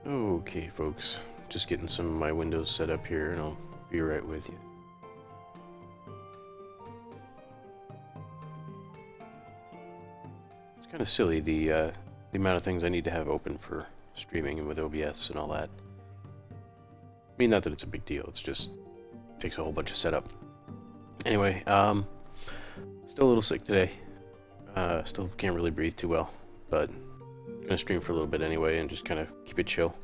Okay, folks. Just getting some of my windows set up here, and I'll be right with you. It's kind of silly, the amount of things I need to have open for streaming and with OBS and all that. I mean, not that it's a big deal, it's just takes a whole bunch of setup. Anyway, still a little sick today. Still can't really breathe too well, but I'm gonna stream for a little bit anyway and just kind of keep it chill.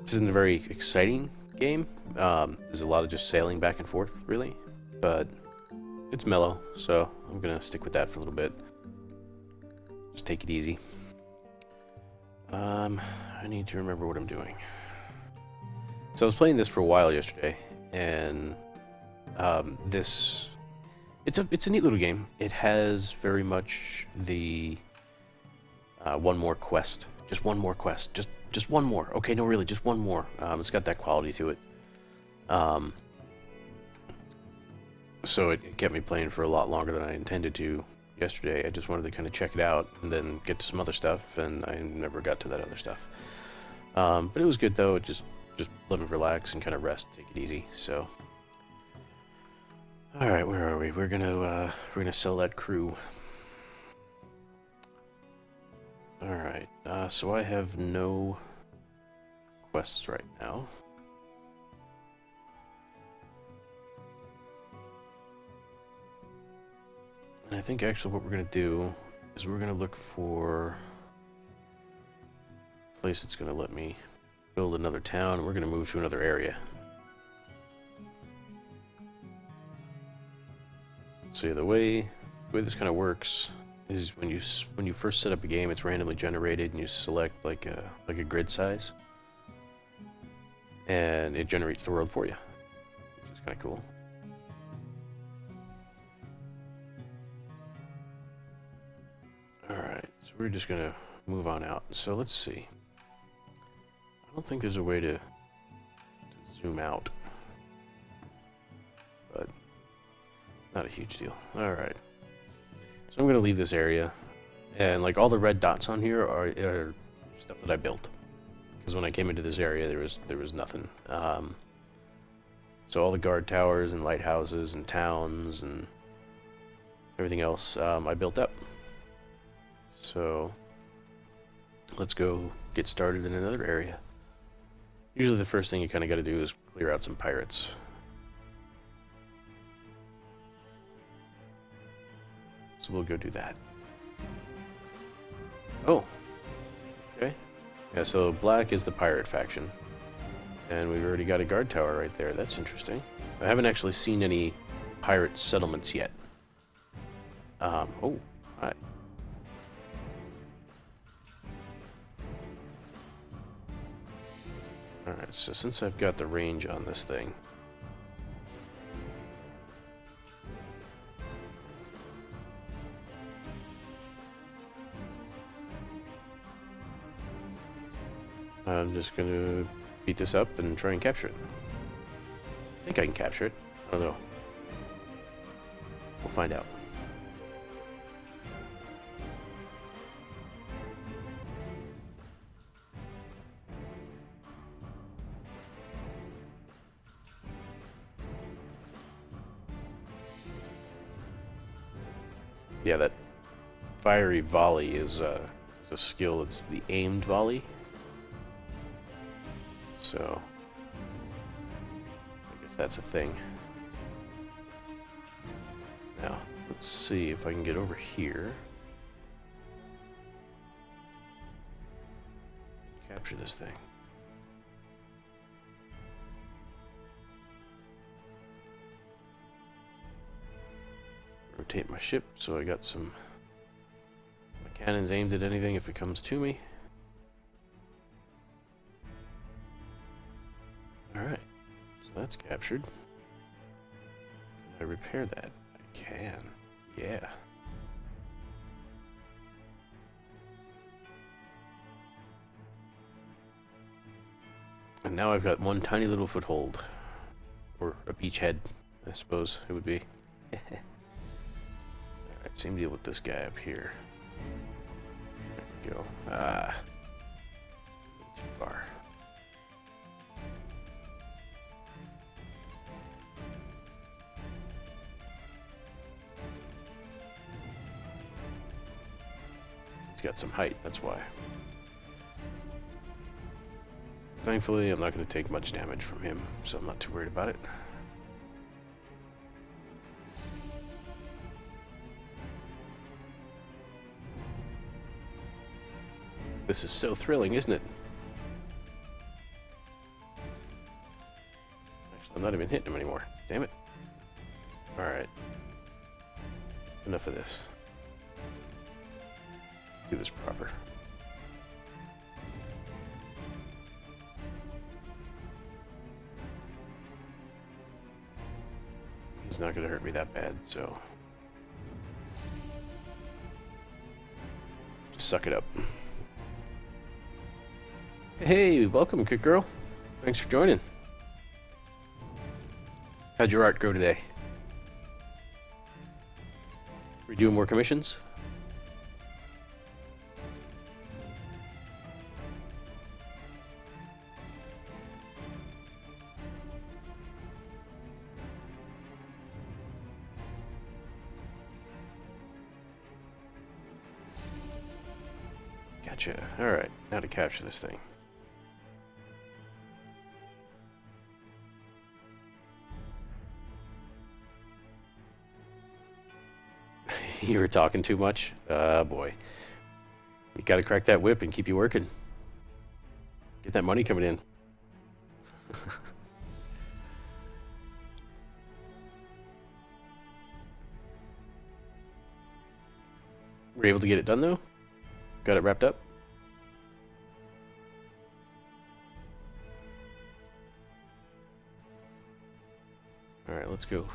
This isn't a very exciting game. There's a lot of just sailing back and forth, really, but it's mellow, so I'm gonna stick with that for a little bit. Just take it easy. I need to remember what I'm doing. So I was playing this for a while yesterday, and it's a neat little game. It has very much the one more quest, just one more quest, just one more. Okay, no, really, just one more. It's got that quality to it. So it kept me playing for a lot longer than I intended to yesterday. I just wanted to kind of check it out and then get to some other stuff, and I never got to that other stuff. But it was good though. It just let me relax and kind of rest, take it easy. So, all right, where are we? We're gonna sell that crew. All right. So I have no quests right now. And I think actually what we're going to do is we're going to look for a place that's going to let me build another town, and we're going to move to another area. So the way this kind of works is when you first set up a game, it's randomly generated, and you select like a grid size, and it generates the world for you, which is kind of cool. Alright, so we're just gonna move on out. So let's see. I don't think there's a way to zoom out, but not a huge deal. Alright. So I'm gonna leave this area, and like all the red dots on here are stuff that I built. Because when I came into this area, there was nothing. So all the guard towers and lighthouses and towns and everything else I built up. So let's go get started in another area. Usually the first thing you kind of got to do is clear out some pirates. So we'll go do that. Oh, okay. Yeah, so black is the pirate faction. And we've already got a guard tower right there. That's interesting. I haven't actually seen any pirate settlements yet. Oh, hi. Alright, so since I've got the range on this thing, I'm just gonna beat this up and try and capture it. I think I can capture it. I don't know. We'll find out. Yeah, that fiery volley is a skill. It's the aimed volley. So, I guess that's a thing. Now, let's see if I can get over here. Capture this thing. Rotate my ship so I got my cannons aimed at anything if it comes to me. Alright, so that's captured. Can I repair that? I can. Yeah. And now I've got one tiny little foothold. Or a beachhead, I suppose it would be. Alright, same deal with this guy up here. There we go. got some height, that's why. Thankfully, I'm not going to take much damage from him, so I'm not too worried about it. This is so thrilling, isn't it? Actually, I'm not even hitting him anymore. Damn it. Alright. Enough of this. Let's do this proper. He's not going to hurt me that bad, so... just suck it up. Hey, welcome, good girl. Thanks for joining. How'd your art go today? Were you doing more commissions? Gotcha. Alright, now to capture this thing. You were talking too much? Boy. You gotta crack that whip and keep you working. Get that money coming in. Were you able to get it done, though? Got it wrapped up? Alright, let's go.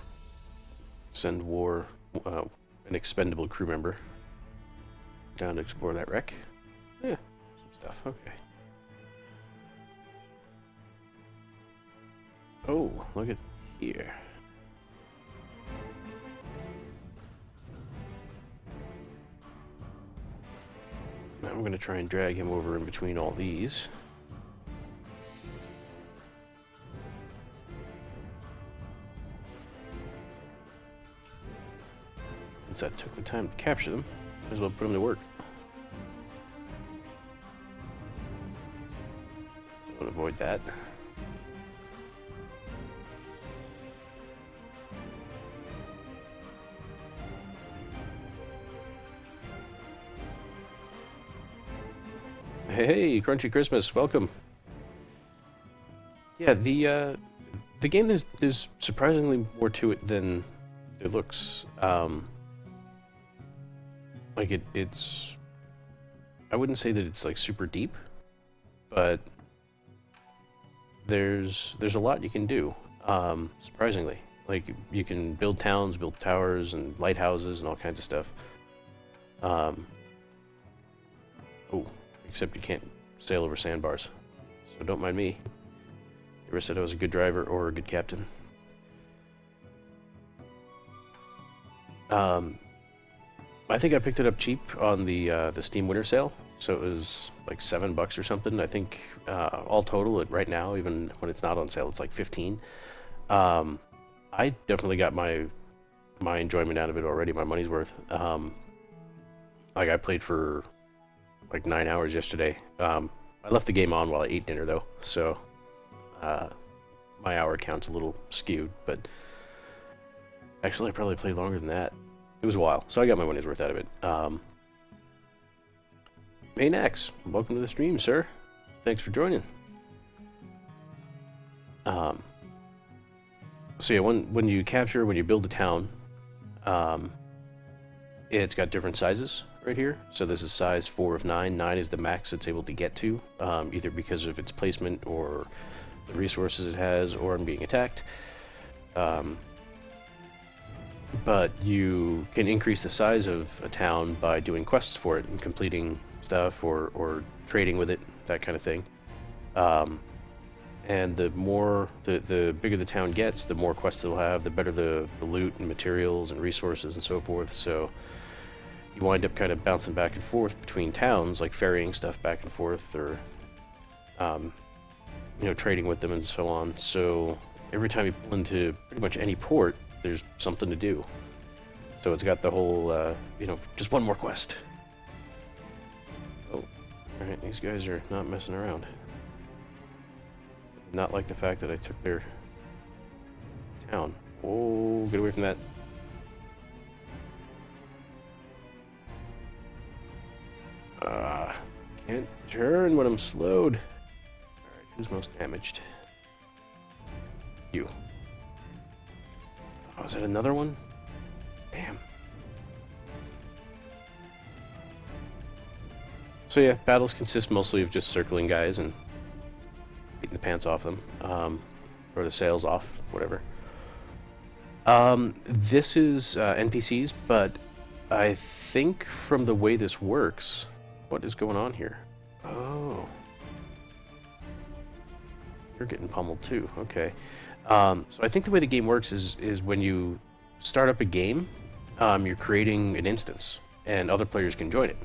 Send War... an expendable crew member down to explore that wreck. Yeah, some stuff. Okay. Oh, look at here. Now I'm going to try and drag him over in between all these. Since I took the time to capture them, might as well put them to work. I want to avoid that. Hey, Crunchy Christmas, welcome. Yeah, the game there's surprisingly more to it than it looks. Like it's I wouldn't say that it's like super deep, but there's a lot you can do. Surprisingly, like you can build towns, build towers, and lighthouses, and all kinds of stuff. Oh, except you can't sail over sandbars, so don't mind me. Never said I was a good driver or a good captain. I think I picked it up cheap on the Steam Winter Sale, so it was like $7 or something. I think all total, right now, even when it's not on sale, it's like 15. I definitely got my enjoyment out of it already, my money's worth. Like I played for like 9 hours yesterday. I left the game on while I ate dinner though, so my hour count's a little skewed, but actually I probably played longer than that. It was a while, so I got my money's worth out of it. Maynax, welcome to the stream, sir. Thanks for joining. So yeah, when you build a town, it's got different sizes right here. So this is size 4 of 9. 9 is the max it's able to get to, either because of its placement or the resources it has, or in being attacked. But you can increase the size of a town by doing quests for it and completing stuff or trading with it, that kind of thing. And the bigger the town gets, the more quests it'll have, the better the loot and materials and resources and so forth. So you wind up kind of bouncing back and forth between towns, like ferrying stuff back and forth, or trading with them and so on. So every time you pull into pretty much any port, there's something to do. So it's got the whole, just one more quest. These guys are not messing around. Not like the fact that I took their town. Oh, get away from that. Can't turn when I'm slowed. Alright, who's most damaged? You. Oh, is that another one? Damn. So yeah, battles consist mostly of just circling guys and beating the pants off them. Or the sails off, whatever. This is NPCs, but I think from the way this works... What is going on here? Oh. You're getting pummeled too, okay. So I think the way the game works is when you start up a game, you're creating an instance, and other players can join it.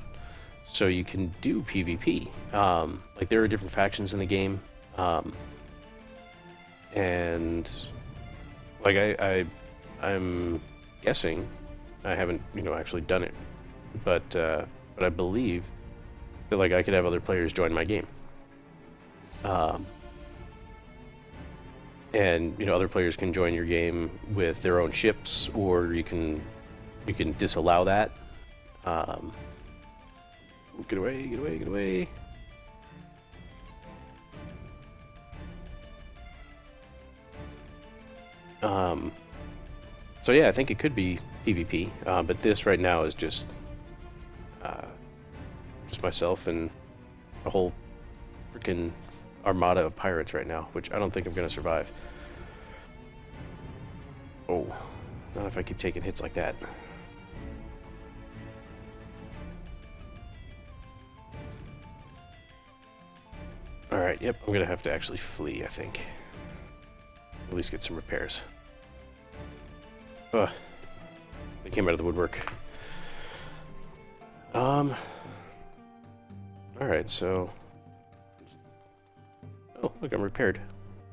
So you can do PvP. Like there are different factions in the game, and like I'm guessing, I haven't actually done it, but I believe that like I could have other players join my game, and other players can join your game with their own ships, or you can disallow that. Get away, get away, get away. So yeah, I think it could be PvP, but this right now is just myself and a whole freaking armada of pirates right now, which I don't think I'm gonna survive. Oh, not if I keep taking hits like that. Alright, yep, I'm gonna have to actually flee, I think. At least get some repairs. Ugh. They came out of the woodwork. Alright, so... Oh, look, I'm repaired.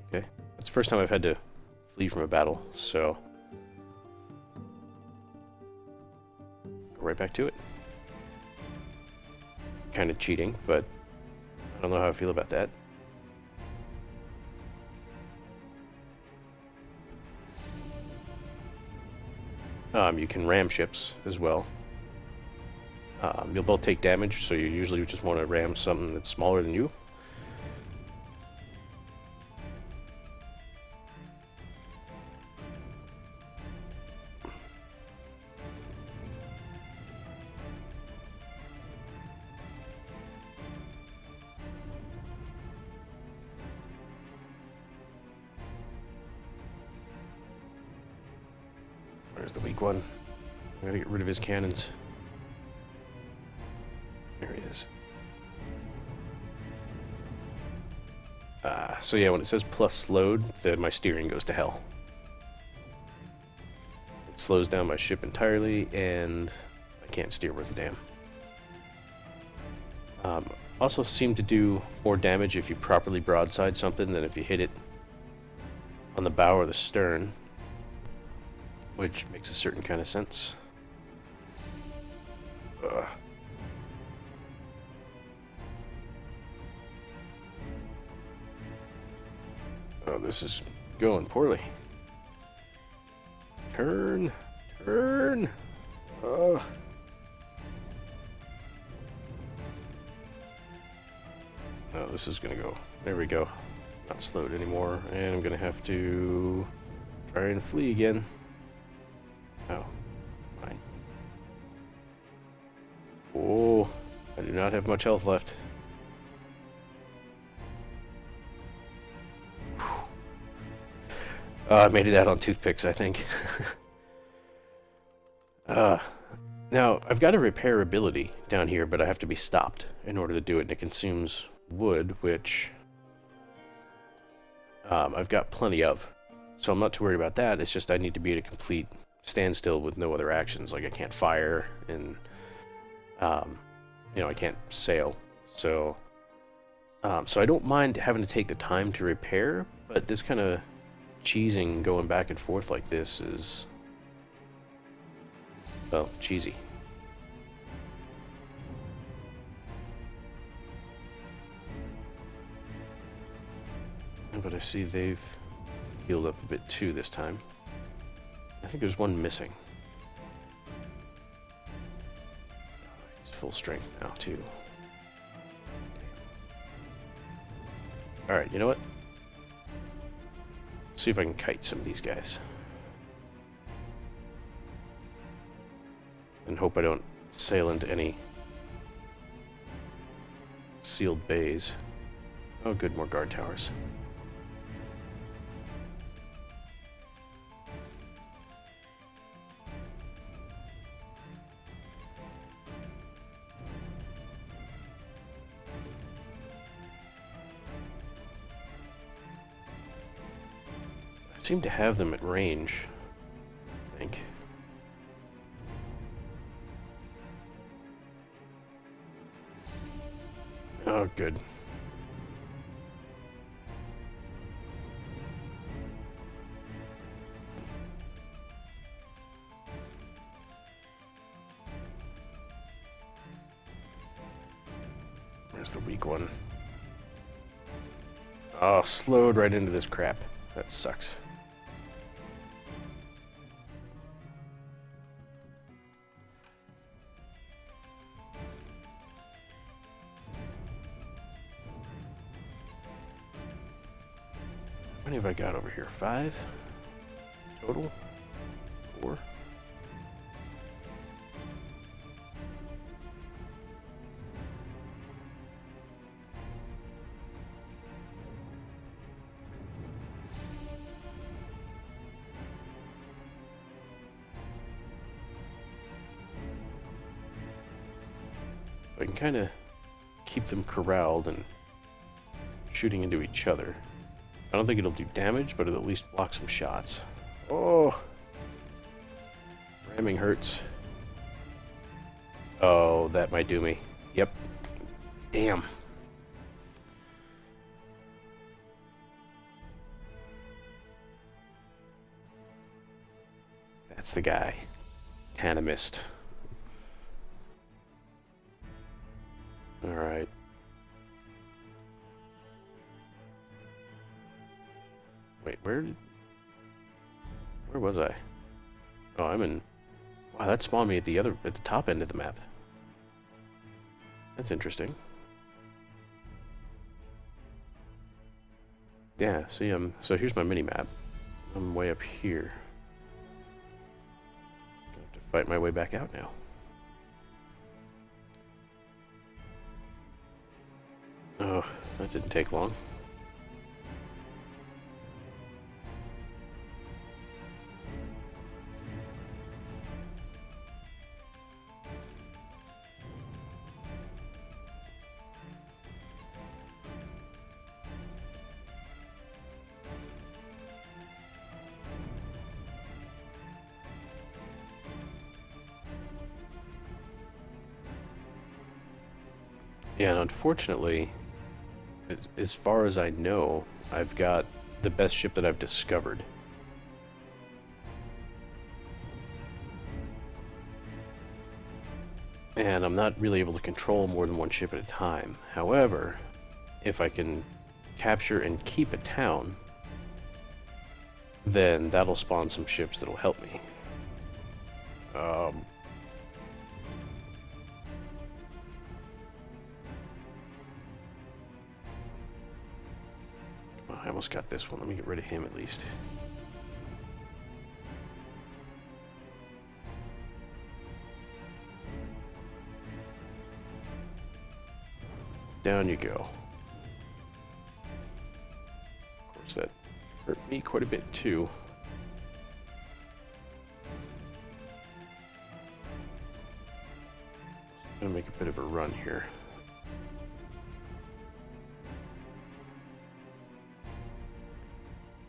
Okay. That's the first time I've had to flee from a battle, so... Go right back to it. Kind of cheating, but... I don't know how I feel about that. You can ram ships as well. You'll both take damage, so you usually just want to ram something that's smaller than you. Where's the weak one? I gotta get rid of his cannons. There he is. So yeah, when it says plus slowed, then my steering goes to hell. It slows down my ship entirely, and I can't steer worth a damn. Also seem to do more damage if you properly broadside something than if you hit it on the bow or the stern, which makes a certain kind of sense. Ugh. Oh, this is going poorly. Turn! Turn! Ugh. Oh, this is gonna go. There we go. Not slowed anymore, and I'm gonna have to try and flee again. Oh, fine. Oh, I do not have much health left. I made it out on toothpicks, I think. Now, I've got a repair ability down here, but I have to be stopped in order to do it, and it consumes wood, which I've got plenty of. So I'm not too worried about that. It's just I need to be at a complete standstill with no other actions. Like I can't fire, and I can't sail. So I don't mind having to take the time to repair, but this kind of cheesing going back and forth like this is, well, cheesy. But I see they've healed up a bit too this time. I think there's one missing. He's full strength now too. Alright, you know what? Let's see if I can kite some of these guys. And hope I don't sail into any sealed bays. Oh good, more guard towers. I seem to have them at range, I think. Oh, good. Where's the weak one? Oh, slowed right into this crap. That sucks. How many have I got over here? 5 total? 4? I can kind of keep them corralled and shooting into each other. I don't think it'll do damage, but it'll at least block some shots. Oh! Ramming hurts. Oh, that might do me. Yep. Damn. That's the guy. Kinda missed. Alright. Wait, where was I? Oh, I'm in... Wow, that spawned me at the top end of the map. That's interesting. Yeah, see, so here's my mini-map. I'm way up here. I have to fight my way back out now. Oh, that didn't take long. Yeah, and unfortunately, as far as I know, I've got the best ship that I've discovered. And I'm not really able to control more than one ship at a time. However, if I can capture and keep a town, then that'll spawn some ships that'll help me. I almost got this one. Let me get rid of him at least. Down you go. Of course, that hurt me quite a bit too. I'm gonna make a bit of a run here.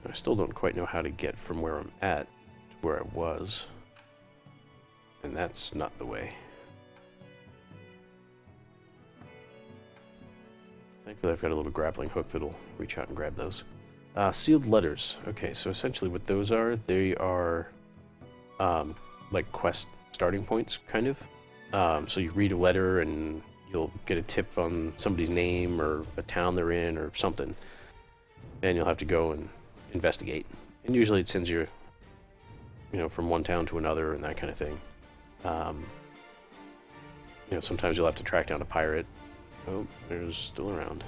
I still don't quite know how to get from where I'm at to where I was. And that's not the way. Thankfully I've got a little grappling hook that'll reach out and grab those. Sealed letters. Okay, so essentially what those are, they are like quest starting points, kind of. So you read a letter and you'll get a tip on somebody's name or a town they're in or something. and you'll have to go and investigate. And usually it sends you, from one town to another and that kind of thing. Sometimes you'll have to track down a pirate. Oh, there's still around.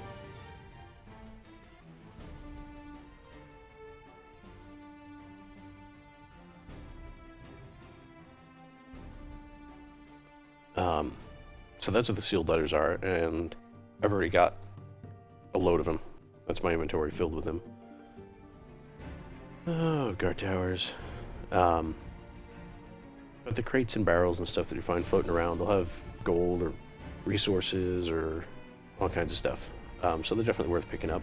So that's what the sealed letters are, and I've already got a load of them. That's my inventory filled with them. Oh, guard towers. But the crates and barrels and stuff that you find floating around, they'll have gold or resources or all kinds of stuff. So they're definitely worth picking up.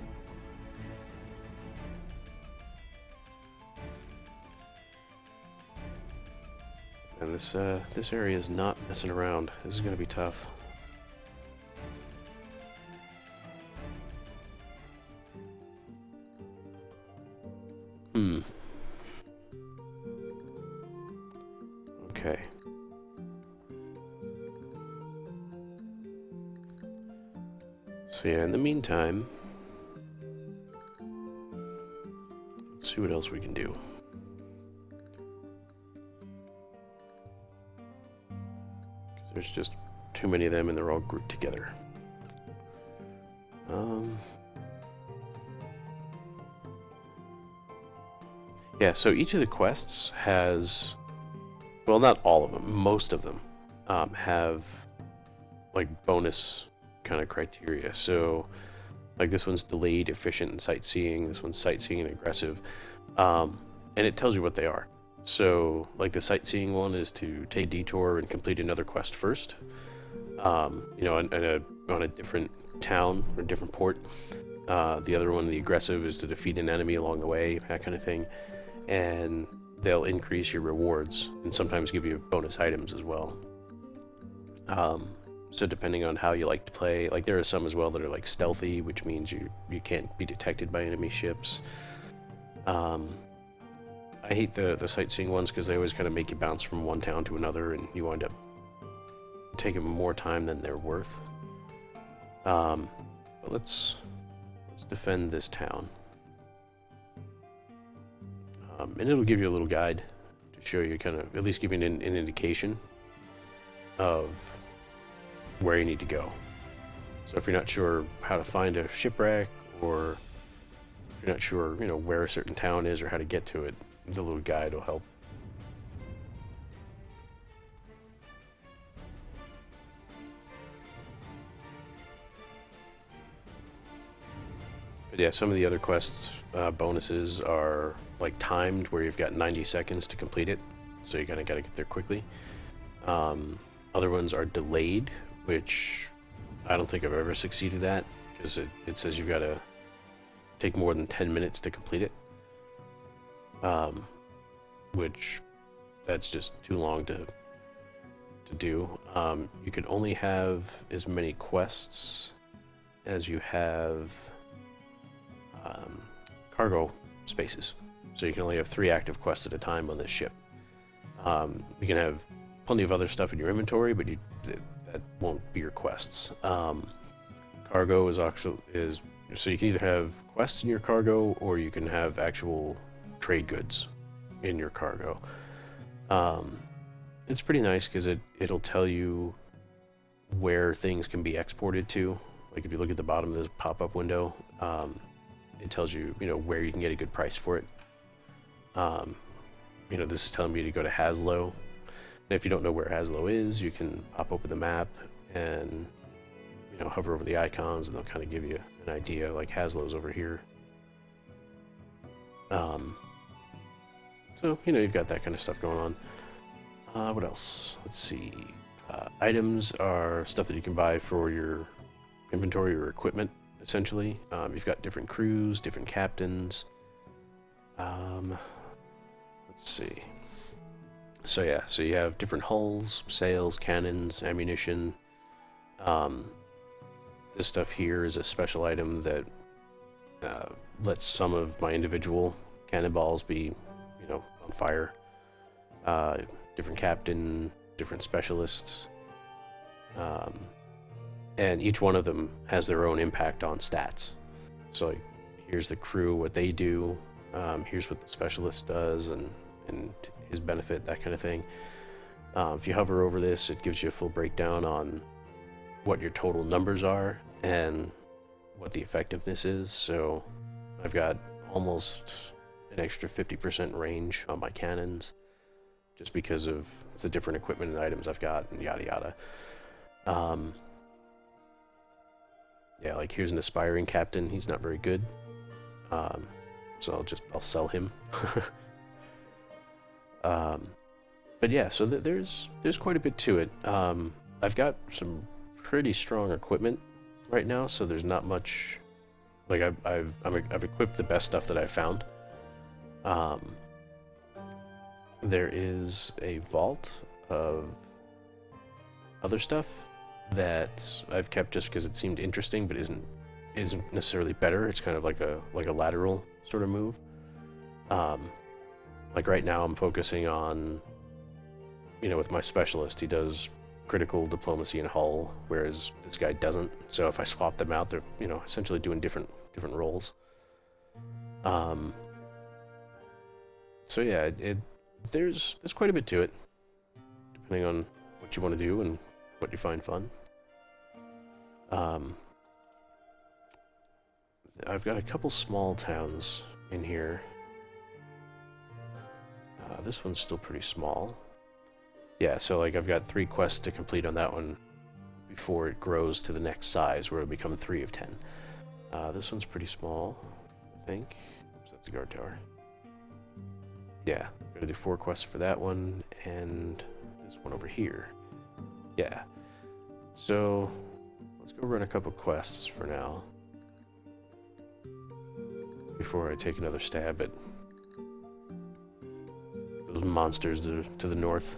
And this area is not messing around. This is going to be tough. Okay. So yeah, in the meantime, let's see what else we can do. There's just too many of them and they're all grouped together. Yeah, so each of the quests has, well, not all of them, most of them have like bonus kind of criteria. So like this one's delayed, efficient, and sightseeing. This one's sightseeing and aggressive. And it tells you what they are. So, like the sightseeing one is to take a detour and complete another quest first, on a different town or different port. The other one, the aggressive, is to defeat an enemy along the way, that kind of thing. And they'll increase your rewards and sometimes give you bonus items as well. So depending on how you like to play, like there are some as well that are like stealthy, which means you can't be detected by enemy ships. I hate the sightseeing ones because they always kind of make you bounce from one town to another, and you wind up taking more time than they're worth. But let's defend this town, and it'll give you a little guide to show you, kind of at least give you an indication of where you need to go. So if you're not sure how to find a shipwreck, or if you're not sure, where a certain town is or how to get to it, the little guide will help. But yeah, some of the other quests bonuses are like timed, where you've got 90 seconds to complete it, so you kind of got to get there quickly. Other ones are delayed, which I don't think I've ever succeeded at, because it says you've got to take more than 10 minutes to complete it. Which that's just too long to do. You can only have as many quests as you have cargo spaces. So you can only have 3 active quests at a time on this ship. You can have plenty of other stuff in your inventory, but that won't be your quests. Cargo is so you can either have quests in your cargo, or you can have actual trade goods in your cargo. It's pretty nice because it'll tell you where things can be exported to. Like if you look at the bottom of this pop-up window, it tells you, where you can get a good price for it. This is telling me to go to Haslo. And if you don't know where Haslo is, you can pop open the map and hover over the icons, and they'll kind of give you an idea. Like Haslo's over here. So you've got that kind of stuff going on. What else? Let's see. Items are stuff that you can buy for your inventory or equipment, essentially. You've got different crews, different captains. Let's see. So yeah, so you have different hulls, sails, cannons, ammunition. This stuff here is a special item that lets some of my individual cannonballs be, on fire. Different captain, different specialists. And each one of them has their own impact on stats. So here's the crew, what they do, here's what the specialist does, and his benefit, that kind of thing. If you hover over this, it gives you a full breakdown on what your total numbers are and what the effectiveness is. So I've got almost an extra 50% range on my cannons just because of the different equipment and items I've got, and yada yada. Yeah, like here's an aspiring captain. He's not very good, so I'll sell him. But yeah, so there's quite a bit to it. I've got some pretty strong equipment right now, so there's not much. Like I've equipped the best stuff that I've found. There is a vault of other stuff that I've kept just because it seemed interesting, but isn't necessarily better. It's kind of like a lateral sort of move. Like right now, I'm focusing on, with my specialist, he does critical, diplomacy, and hull, whereas this guy doesn't. So if I swap them out, they're essentially doing different roles. So yeah, there's quite a bit to it, depending on what you want to do and what you find fun. I've got a couple small towns in here. This one's still pretty small. Yeah, so like I've got 3 quests to complete on that one before it grows to the next size, where it'll become 3 of 10. This one's pretty small, I think. Oops, that's a guard tower. Yeah, I'm gonna do 4 quests for that one, and this one over here. Yeah. So, let's go run a couple quests for now, before I take another stab at those monsters to the north.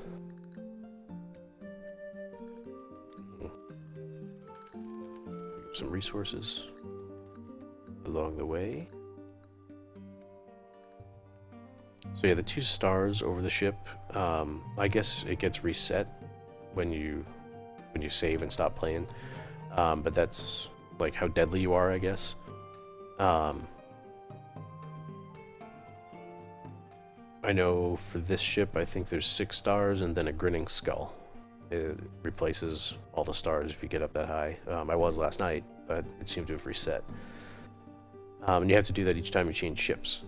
Some resources along the way. So yeah, the 2 stars over the ship, I guess it gets reset when you save and stop playing, but that's like how deadly you are, I guess. I know for this ship, I think there's 6 stars and then a grinning skull. It replaces all the stars if you get up that high. I was last night, but it seemed to have reset. And you have to do that each time you change ships,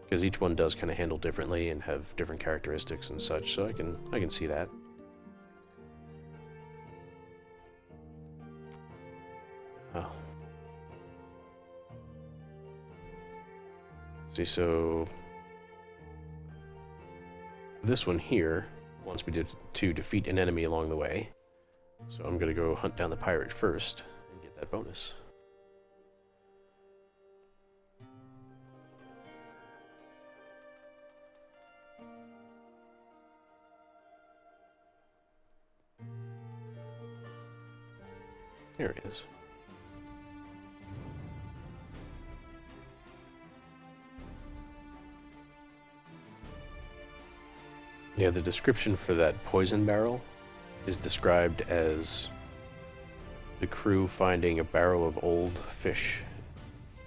because each one does kind of handle differently and have different characteristics and such. So I can see that. Oh. See, so this one here wants me to defeat an enemy along the way. So I'm going to go hunt down the pirate first and get that bonus. There it is. Yeah, the description for that poison barrel is described as the crew finding a barrel of old fish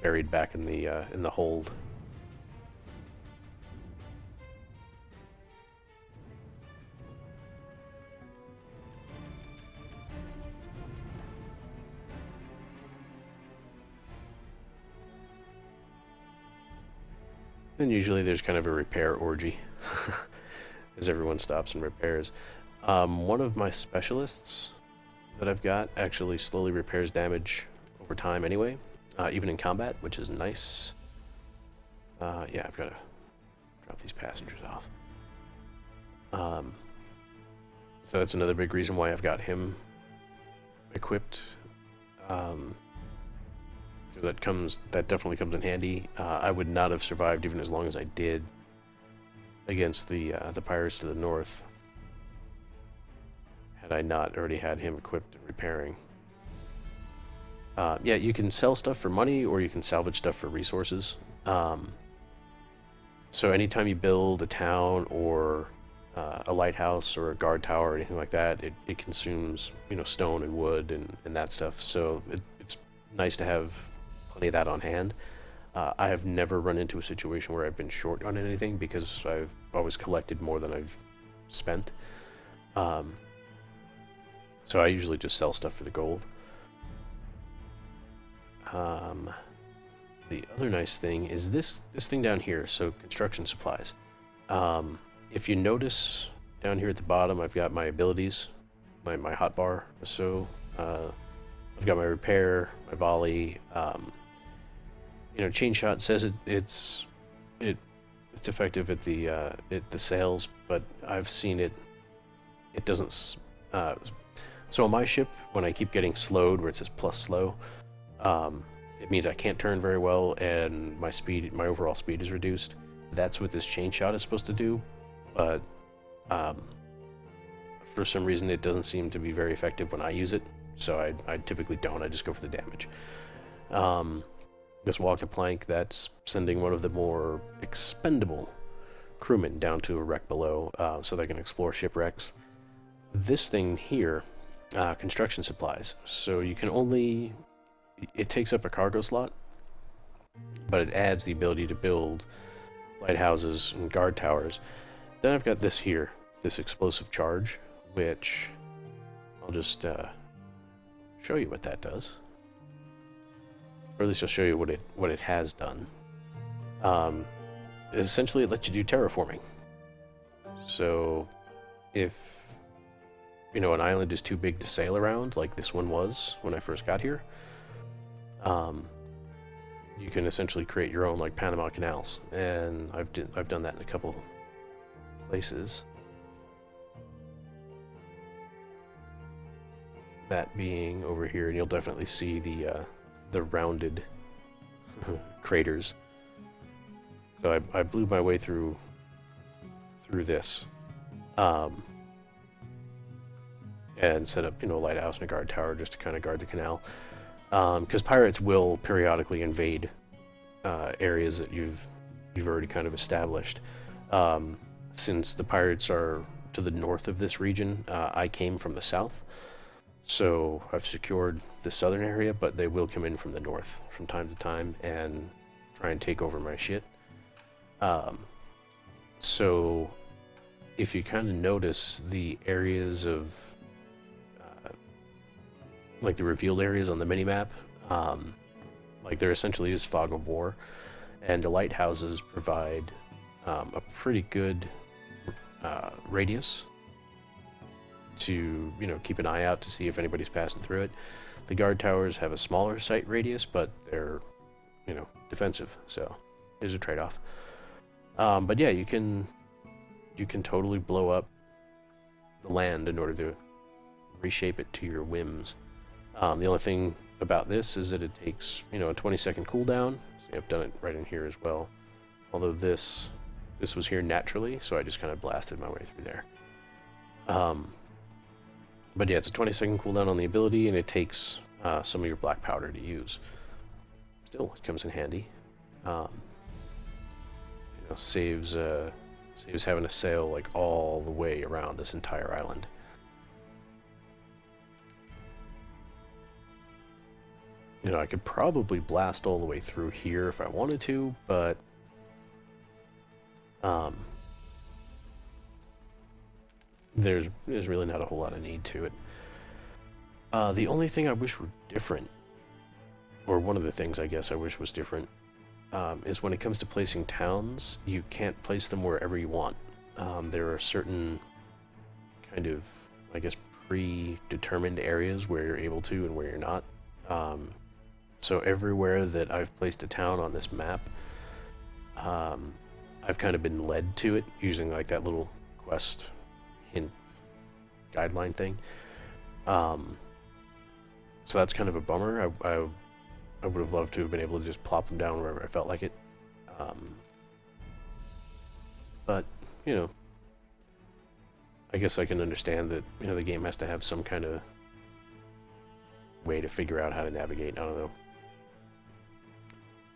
buried back in the hold. And usually there's kind of a repair orgy as everyone stops and repairs. One of my specialists that I've got actually slowly repairs damage over time anyway, even in combat, which is nice. Yeah, I've got to drop these passengers off. So that's another big reason why I've got him equipped. Because that definitely comes in handy. I would not have survived even as long as I did against the pirates to the north had I not already had him equipped and repairing. Yeah, you can sell stuff for money, or you can salvage stuff for resources. So anytime you build a town or a lighthouse or a guard tower or anything like that, it consumes stone and wood and that stuff. So it's nice to have plenty of that on hand. I have never run into a situation where I've been short on anything because I've always collected more than I've spent. So I usually just sell stuff for the gold. The other nice thing is this thing down here, so construction supplies. If you notice down here at the bottom, I've got my abilities, my hotbar. So I've got my repair, my volley. Chain shot says it's effective at the sales, but I've seen it doesn't. So on my ship, when I keep getting slowed, where it says plus slow, it means I can't turn very well, and my overall speed is reduced. That's what this chain shot is supposed to do, but for some reason it doesn't seem to be very effective when I use it. So I typically don't. I just go for the damage. This walk the plank, that's sending one of the more expendable crewmen down to a wreck below, so they can explore shipwrecks. This thing here, construction supplies. So you can only... It takes up a cargo slot, but it adds the ability to build lighthouses and guard towers. Then I've got this here, this explosive charge, which I'll just show you what that does. Or at least I'll show you what it has done. Essentially, it lets you do terraforming. So if an island is too big to sail around, like this one was when I first got here, you can essentially create your own, like, Panama canals, and I've done that in a couple places. That being over here, and you'll definitely see the rounded craters. So I blew my way through this, and set up a lighthouse and a guard tower just to kind of guard the canal. Because pirates will periodically invade areas that you've already kind of established. Since the pirates are to the north of this region, I came from the south, so I've secured the southern area, but they will come in from the north from time to time and try and take over my shit. So if you kind of notice the areas of like the revealed areas on the minimap, like there essentially is fog of war, and the lighthouses provide a pretty good radius to keep an eye out to see if anybody's passing through it. The guard towers have a smaller sight radius, but they're defensive, so there's a trade-off. But yeah, you can totally blow up the land in order to reshape it to your whims. The only thing about this is that it takes, a 20-second cooldown. So I've done it right in here as well. Although this was here naturally, so I just kind of blasted my way through there. But yeah, it's a 20-second cooldown on the ability, and it takes some of your black powder to use. Still, it comes in handy. Saves having to sail like all the way around this entire island. I could probably blast all the way through here if I wanted to, but there's really not a whole lot of need to it. The only thing I wish were different, or one of the things I guess I wish was different, is when it comes to placing towns, you can't place them wherever you want. There are certain kind of, I guess, predetermined areas where you're able to and where you're not. So everywhere that I've placed a town on this map, I've kind of been led to it using like that little quest hint guideline thing. So that's kind of a bummer. I would have loved to have been able to just plop them down wherever I felt like it. But, I guess I can understand that, the game has to have some kind of way to figure out how to navigate. I don't know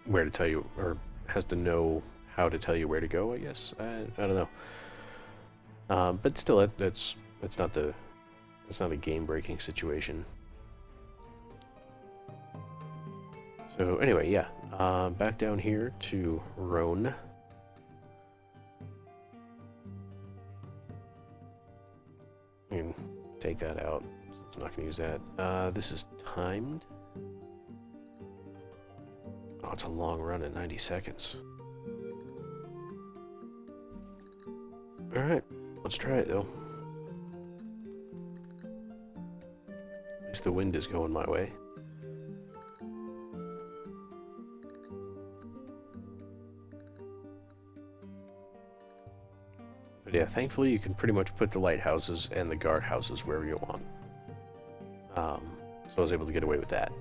where to tell you, or has to know how to tell you where to go, I guess. I don't know. But still, it's not a game-breaking situation. So anyway, yeah. Back down here to Rhone. You can take that out. It's not going to use that. This is timed. Oh, it's a long run at 90 seconds. Alright, let's try it though. At least the wind is going my way. But yeah, thankfully you can pretty much put the lighthouses and the guardhouses wherever you want. So I was able to get away with that.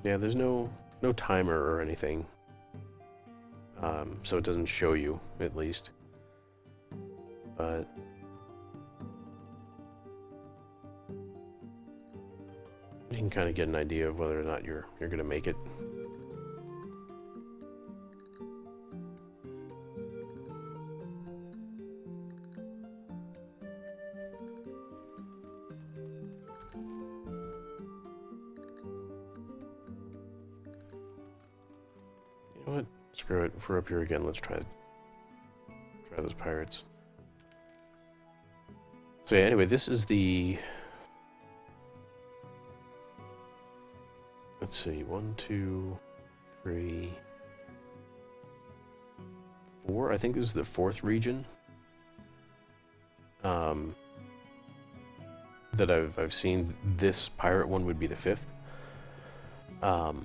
Yeah, there's no timer or anything, so it doesn't show you, at least. But you can kind of get an idea of whether or not you're going to make it. You know what? Screw it. If we're up here again, let's try those pirates. So yeah, anyway, this is the... Let's see, 1, 2, 3, 4. I think this is the 4th region that I've seen. This pirate one would be the 5th. All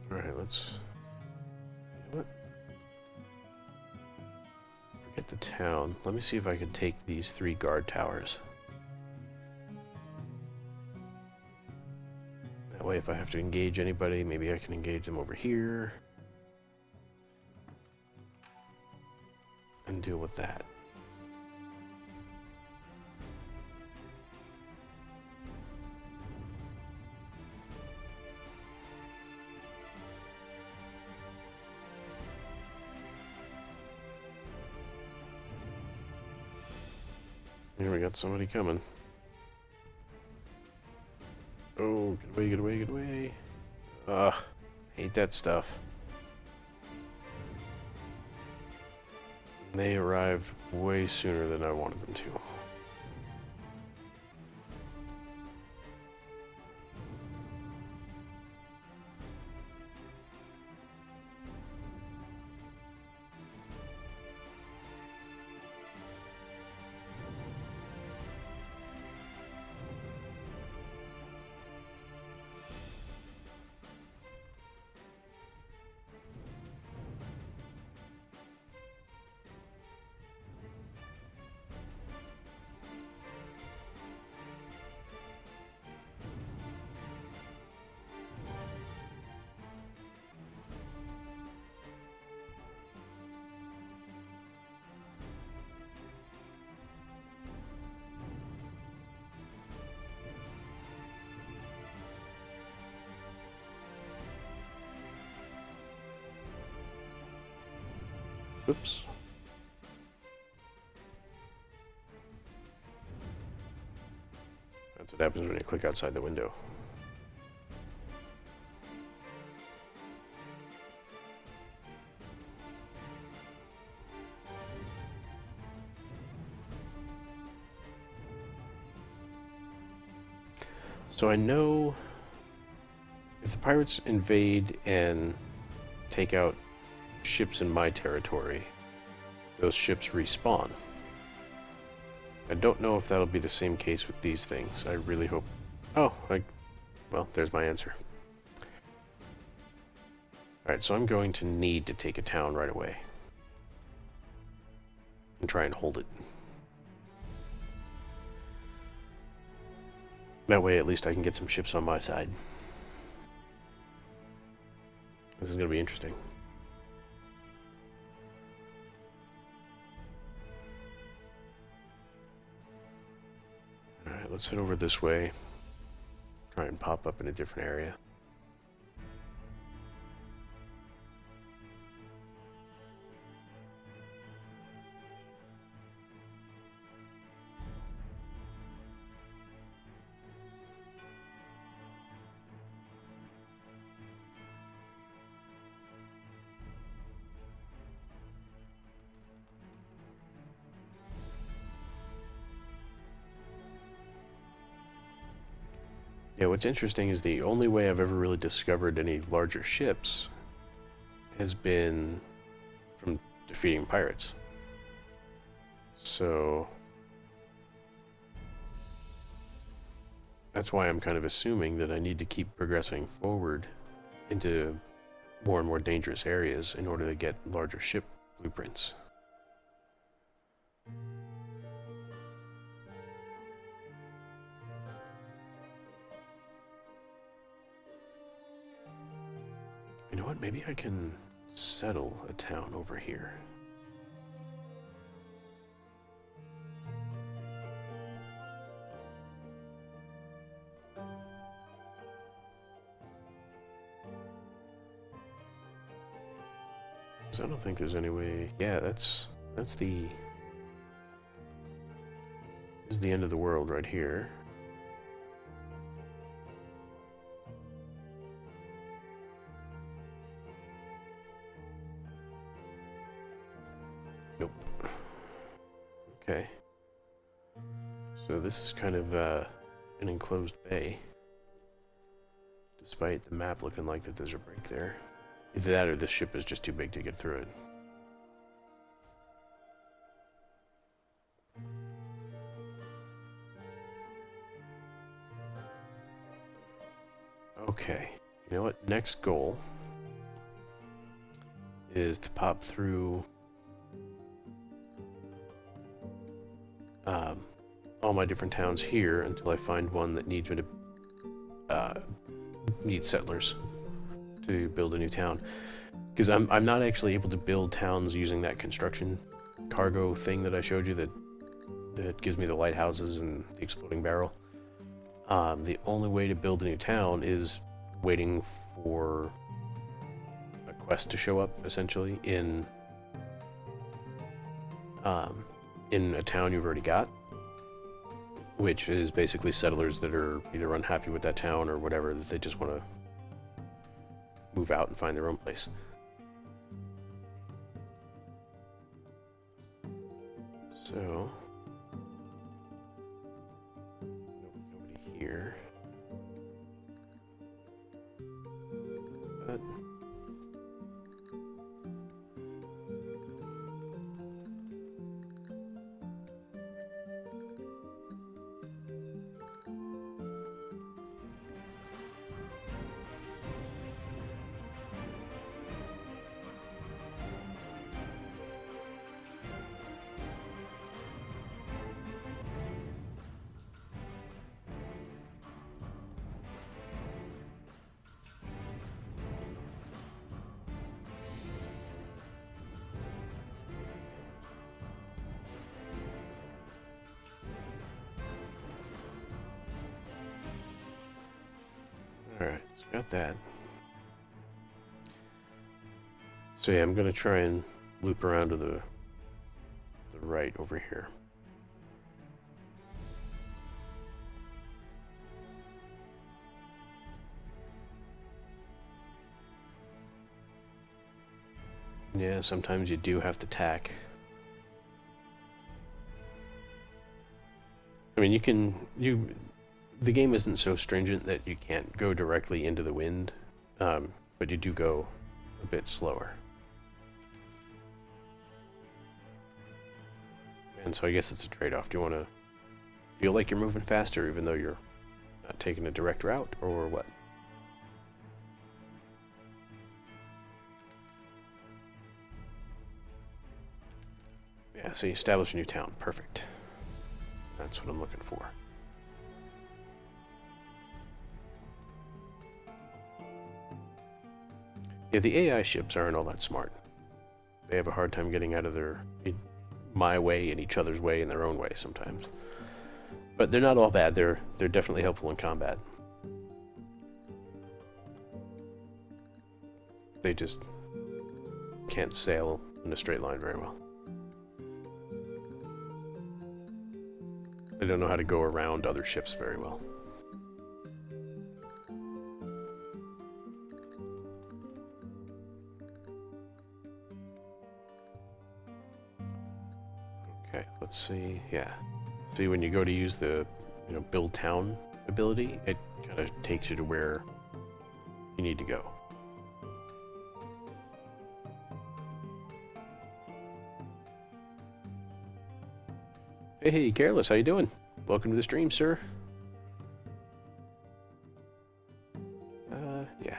right, let's. You know what? Forget the town. Let me see if I can take these 3 guard towers. That way, if I have to engage anybody, maybe I can engage them over here and deal with that. Here we got somebody coming. Oh, get away, get away, get away. Ugh, hate that stuff. They arrived way sooner than I wanted them to. Oops. That's what happens when you click outside the window. So I know if the pirates invade and take out ships in my territory, those ships respawn. I don't know if that'll be the same case with these things. I really hope... Oh, well, there's my answer. Alright, so I'm going to need to take a town right away. And try and hold it. That way, at least I can get some ships on my side. This is going to be interesting. Alright, let's head over this way. Try and pop up in a different area. Yeah, what's interesting is the only way I've ever really discovered any larger ships has been from defeating pirates. So that's why I'm kind of assuming that I need to keep progressing forward into more and more dangerous areas in order to get larger ship blueprints. You know what? Maybe I can settle a town over here. I don't think there's any way. Yeah, that's the. This is the end of the world right here. Nope. Okay. So this is kind of an enclosed bay. Despite the map looking like that there's a break there. Either that or this ship is just too big to get through it. Okay, you know what? Next goal is to pop through all my different towns here until I find one that needs me to need settlers to build a new town, because I'm not actually able to build towns using that construction cargo thing that I showed you that gives me the lighthouses and the exploding barrel. The only way to build a new town is waiting for a quest to show up, essentially in a town you've already got, which is basically settlers that are either unhappy with that town or whatever, that they just want to move out and find their own place. So, nobody here. But alright, so got that. So yeah, I'm gonna try and loop around to the right over here. Yeah, sometimes you do have to tack. I mean, the game isn't so stringent that you can't go directly into the wind, but you do go a bit slower. And so I guess it's a trade-off. Do you want to feel like you're moving faster even though you're not taking a direct route, or what? Yeah, so you establish a new town. Perfect. That's what I'm looking for. Yeah, the AI ships aren't all that smart. They have a hard time getting out of my way and each other's way in their own way sometimes. But they're not all bad. They're definitely helpful in combat. They just can't sail in a straight line very well. They don't know how to go around other ships very well. Okay, let's see. Yeah. See, when you go to use the, build town ability, it kind of takes you to where you need to go. Hey, Careless, how you doing? Welcome to the stream, sir. Yeah.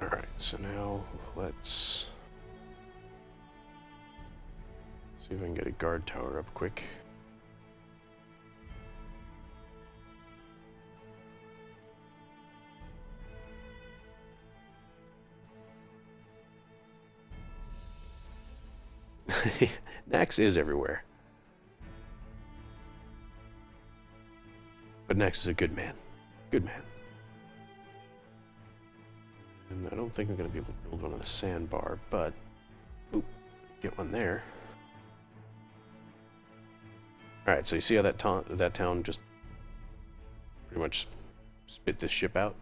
Alright, so now let's see if I can get a guard tower up quick. Nax is everywhere. But Nax is a good man. Good man. And I don't think I'm going to be able to build one on the sandbar, but... Oop, get one there. Alright, so you see how that town just pretty much spit this ship out?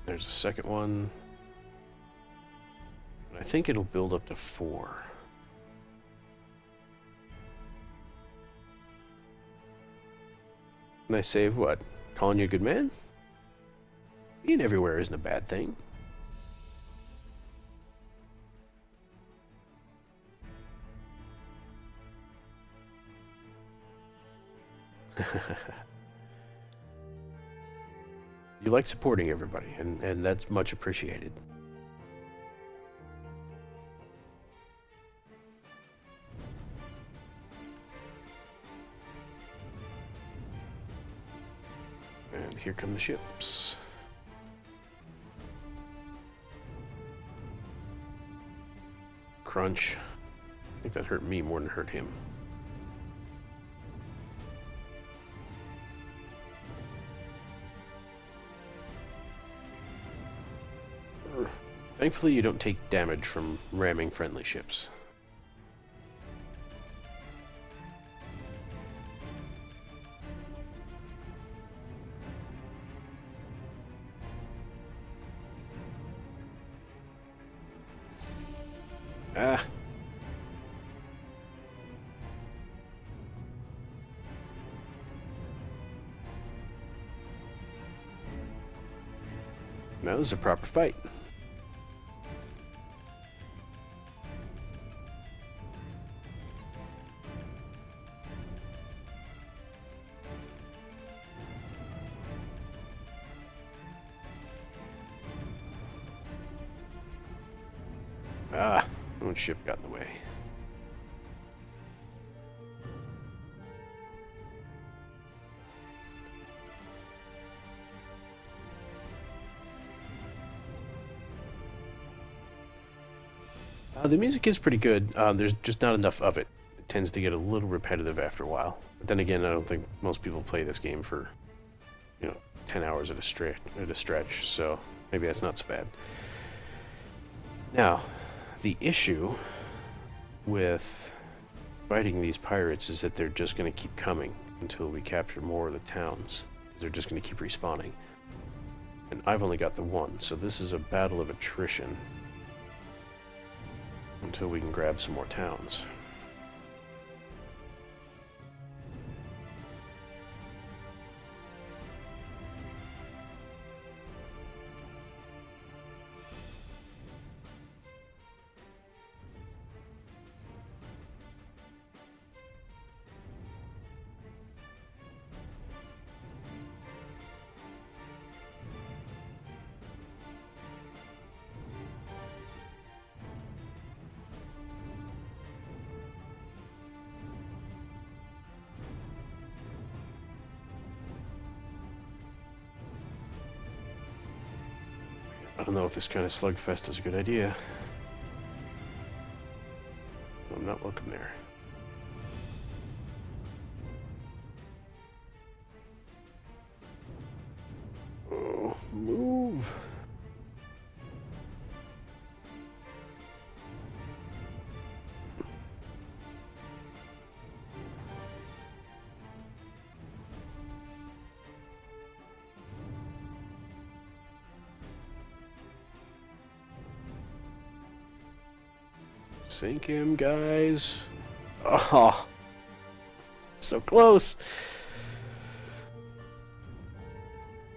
There's a second one. I think it'll build up to 4. And I save what? Calling you a good man? Being everywhere isn't a bad thing. You like supporting everybody, and that's much appreciated. And here come the ships. Crunch. I think that hurt me more than it hurt him. Thankfully, you don't take damage from ramming friendly ships. Ah. Now this is a proper fight. Ah, one ship got in the way. The music is pretty good. There's just not enough of it. It tends to get a little repetitive after a while. But then again, I don't think most people play this game for, 10 hours at a stretch. So maybe that's not so bad. Now, the issue with fighting these pirates is that they're just going to keep coming until we capture more of the towns. They're just going to keep respawning. And I've only got the one, so this is a battle of attrition until we can grab some more towns. I don't know if this kind of slugfest is a good idea. I'm not welcome there. Oh, move! Sink him, guys. Oh, so close.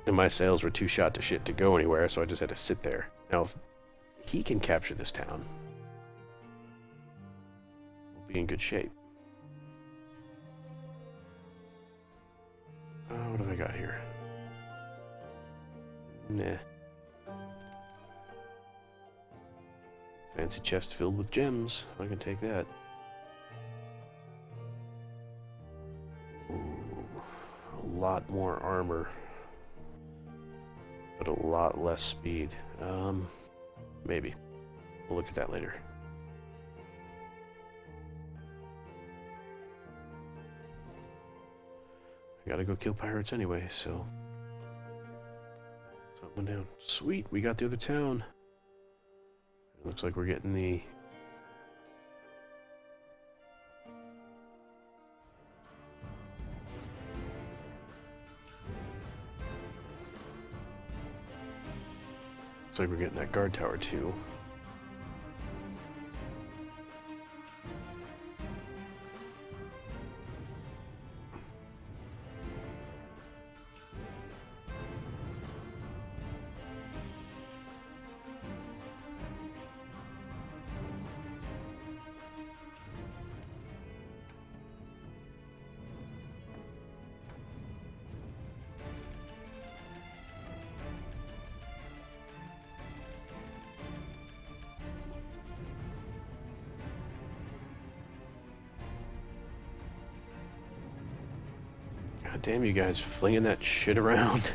And my sails were too shot to shit to go anywhere, so I just had to sit there. Now, if he can capture this town, we'll be in good shape. What have I got here? Nah. Fancy chest filled with gems. I can take that. Ooh, a lot more armor. But a lot less speed. Maybe. We'll look at that later. I gotta go kill pirates anyway, so... Something down. Sweet, we got the other town. It looks like we're getting the... Looks like we're getting that guard tower too. God damn you guys flinging that shit around.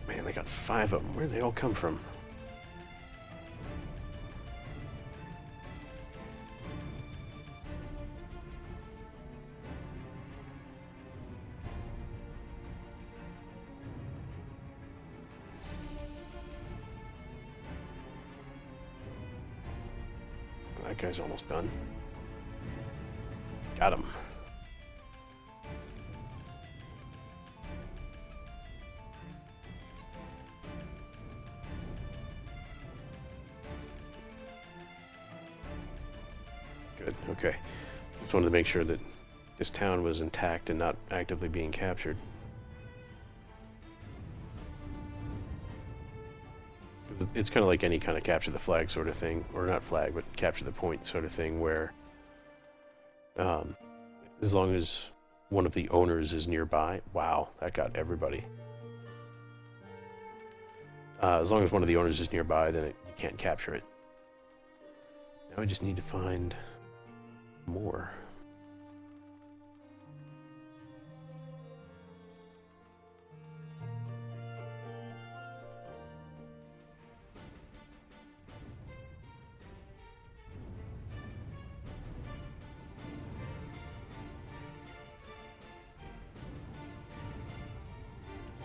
Man, they got 5 of them. Where'd they all come from? That guy's almost done. Got him. Good, okay. Just wanted to make sure that this town was intact and not actively being captured. It's kind of like any kind of capture the flag sort of thing, or not flag, but capture the point sort of thing, where as long as one of the owners is nearby, wow, that got everybody. As long as one of the owners is nearby, then you can't capture it. Now I just need to find more.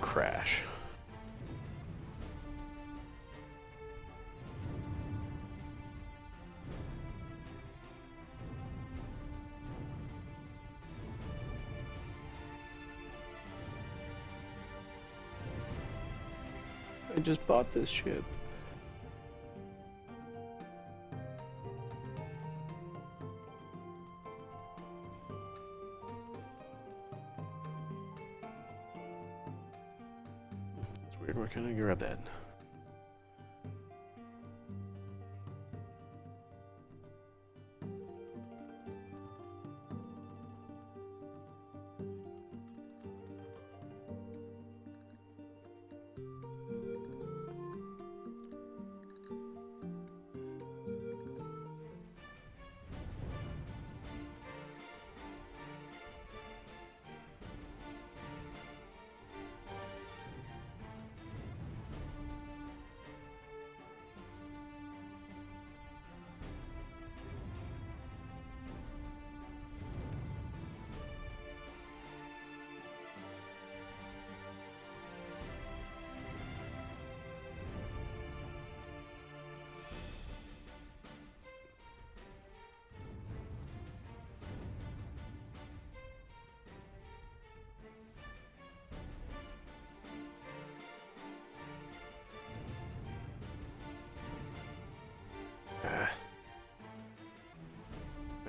Crash. I just bought this ship. It's weird, why can't I grab that?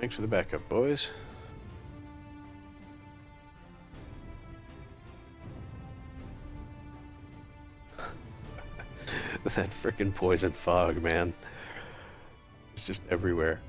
Thanks for the backup, boys. That frickin' poison fog, man. It's just everywhere.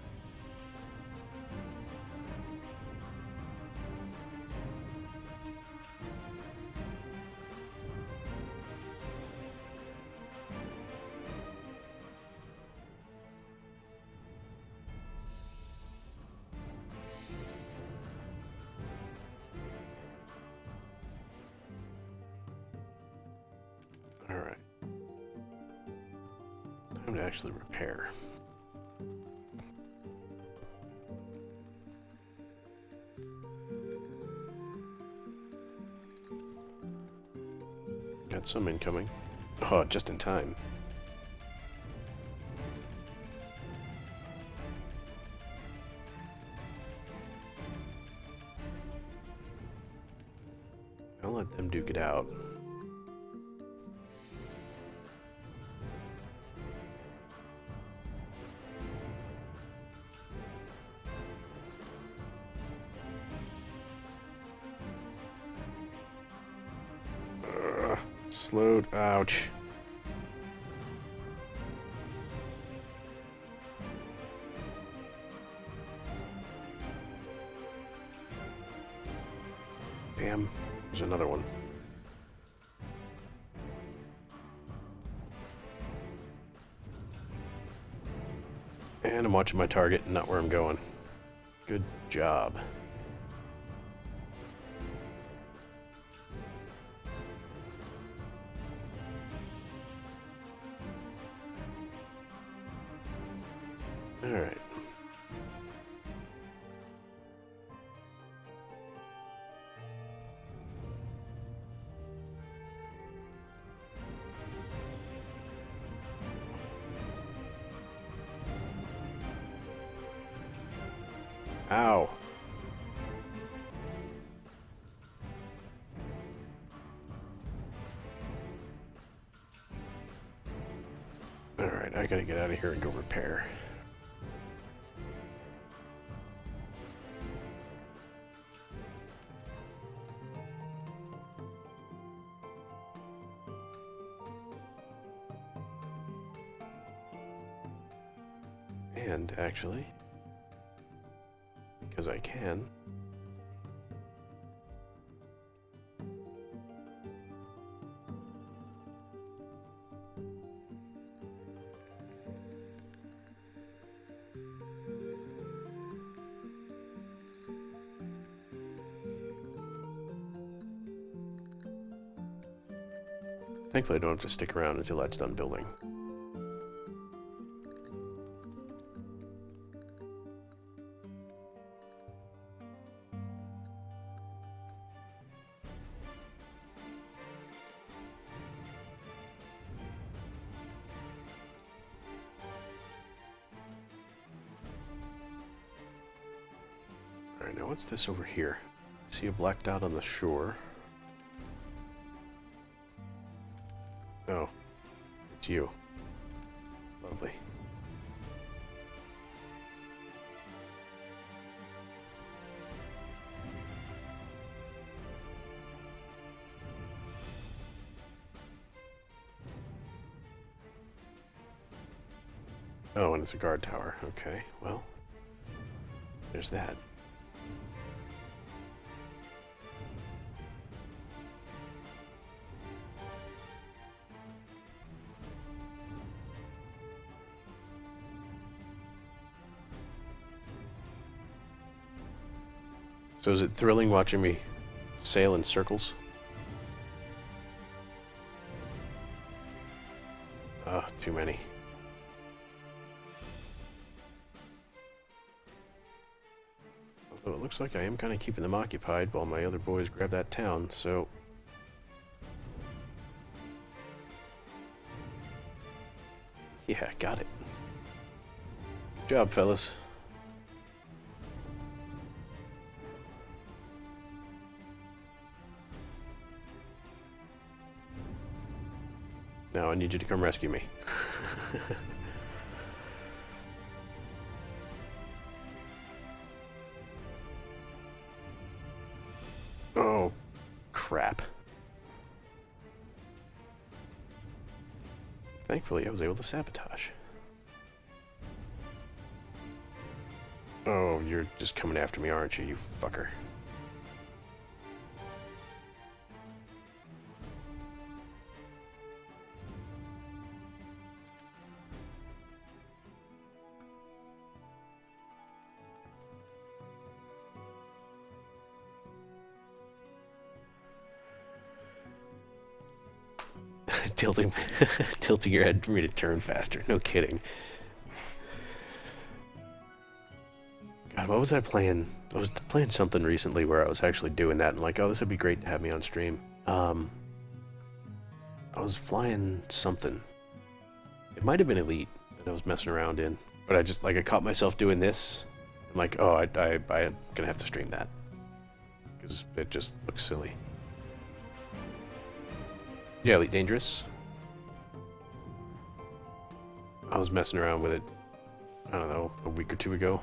Alright. Time to actually repair. Got some incoming. Oh, just in time. I'll let them duke it out. Slowed. Ouch. Damn. There's another one. And I'm watching my target and not where I'm going. Good job. Alright. Ow. Alright, I gotta get out of here and go repair. And actually, because I can, thankfully I don't have to stick around until that's done building. Alright, now what's this over here? See a black dot on the shore. Oh, it's you. Lovely. Oh, and it's a guard tower. Okay, well, there's that. So is it thrilling watching me sail in circles? Ah, too many. Although it looks like I am kind of keeping them occupied while my other boys grab that town, so... Yeah, got it. Good job, fellas. Now I need you to come rescue me. Thankfully, I was able to sabotage. Oh, you're just coming after me, aren't you, you fucker? tilting your head for me to turn faster. No kidding. God, what was I playing? I was playing something recently where I was actually doing that and like, oh, this would be great to have me on stream. I was flying something. It might have been Elite that I was messing around in, but I just, like, I caught myself doing this. I'm like, oh, I'm gonna have to stream that. Because it just looks silly. Yeah, Elite Dangerous. I was messing around with it, I don't know, a week or two ago.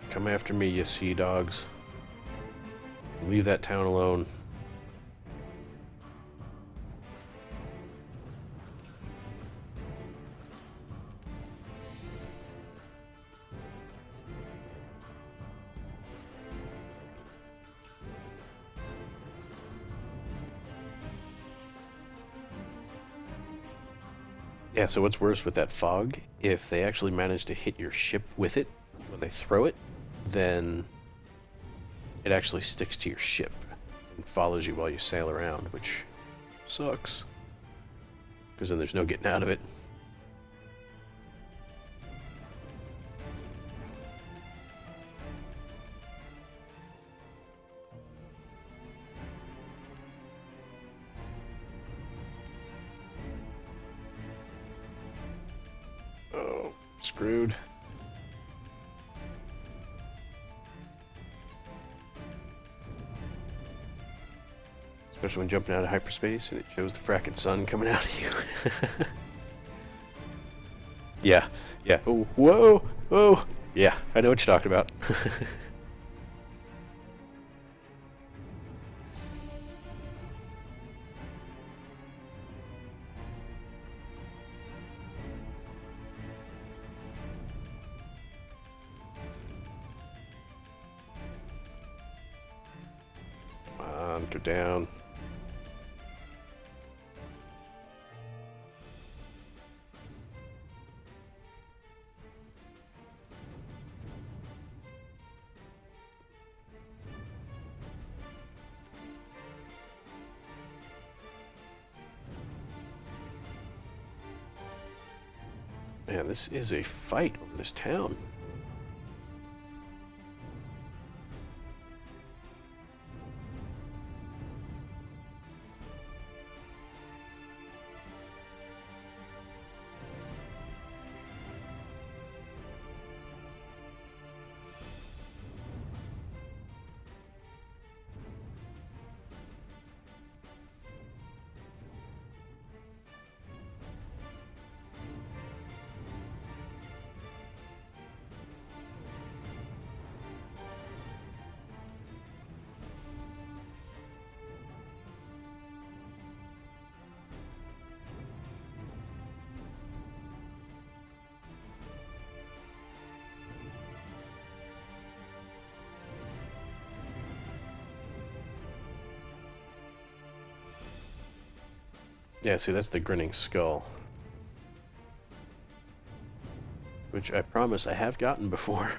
Come after me, you sea dogs. Leave that town alone. Yeah, so what's worse with that fog? If they actually manage to hit your ship with it when they throw it, then it actually sticks to your ship and follows you while you sail around, which sucks. Because then there's no getting out of it. Oh, screwed. Especially when jumping out of hyperspace and it shows the fracking sun coming out of you. Yeah, yeah. Oh, whoa, whoa. Yeah, I know what you're talking about. Come on, go down. Man, this is a fight over this town. Yeah, see, that's the Grinning Skull. Which I promise I have gotten before.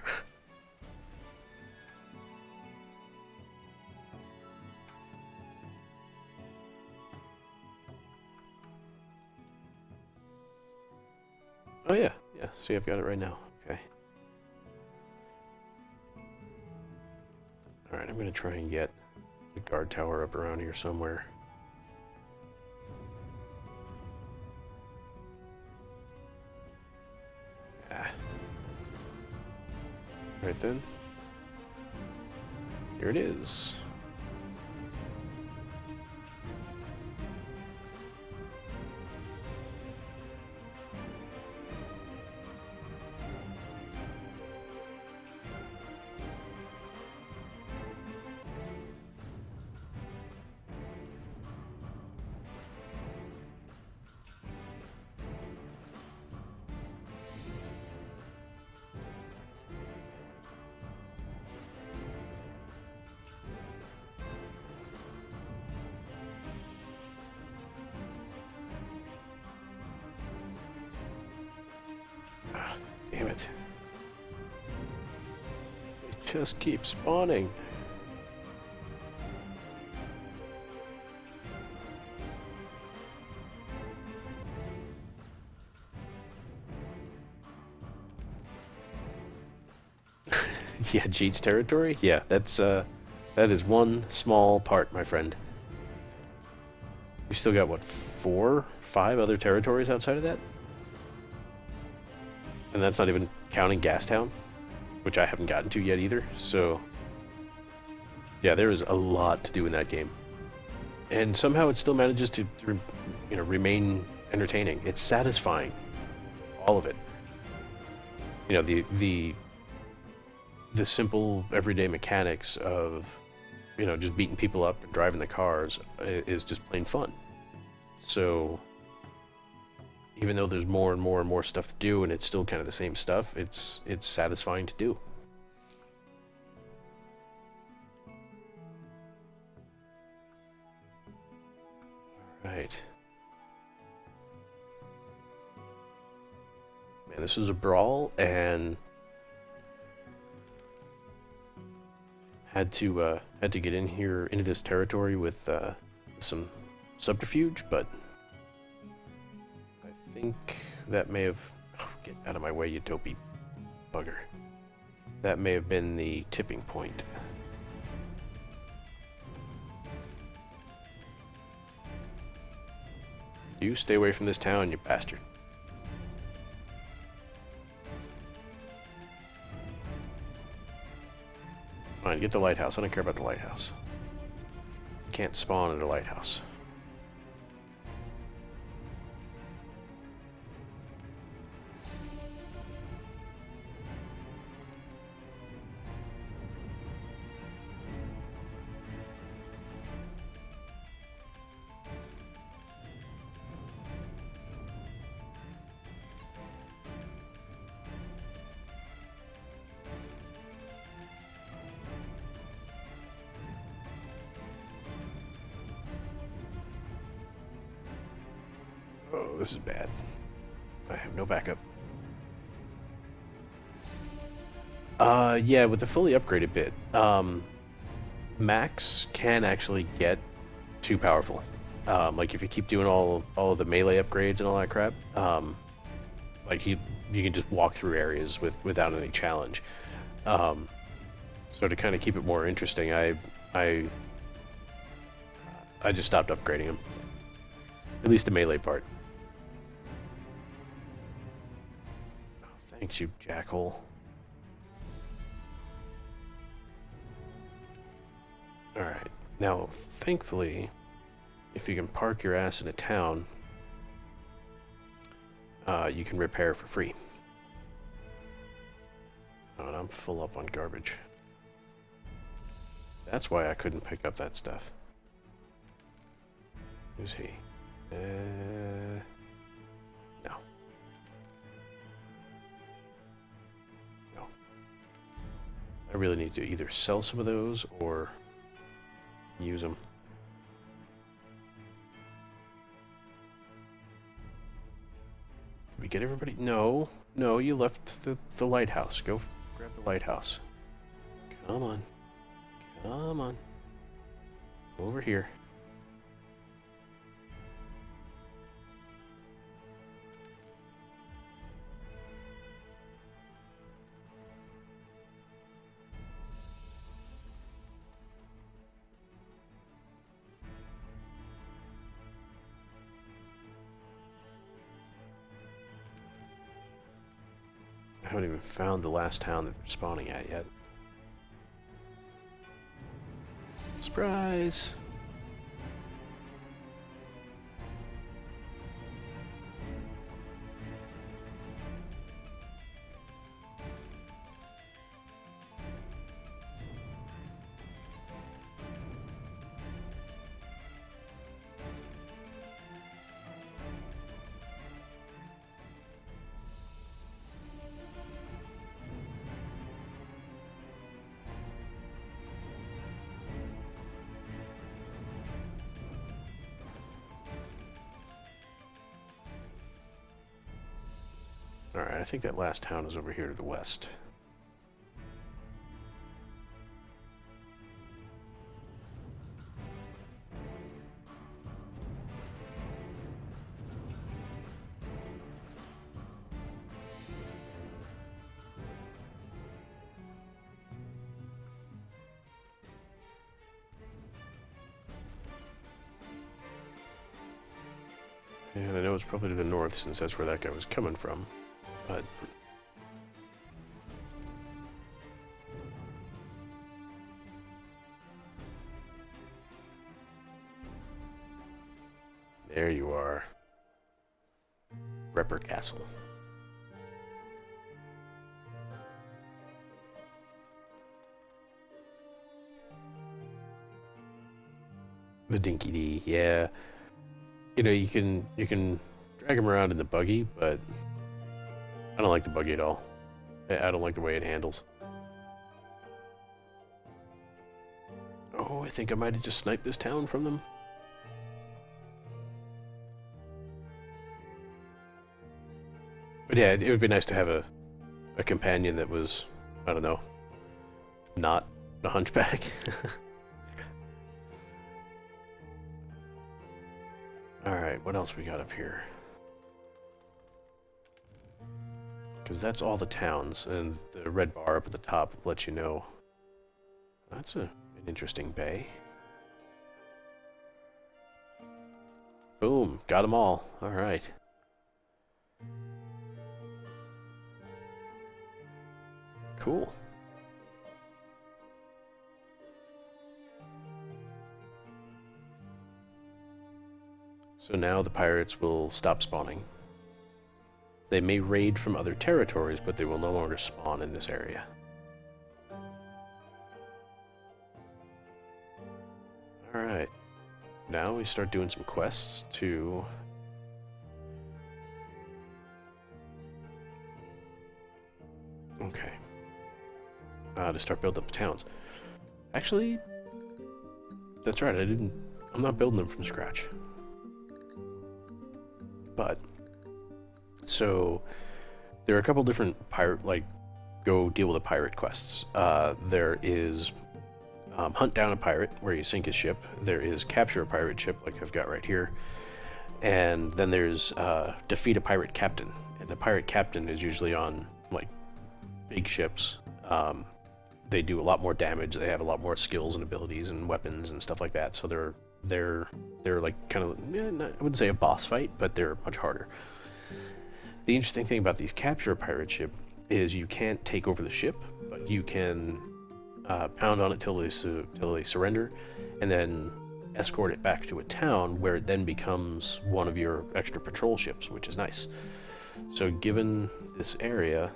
Oh yeah, yeah, see, I've got it right now. Okay. Alright, I'm gonna try and get the guard tower up around here somewhere. Right then. Here it is. it. They just keep spawning. Yeah, Jeet's territory? Yeah, that is one small part, my friend. You still got, what, 4, 5 other territories outside of that? And that's not even counting Gastown, which I haven't gotten to yet either, so... Yeah, there is a lot to do in that game. And somehow it still manages to remain entertaining. It's satisfying. All of it. You know, the simple everyday mechanics of, just beating people up and driving the cars is just plain fun. So, even though there's more and more and more stuff to do and it's still kind of the same stuff, it's satisfying to do. Right. Man, this was a brawl, and had to get in here into this territory with some subterfuge, but I think that may have... Oh, get out of my way, you dopey bugger. That may have been the tipping point. You stay away from this town, you bastard. Fine, get the lighthouse. I don't care about the lighthouse. Can't spawn at a lighthouse. Oh, this is bad. I have no backup. Yeah, with the fully upgraded bit, Max can actually get too powerful. Like if you keep doing all of the melee upgrades and all that crap, like you can just walk through areas without any challenge. So to kind of keep it more interesting, I just stopped upgrading him. At least the melee part. Oh, thanks, you jackhole. Alright, now, thankfully, if you can park your ass in a town, you can repair for free. Oh, and I'm full up on garbage. That's why I couldn't pick up that stuff. Who's he? No. No. I really need to either sell some of those or use them. Did we get everybody? No. No, you left the lighthouse. Go grab the lighthouse. Come on. Come on. Over here. I haven't even found the last town that they're spawning at yet. Surprise! Alright, I think that last town is over here to the west. And I know it's probably to the north since that's where that guy was coming from, but... There you are. Repper Castle. The Dinky D, yeah. You know, you can drag him around in the buggy, but I don't like the buggy at all. I don't like the way it handles. Oh, I think I might have just sniped this town from them. But yeah, it would be nice to have a companion that was, I don't know, not a hunchback. Alright, what else we got up here? Because that's all the towns, and the red bar up at the top lets you know. That's an interesting bay. Boom, got them all. Alright. Cool. So now the pirates will stop spawning. They may raid from other territories, but they will no longer spawn in this area. Alright. Now we start doing some quests to... Okay. To start building up the towns. Actually, that's right, I'm not building them from scratch. But, so, there are a couple different go deal with a pirate quests. There is hunt down a pirate, where you sink his ship. There is capture a pirate ship, like I've got right here. And then there's defeat a pirate captain. And the pirate captain is usually on, like, big ships. They do a lot more damage, they have a lot more skills and abilities and weapons and stuff like that, so they're like kind of, I wouldn't say a boss fight, but they're much harder. The interesting thing about these capture a pirate ship is you can't take over the ship, but you can pound on it till they surrender, and then escort it back to a town where it then becomes one of your extra patrol ships, which is nice. So given this area,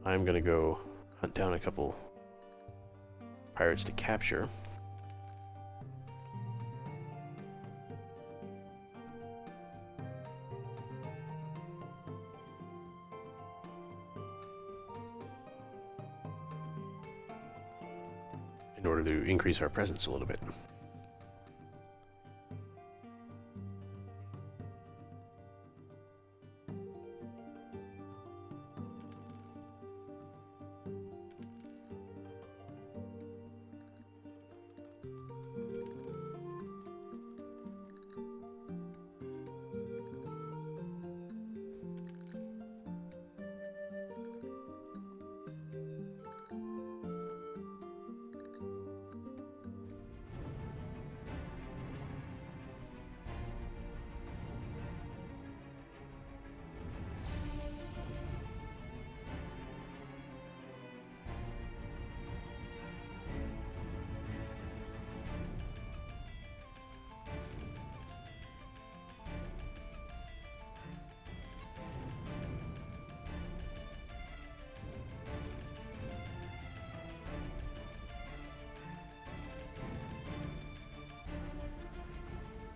I'm gonna go hunt down a couple pirates to capture. In order to increase our presence a little bit.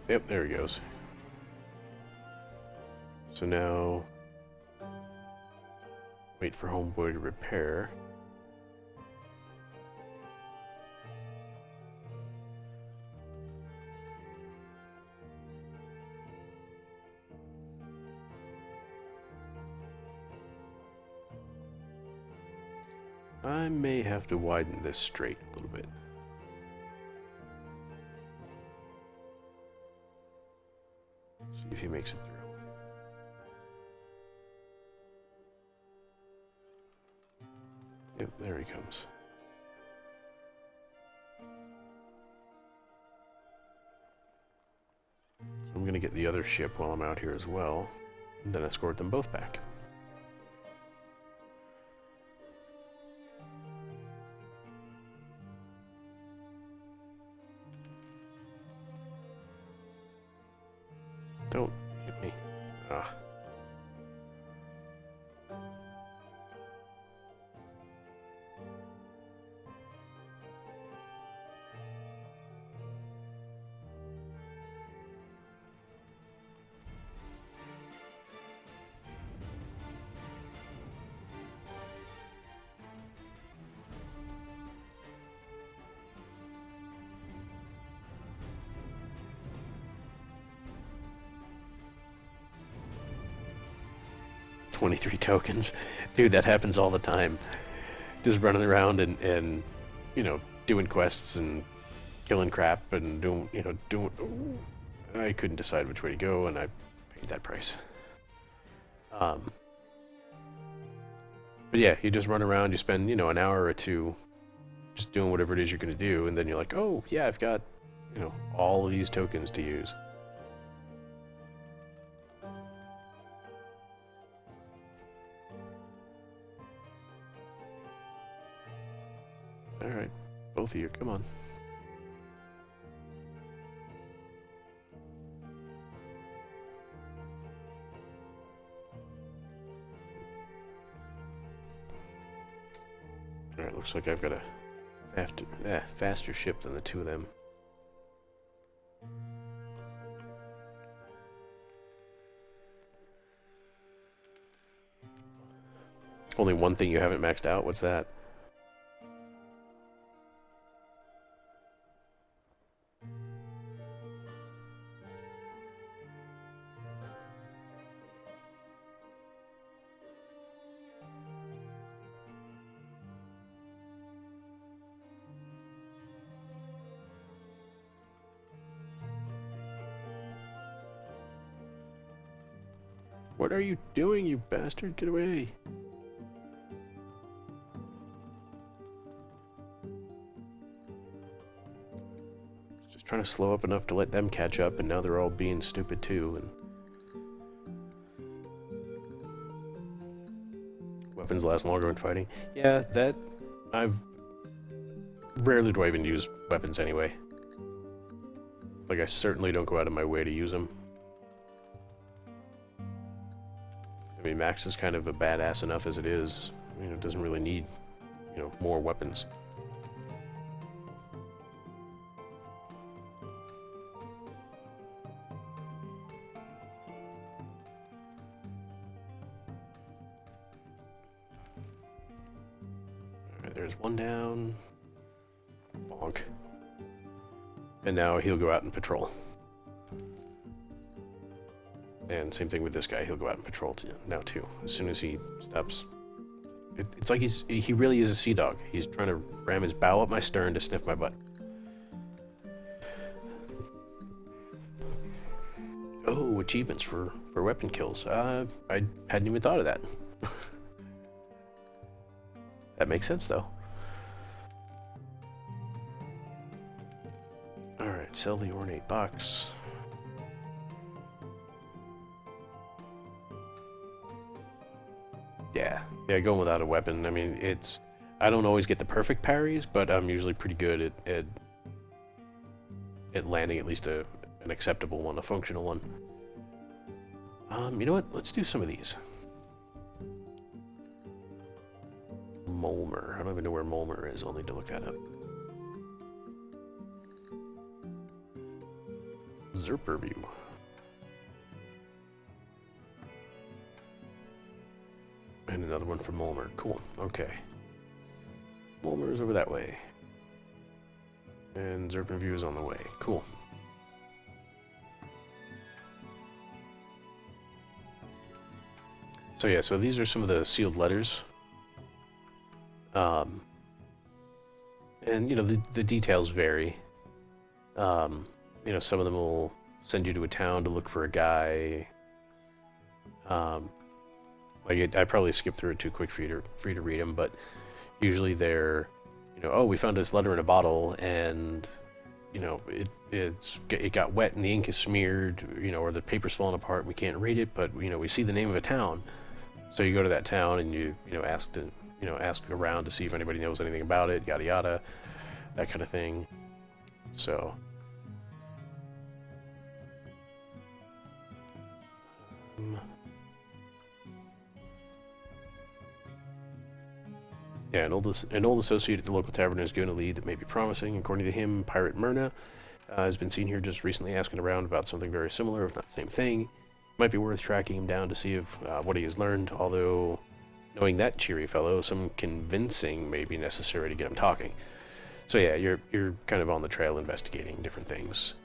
Yep, there he goes. So now, wait for Homeboy to repair. I may have to widen this straight a little bit. Let's see if he makes it through. Yep, there he comes. So I'm going to get the other ship while I'm out here as well, and then escort them both back. Don't hit me. Ah. $23 tokens. Dude, that happens all the time. Just running around and you know, doing quests and killing crap and doing. I couldn't decide which way to go, and I paid that price. But yeah, you just run around, you spend, an hour or two just doing whatever it is you're going to do, and then you're like, oh, yeah, I've got, all of these tokens to use. Alright, both of you, come on. Alright, looks like I've got a faster ship than the two of them. Only one thing you haven't maxed out, what's that? What are you doing, you bastard? Get away! Just trying to slow up enough to let them catch up, and now they're all being stupid too, and... Weapons last longer when fighting. Yeah, that... Rarely do I even use weapons anyway. Like, I certainly don't go out of my way to use them. I mean, Max is kind of a badass enough as it is. Doesn't really need, more weapons. Alright, there's one down. Bonk. And now he'll go out and patrol. And same thing with this guy, he'll go out and patrol now too. As soon as he stops... It's like he really is a sea dog. He's trying to ram his bow up my stern to sniff my butt. Oh, achievements for weapon kills. I hadn't even thought of that. That makes sense though. Alright, sell the ornate box. Yeah, going without a weapon, I mean, I don't always get the perfect parries, but I'm usually pretty good at landing at least an acceptable one, a functional one. You know what? Let's do some of these. Molmer. I don't even know where Molmer is. I'll need to look that up. Zerperview. And another one for Molmer. Cool. Okay. Molmer is over that way. And Zerperview is on the way. Cool. So yeah, so these are some of the sealed letters. And, you know, the details vary. You know, some of them will send you to a town to look for a guy. Like, I probably skipped through it too quick for you to read them, but usually they're, you know, oh, we found this letter in a bottle, and, you know, it got wet and the ink is smeared, you know, or the paper's falling apart and we can't read it, but, you know, we see the name of a town. So you go to that town and you know, ask around to see if anybody knows anything about it, yada yada, that kind of thing. So yeah, an old associate at the local tavern has given a lead that may be promising. According to him, Pirate Myrna has been seen here just recently asking around about something very similar, if not the same thing. Might be worth tracking him down to see if what he has learned, although knowing that cheery fellow, some convincing may be necessary to get him talking. So yeah, you're kind of on the trail investigating different things.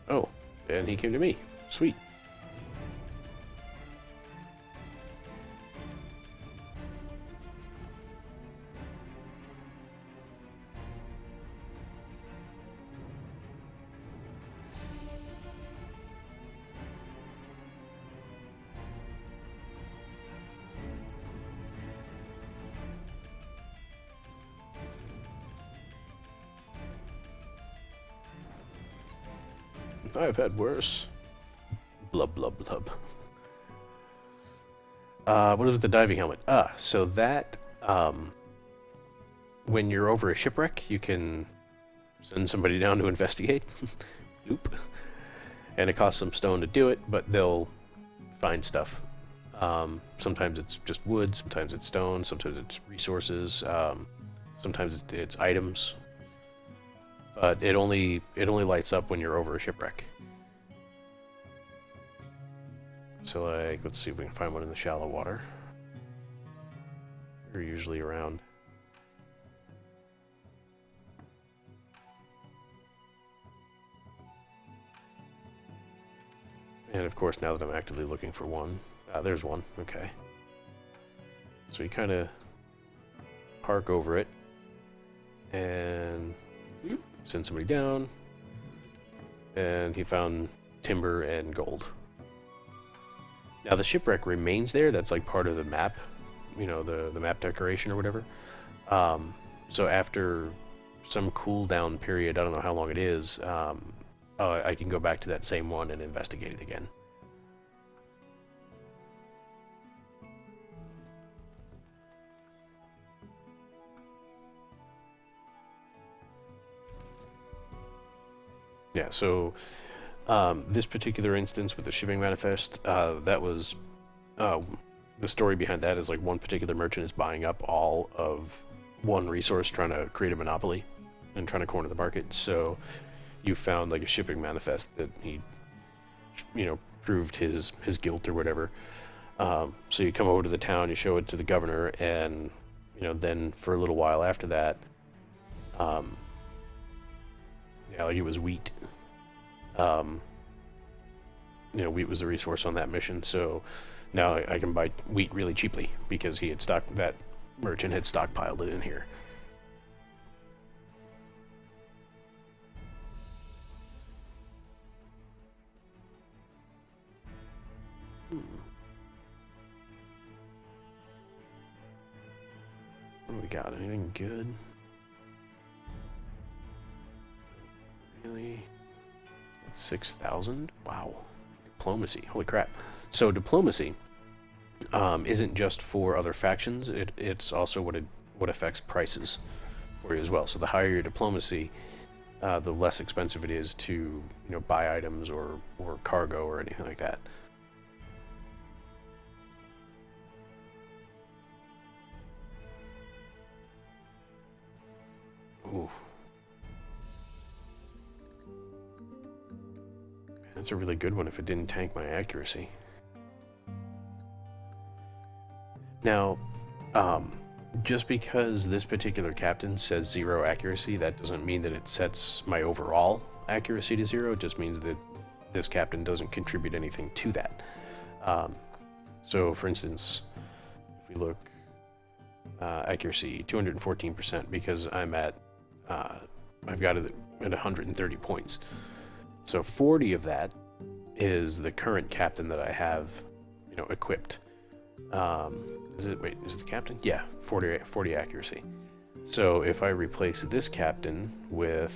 Oh, and he came to me. Sweet. I've had worse. Blub, blub, blub. What is with the diving helmet? So that, when you're over a shipwreck, you can send somebody down to investigate. Oop. And it costs some stone to do it, but they'll find stuff. Sometimes it's just wood, sometimes it's stone, sometimes it's resources, sometimes it's items. But it only lights up when you're over a shipwreck. So, like, let's see if we can find one in the shallow water. They're usually around. And of course, now that I'm actively looking for one, there's one. Okay. So you kind of park over it and send somebody down, and he found timber and gold. Now the shipwreck remains there. That's like part of the map, you know, the map decoration or whatever. So after some cooldown period, I don't know how long it is, I can go back to that same one and investigate it again. Yeah, so this particular instance with the shipping manifest, that was the story behind that is like one particular merchant is buying up all of one resource, trying to create a monopoly and trying to corner the market. So you found like a shipping manifest that he, you know, proved his guilt or whatever. So you come over to the town, you show it to the governor, and you know, then for a little while after that, yeah, like it was wheat. You know, wheat was the resource on that mission, so now I can buy wheat really cheaply because he had that merchant had stockpiled it in here. What do we got? Anything good? Really? 6,000? Wow. Diplomacy. Holy crap. So diplomacy isn't just for other factions, it's also what affects prices for you as well. So the higher your diplomacy, the less expensive it is to, you know, buy items or cargo or anything like that. Ooh. That's a really good one if it didn't tank my accuracy. Now, just because this particular captain says 0 accuracy, that doesn't mean that it sets my overall accuracy to 0. It just means that this captain doesn't contribute anything to that. So, for instance, if we look accuracy 214% because I'm at I've got it at 130 points. So 40 of that is the current captain that I have, equipped. Is it the captain? Yeah, 40 accuracy. So if I replace this captain with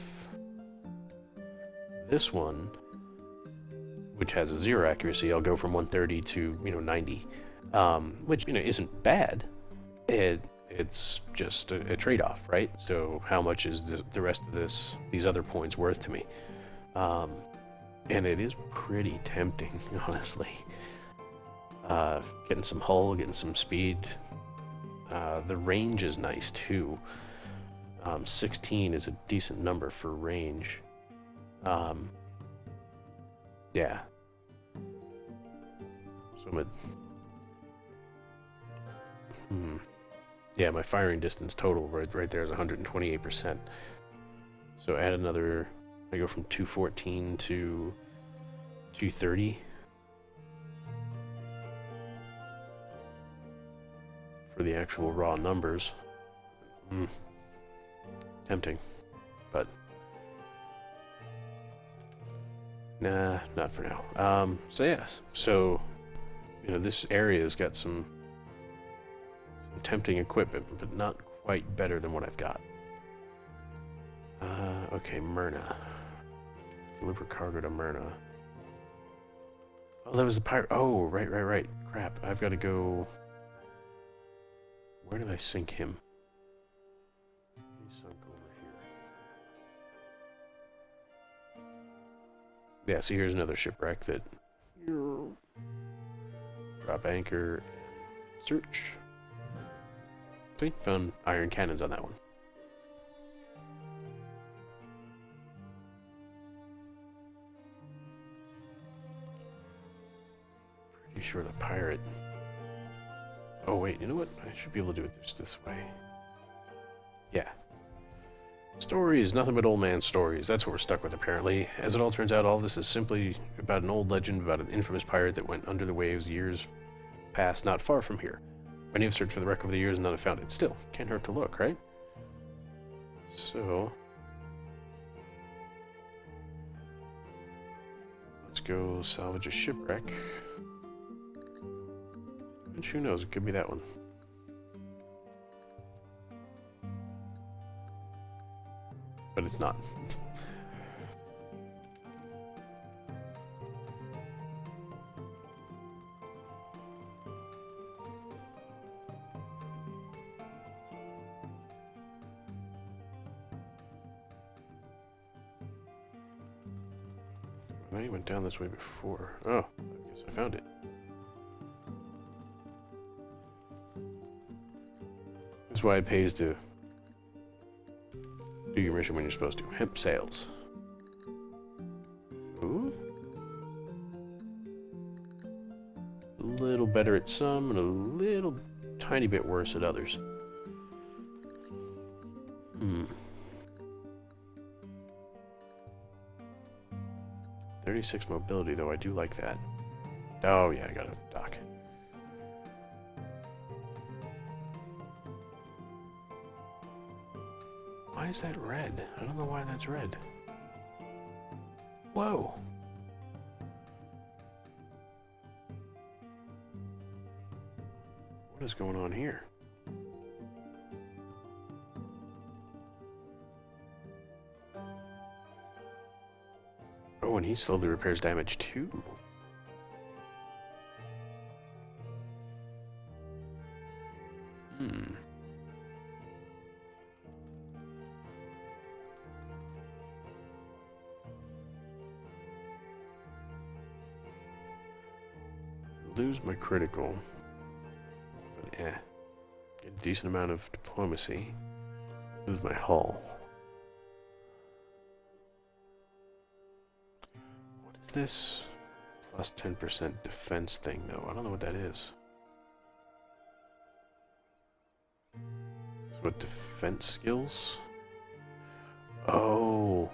this one, which has a 0 accuracy, I'll go from 130 to 90, which isn't bad. It's just a trade-off, right? So how much is the rest of these other points worth to me? And it is pretty tempting, honestly. Getting some hull, getting some speed. The range is nice too. 16 is a decent number for range. Yeah. So yeah, my firing distance total right there is 128%. So add another. I go from 214 to 230 for the actual raw numbers. Tempting, but nah, not for now. So yes, this area's got some tempting equipment, but not quite better than what I've got. Okay, Myrna. Deliver cargo to Myrna. Oh, that was the pirate. Oh, right. Crap, I've got to go. Where did I sink him? He sunk over here. Yeah, see, here's another shipwreck that. Drop anchor. Search. See, found iron cannons on that one. Pretty sure the pirate. Oh wait, you know what? I should be able to do it just this way. Yeah. Stories, nothing but old man stories. That's what we're stuck with, apparently. As it all turns out, all this is simply about an old legend about an infamous pirate that went under the waves years past, not far from here. Many have searched for the wreck over the years and none have found it. Still, can't hurt to look, right? So let's go salvage a shipwreck. And who knows, it could be that one. But it's not. I went down this way before. Oh, I guess I found it. That's why it pays to do your mission when you're supposed to. Hemp sails. Ooh. A little better at some and a little tiny bit worse at others. 36 mobility, though. I do like that. Oh, yeah, I got a dock. Why is that red? I don't know why that's red. Whoa. What is going on here? Oh, and he slowly repairs damage too. Lose my critical, but get a decent amount of diplomacy. Lose my hull. What is this plus 10% defense thing, though? I don't know what that is. So what, defense skills? Oh.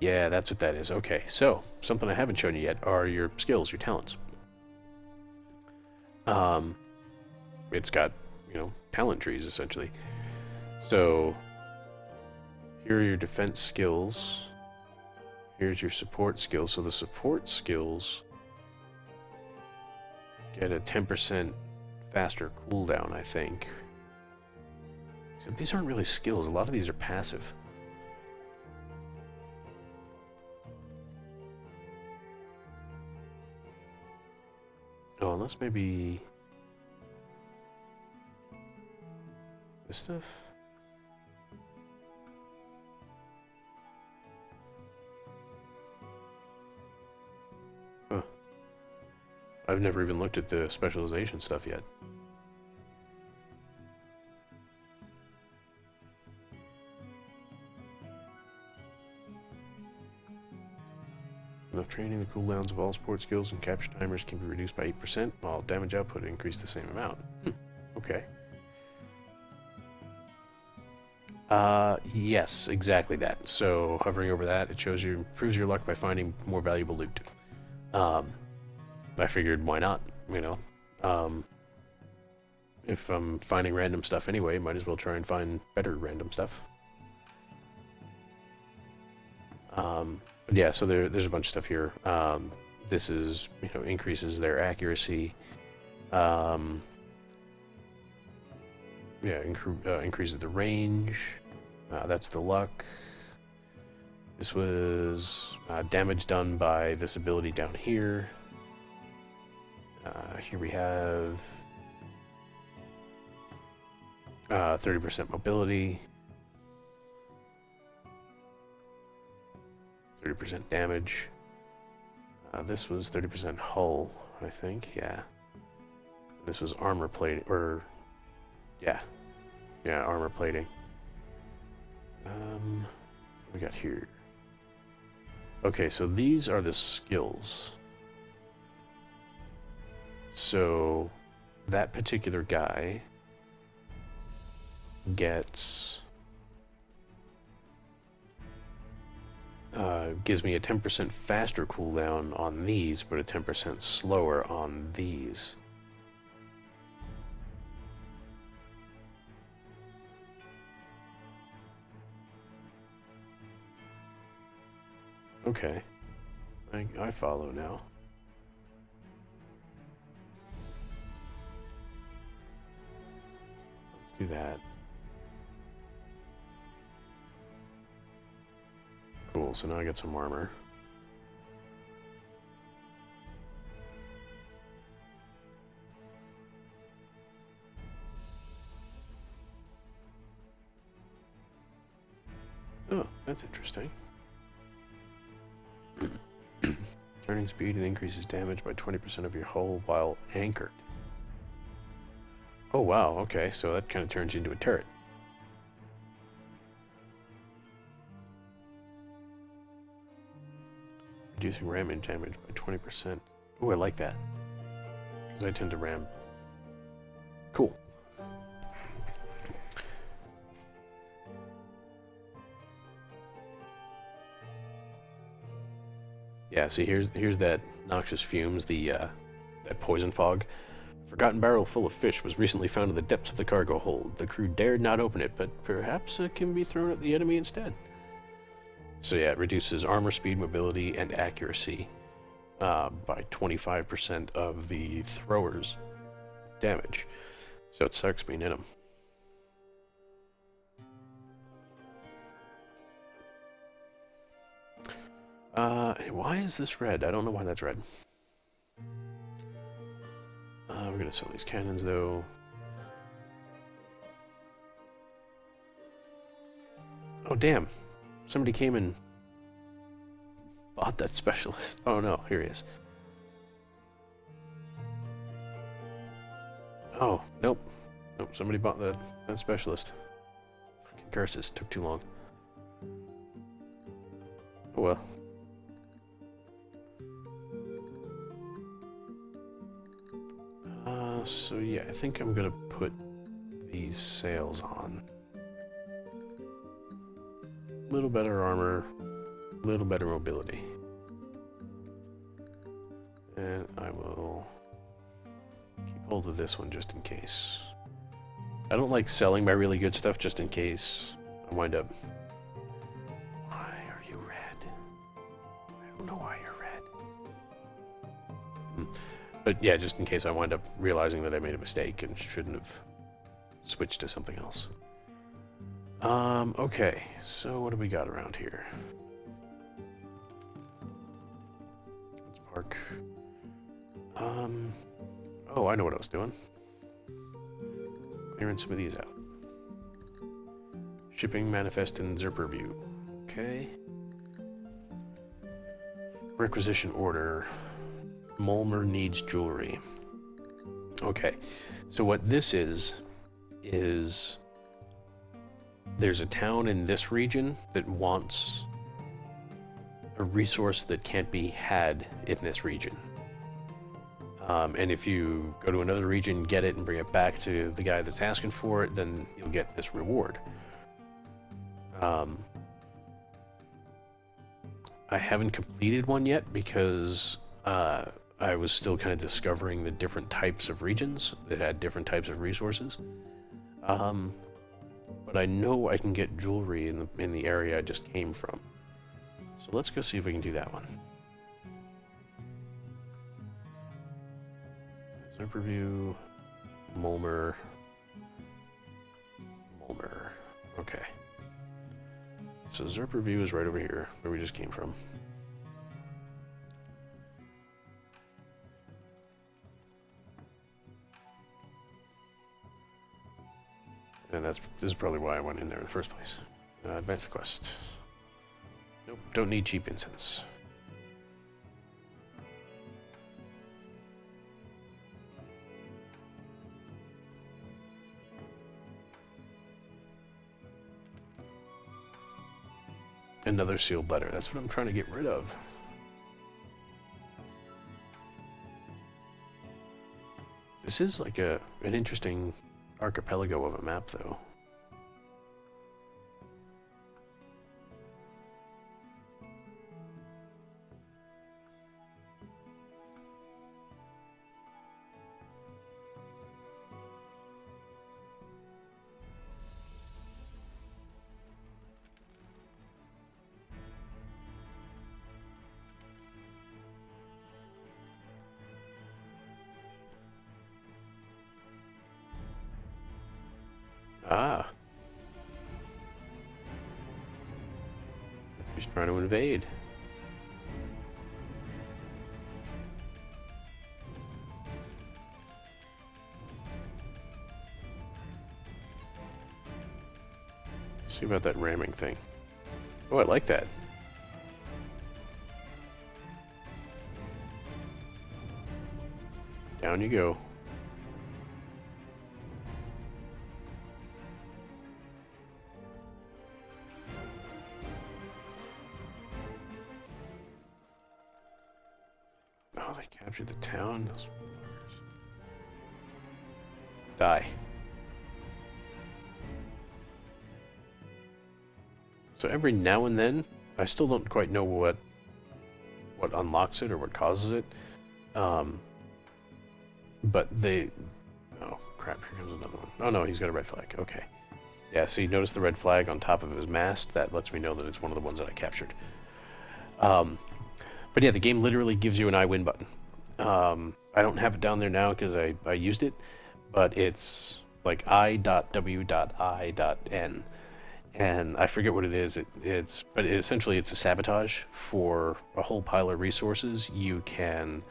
Yeah, that's what that is. Okay, so something I haven't shown you yet are your skills, your talents. It's got, talent trees essentially. So here are your defense skills. Here's your support skills. So the support skills get a 10% faster cooldown, I think. Except these aren't really skills. A lot of these are passive. Oh, unless maybe this stuff? Huh. I've never even looked at the specialization stuff yet. Enough training, the cooldowns of all support skills and capture timers can be reduced by 8%, while damage output increased the same amount. Okay. Yes, exactly that. So, hovering over that, it shows you improves your luck by finding more valuable loot. I figured, why not, if I'm finding random stuff anyway, might as well try and find better random stuff. But yeah, so there's a bunch of stuff here. This is, increases their accuracy. Yeah, increases the range. That's the luck. This was damage done by this ability down here. Here we have 30% mobility. 30% damage. This was 30% hull, I think. Yeah. This was armor plating, or yeah, armor plating. What we got here? Okay, so these are the skills. So that particular guy gets gives me a 10% faster cooldown on these, but a 10% slower on these. Okay, I follow now. Let's do that. Cool, so now I get some armor. Oh, that's interesting. Turning speed and increases damage by 20% of your hull while anchored. Oh wow, okay, so that kind of turns you into a turret. Reducing ramming damage by 20%. Oh, I like that. Because I tend to ram. Cool. Yeah, see, here's that noxious fumes, that poison fog. A forgotten barrel full of fish was recently found in the depths of the cargo hold. The crew dared not open it, but perhaps it can be thrown at the enemy instead. So yeah, it reduces armor, speed, mobility, and accuracy by 25% of the thrower's damage. So it sucks being in them. Why is this red? I don't know why that's red. We're gonna sell these cannons though. Oh damn. Somebody came and bought that specialist. Oh no, here he is. Oh, nope. Nope, somebody bought that specialist. Fucking curses, took too long. Oh well. So yeah, I think I'm gonna put these sails on. Little better armor, little better mobility. And I will keep hold of this one just in case. I don't like selling my really good stuff just in case I wind up... Why are you red? I don't know why you're red. But yeah, just in case I wind up realizing that I made a mistake and shouldn't have switched to something else. Okay, so what do we got around here? Let's park. Oh, I know what I was doing. Clearing some of these out. Shipping manifest in Zerper view. Okay. Requisition order. Mulmer needs jewelry. Okay, so what this is there's a town in this region that wants a resource that can't be had in this region. And if you go to another region, get it, and bring it back to the guy that's asking for it, then you'll get this reward. I haven't completed one yet because I was still kind of discovering the different types of regions that had different types of resources. But I know I can get jewelry in the area I just came from. So let's go see if we can do that one. Zerperview, Mulmer. Okay. So Zerperview is right over here, where we just came from. And this is probably why I went in there in the first place. Advance the quest. Nope, don't need cheap incense. Another sealed letter. That's what I'm trying to get rid of. This is like an interesting archipelago of a map, though. Ah. He's trying to invade. Let's see about that ramming thing. Oh, I like that. Down you go. Oh, they captured the town? Those fuckers. Die. So every now and then, I still don't quite know what unlocks it or what causes it. But they... Oh, crap, here comes another one. Oh no, he's got a red flag. Okay. Yeah, so you notice the red flag on top of his mast? That lets me know that it's one of the ones that I captured. But yeah, the game literally gives you an I win button. I don't have it down there now because I used it, but it's like I.W.I.N. And I forget what it is. But essentially it's a sabotage for a whole pile of resources. You can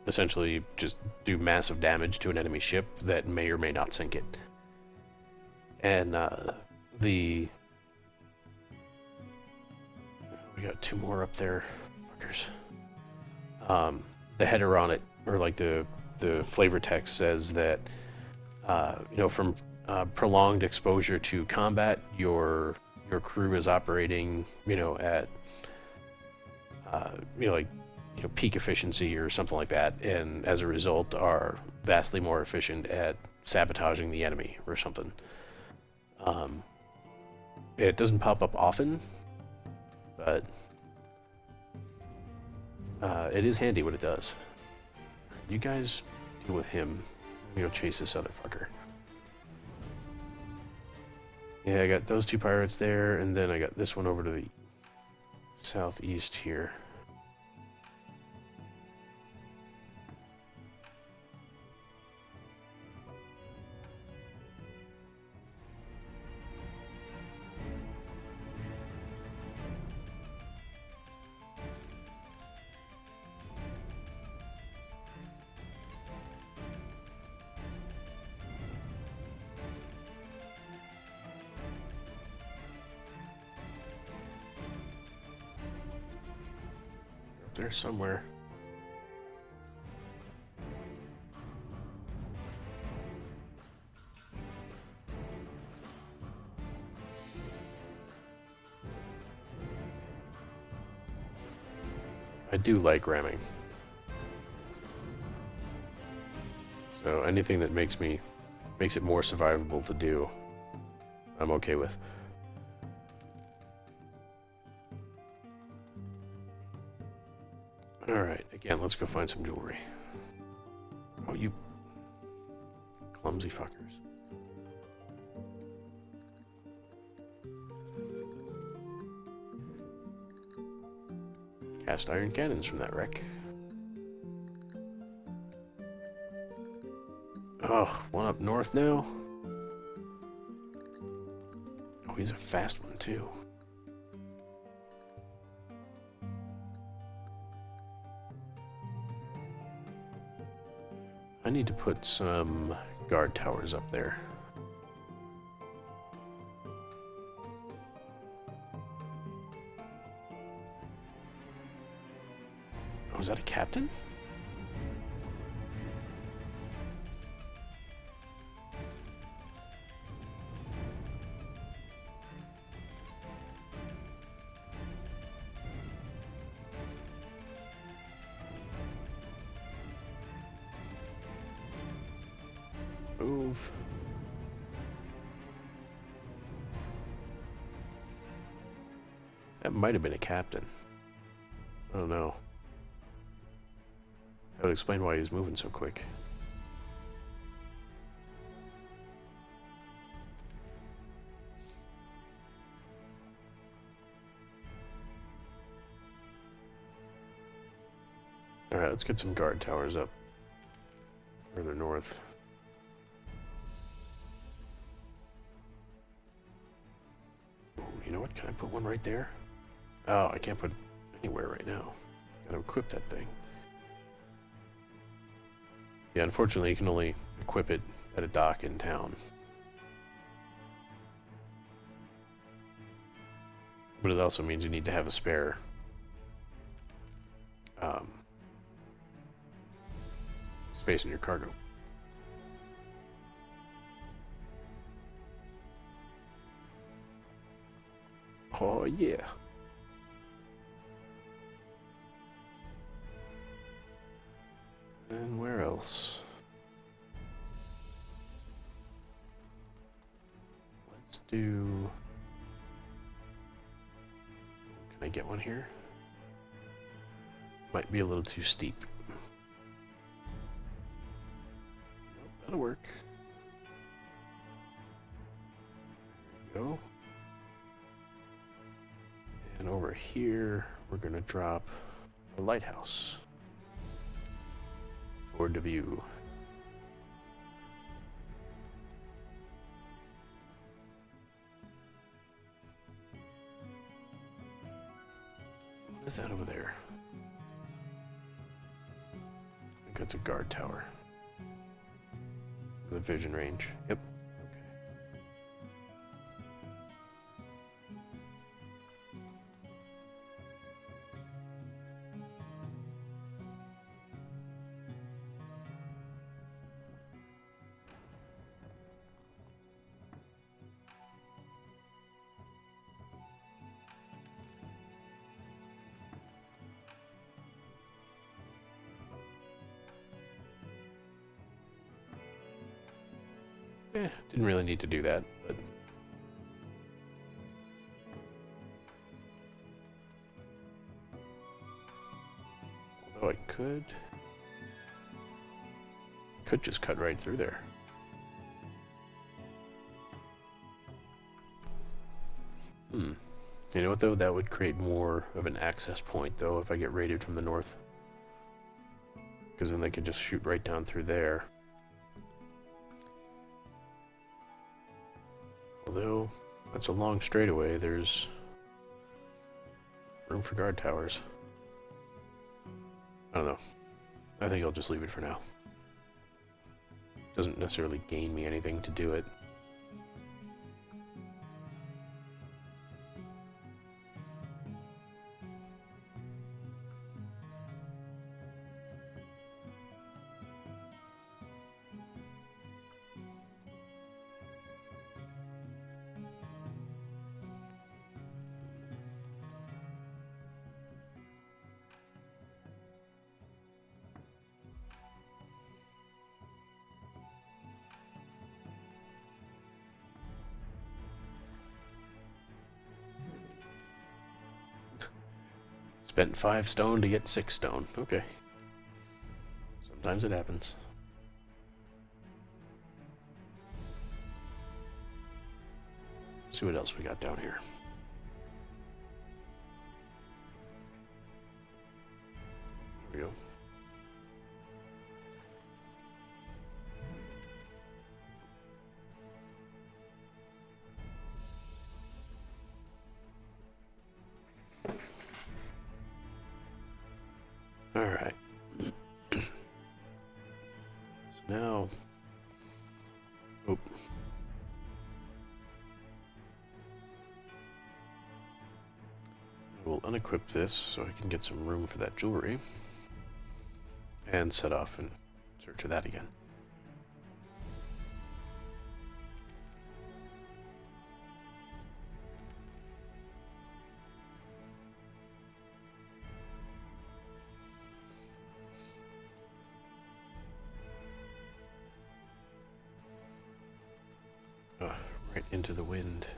essentially just do massive damage to an enemy ship that may or may not sink it. And we got two more up there. The header on it, or like the flavor text says that from prolonged exposure to combat, your crew is operating at peak efficiency or something like that, and as a result are vastly more efficient at sabotaging the enemy or something. It doesn't pop up often, but it is handy when it does. You guys deal with him. Let me go chase this other fucker. Yeah, I got those two pirates there, and then I got this one over to the southeast here. Up there somewhere. I do like ramming. So anything that makes it more survivable to do, I'm okay with. Alright, again, let's go find some jewelry. Oh, you clumsy fuckers. Cast iron cannons from that wreck. Oh, one up north now? Oh, he's a fast one too. I need to put some guard towers up there. Oh, is that a captain? Move. That might have been a captain. I don't know. That would explain why he was moving so quick. Alright, let's get some guard towers up further north. Ooh, you know what? Can I put one right there? Oh, I can't put it anywhere right now. Gotta equip that thing. Yeah, unfortunately you can only equip it at a dock in town. But it also means you need to have a spare space in your cargo. Oh yeah. And where else? Let's do... Can I get one here? Might be a little too steep. Nope, that'll work. There we go. And over here, we're gonna drop a lighthouse. Forward to view. What is that over there? I think that's a guard tower. The vision range. Yep. Didn't really need to do that, but... Although I could could just cut right through there. You know what, though? That would create more of an access point, though, if I get raided from the north. Because then they could just shoot right down through there. Although, that's a long straightaway, there's room for guard towers. I don't know. I think I'll just leave it for now. Doesn't necessarily gain me anything to do it. Spent 5 stone to get 6 stone. Okay. Sometimes it happens. Let's see what else we got down here. There we go. Alright. So now... Oh. I will unequip this so I can get some room for that jewelry. And set off in search of that again. Right into the wind.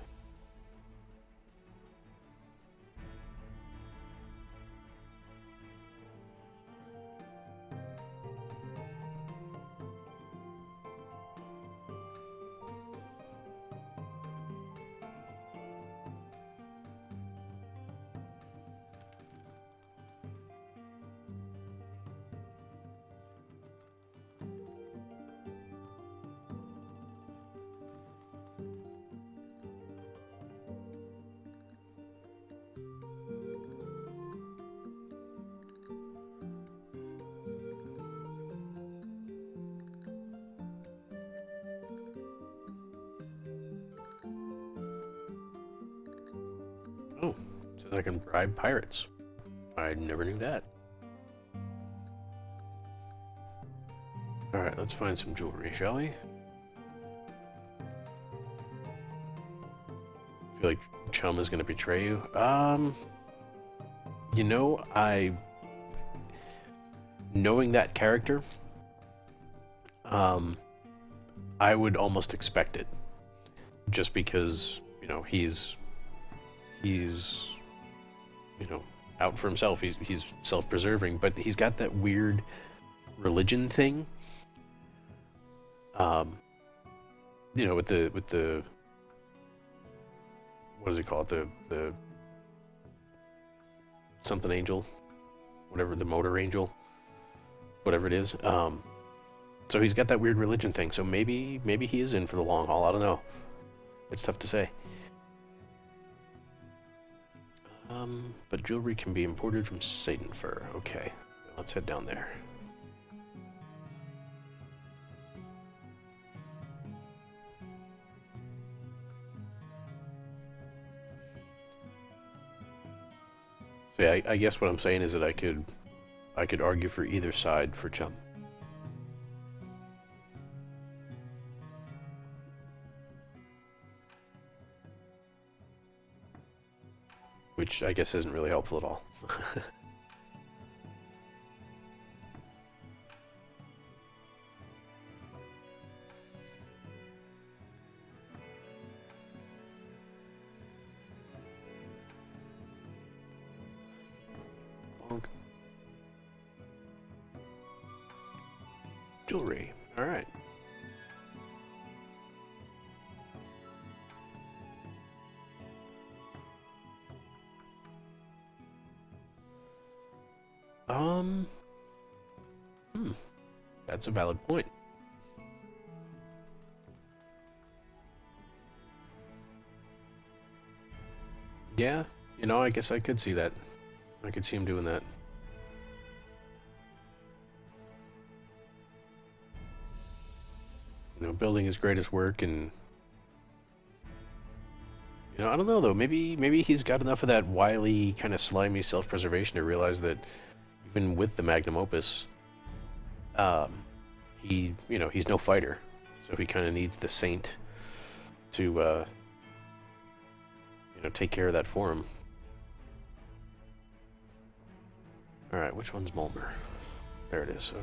Oh, says I can bribe pirates. I never knew that. Alright, let's find some jewelry, shall we? I feel like Chum is going to betray you. You know, knowing that character, I would almost expect it. Just because, you know, he's you know, out for himself. He's self-preserving, but he's got that weird religion thing. You know, with the what does he call it? The something angel, whatever, the motor angel, whatever it is. So he's got that weird religion thing. So maybe he is in for the long haul. I don't know. It's tough to say. But jewelry can be imported from Satan Fur. Okay, let's head down there. So yeah, I guess what I'm saying is that I could argue for either side for Chum. Which I guess isn't really helpful at all. Bonk. Jewelry. Alright. Hmm. That's a valid point. Yeah, you know, I guess I could see that. I could see him doing that. You know, building his greatest work, and you know, I don't know though. Maybe he's got enough of that wily, kind of slimy self-preservation to realize that even with the magnum opus, um, he's no fighter, so he kind of needs the saint to take care of that for him. All right, which one's Mulmer? There it is. Okay.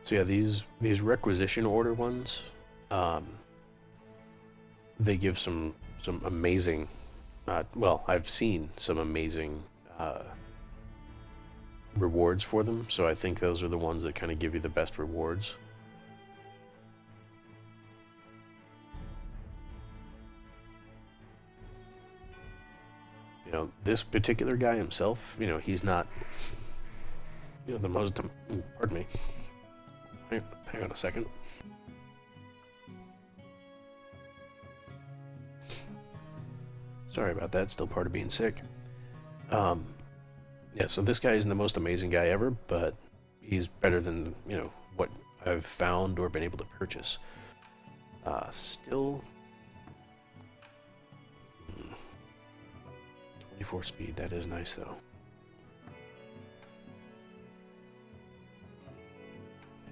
So yeah, these requisition order ones, they give some amazing. Well, I've seen some amazing rewards for them, so I think those are the ones that kind of give you the best rewards. You know, this particular guy himself, you know, he's not, you know, the most. Pardon me. Hang on a second. Sorry about that. Still part of being sick. Yeah, so this guy isn't the most amazing guy ever, but he's better than, you know, what I've found or been able to purchase. Still 24 speed, that is nice though.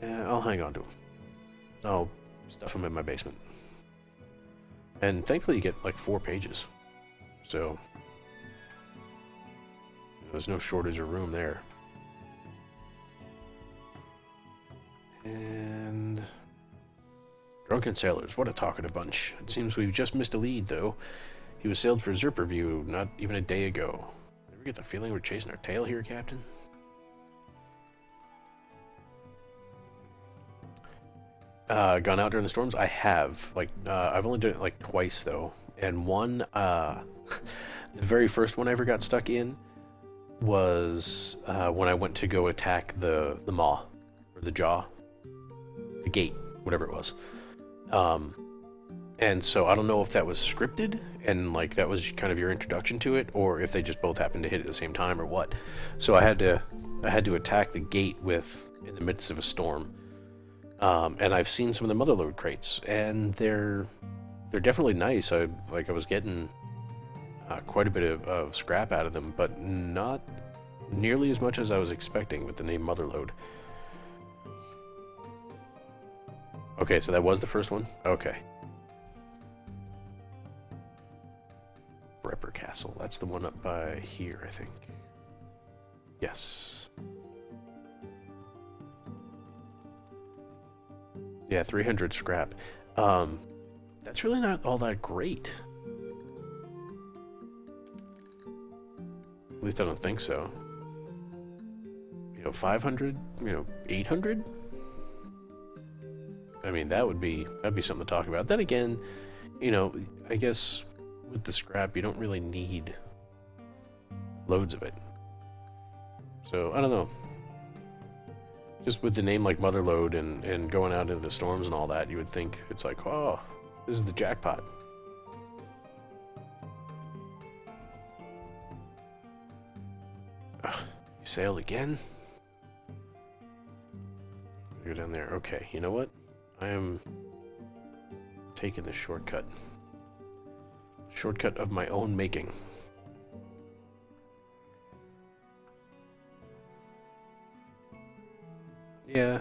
Yeah, I'll hang on to him. I'll stuff him in my basement. And thankfully you get like 4 pages. So there's no shortage of room there. And drunken sailors, what a talkative bunch. It seems we've just missed a lead, though. He was sailed for Zerperview not even a day ago. Ever get the feeling we're chasing our tail here, Captain? Gone out during the storms? I have. Like, I've only done it like twice, though. And one, the very first one I ever got stuck in was when I went to go attack the maw, or the jaw, the gate, whatever it was. And so I don't know if that was scripted and like that was kind of your introduction to it, or if they just both happened to hit at the same time, or what. So I had to attack the gate in the midst of a storm. And I've seen some of the Motherlode crates, and they're definitely nice. I was getting quite a bit of scrap out of them, but not nearly as much as I was expecting with the name Motherlode. Okay, so that was the first one? Okay. Brepper Castle. That's the one up by here, I think. Yes. Yeah, 300 scrap. That's really not all that great. At least I don't think so. You know, 500? You know, 800? I mean, that'd be something to talk about. Then again, you know, I guess with the scrap, you don't really need loads of it. So, I don't know. Just with the name like Motherlode and going out into the storms and all that, you would think it's like, oh, this is the jackpot. Ugh, you sailed again? Go down there. Okay, you know what? I am taking the shortcut. Shortcut of my own making. Yeah.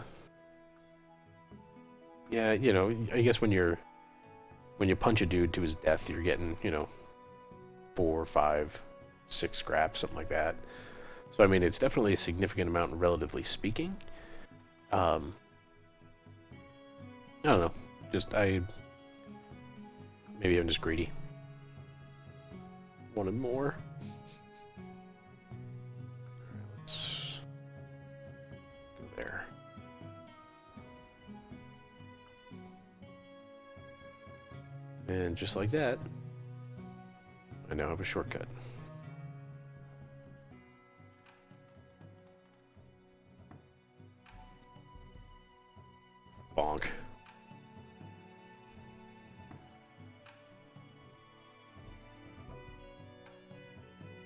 Yeah, you know, I guess when you punch a dude to his death, you're getting, you know, 4, 5, 6 scraps, something like that. So I mean, it's definitely a significant amount, relatively speaking. I don't know. Maybe I'm just greedy. wanted more. Let's go there. And just like that, I now have a shortcut. Bonk.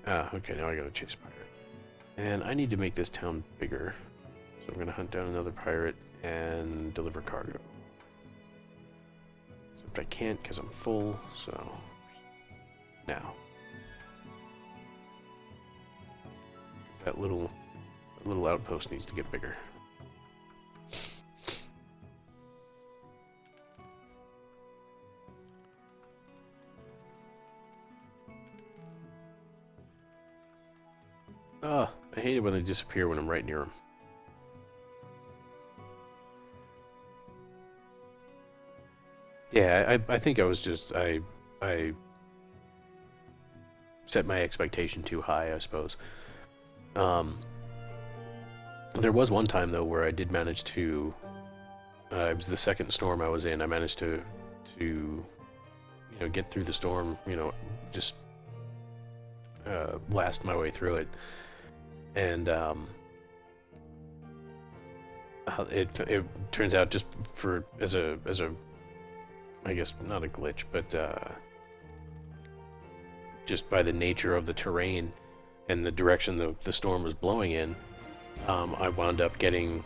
Ah, okay, now I gotta chase pirate. And I need to make this town bigger. So I'm gonna hunt down another pirate and deliver cargo. Except I can't because I'm full, so... Now. That little outpost needs to get bigger. Ah, I hate it when they disappear when I'm right near them. Yeah, I think I was just I set my expectation too high, I suppose. There was one time though where I did manage to. It was the second storm I was in. I managed to get through the storm. Just last my way through it, and it turns out just as a I guess not a glitch, but just by the nature of the terrain and the direction the storm was blowing in, I wound up getting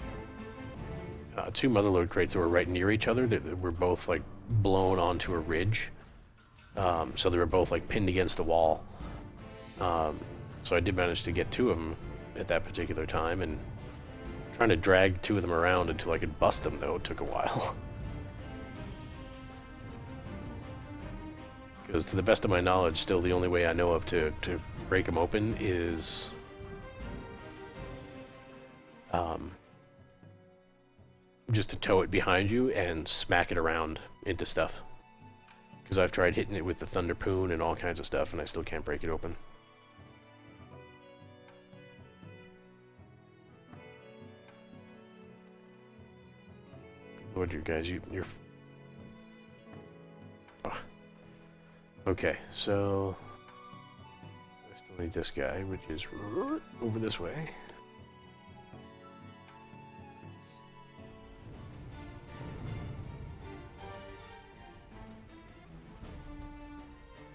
two motherlode crates that were right near each other that were both like blown onto a ridge. So they were both like pinned against the wall. So I did manage to get two of them at that particular time, and trying to drag two of them around until I could bust them though took a while. Because to the best of my knowledge, still the only way I know of to break them open is just to tow it behind you and smack it around into stuff. Because I've tried hitting it with the Thunderpoon and all kinds of stuff, and I still can't break it open. Lord, you guys, you're... Oh. Okay, so... I still need this guy, which is over this way.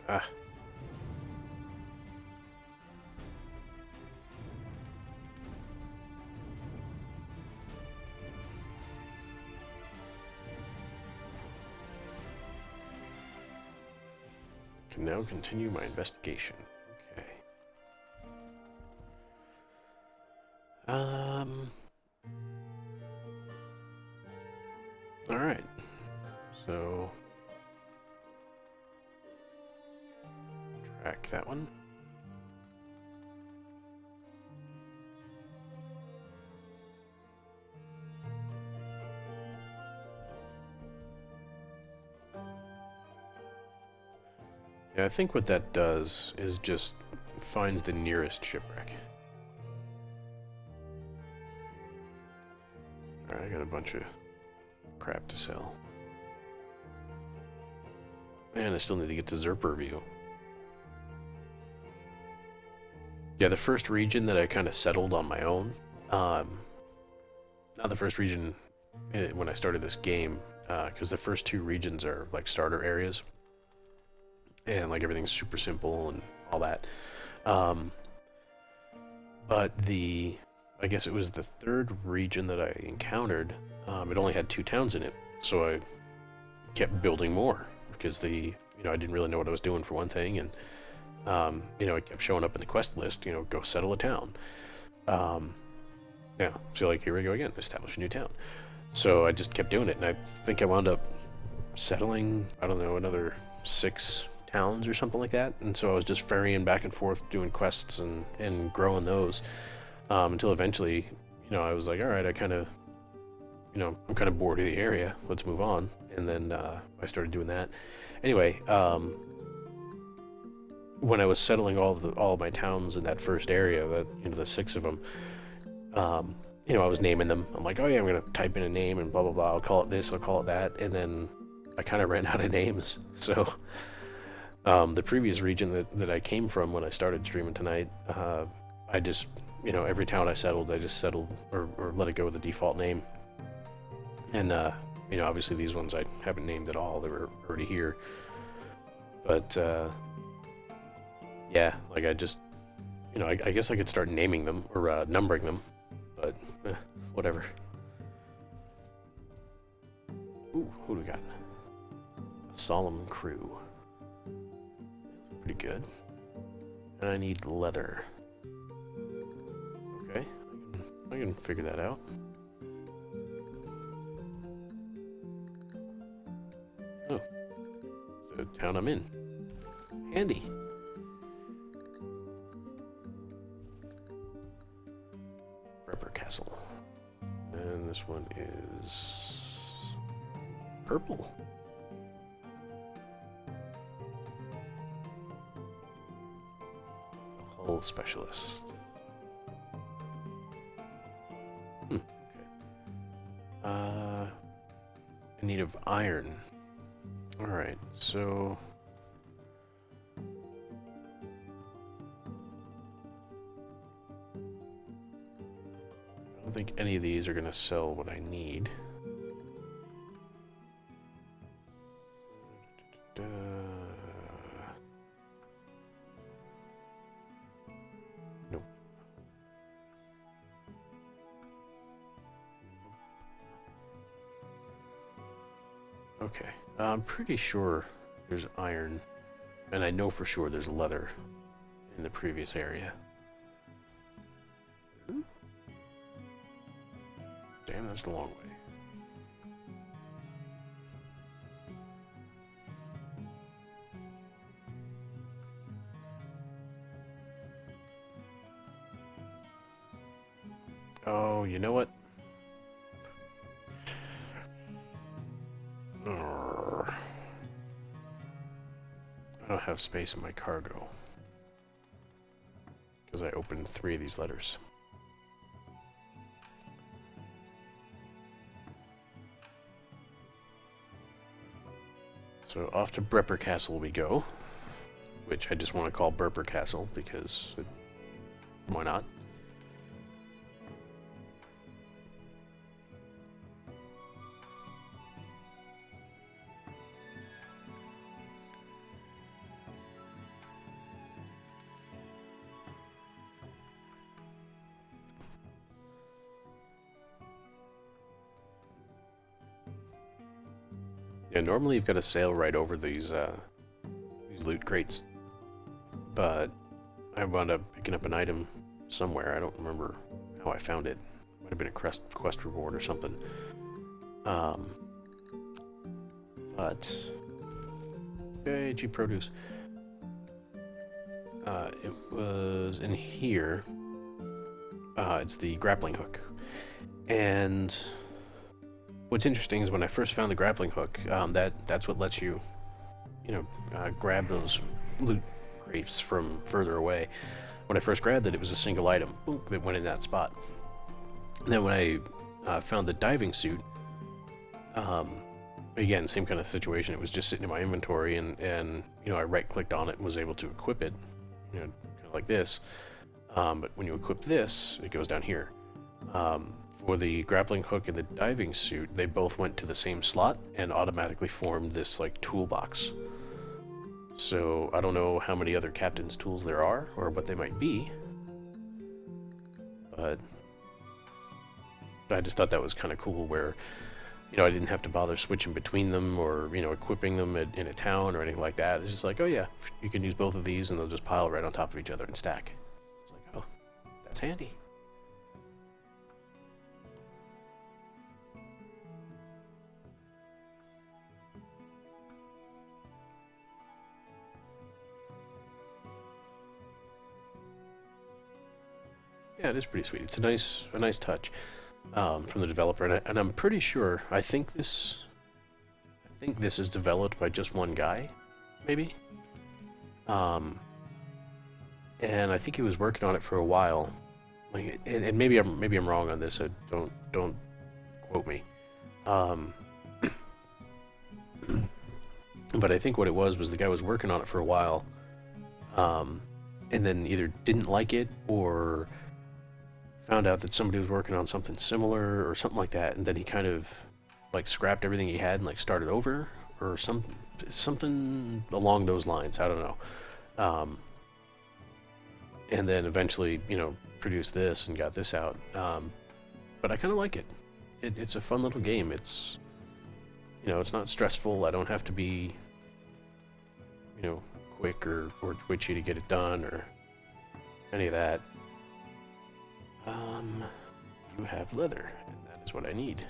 Ah. Can now continue my investigation. Okay. All right. So track that one. Yeah, I think what that does is just finds the nearest shipwreck. Alright, I got a bunch of crap to sell. And I still need to get to Zerperview. Yeah, the first region that I kind of settled on my own, not the first region when I started this game, because the first two regions are like starter areas. And like everything's super simple and all that. But I guess it was the third region that I encountered, it only had 2 towns in it. So I kept building more because I didn't really know what I was doing for one thing, and it kept showing up in the quest list, go settle a town. Yeah, so like here we go again, establish a new town. So I just kept doing it, and I think I wound up settling, I don't know, another 6 towns or something like that, and so I was just ferrying back and forth doing quests and growing those until eventually I was like, all right, I'm kind of bored of the area, let's move on. And then I started doing that anyway. when I was settling all of my towns in that first area, that, you know, the 6 of them, you know, I was naming them. I'm like, oh yeah, I'm gonna type in a name and blah blah blah. I'll call it this, I'll call it that, and then I kind of ran out of names. So the previous region that I came from when I started streaming tonight, I just, you know, every town I settled, I just settled or let it go with the default name. And you know, obviously these ones I haven't named at all. They were already here. But yeah, like I just, you know, I guess I could start naming them or numbering them, but whatever. Ooh, who do we got? A solemn crew. Pretty good. And I need leather. Okay, I can figure that out. Oh, the town I'm in. Handy. Rubber Castle. And this one is purple. Hull specialist. Okay. In need of iron. Alright, so I don't think any of these are going to sell what I need. Nope. Okay, I'm pretty sure there's iron, and I know for sure there's leather in the previous area. Damn, that's a long way. Oh, you know what? I don't have space in my cargo because I opened 3 of these letters. So off to Brepper Castle we go, which I just want to call Burper Castle because why not? Yeah, normally you've got to sail right over these loot crates, but I wound up picking up an item somewhere. I don't remember how I found it. Might have been a quest reward or something. But okay, cheap produce. It was in here. It's the grappling hook, and what's interesting is when I first found the grappling hook, that's what lets you, you know, grab those loot crates from further away. When I first grabbed it, it was a single item. Boom, it went in that spot. And then when I found the diving suit, again, same kind of situation. It was just sitting in my inventory, and you know, I right-clicked on it and was able to equip it, you know, kind of like this. But when you equip this, it goes down here. For the grappling hook and the diving suit, they both went to the same slot and automatically formed this like toolbox. So I don't know how many other captain's tools there are or what they might be, but I just thought that was kind of cool where, you know, I didn't have to bother switching between them or, you know, equipping them in a town or anything like that. It's just like, oh yeah, you can use both of these and they'll just pile right on top of each other and stack. It's like, oh, that's handy. Yeah, it is pretty sweet. It's a nice touch from the developer, and I'm pretty sure. I think this is developed by just one guy, maybe. and I think he was working on it for a while. Like, and maybe I'm wrong on this, so don't quote me. Um, but I think what it was the guy was working on it for a while, and then either didn't like it or found out that somebody was working on something similar or something like that, and then he kind of like scrapped everything he had and like started over or something along those lines. I don't know. And then eventually, produced this and got this out. But I kind of like it. It's a fun little game. It's not stressful. I don't have to be, quick or twitchy to get it done or any of that. You have leather, and that is what I need.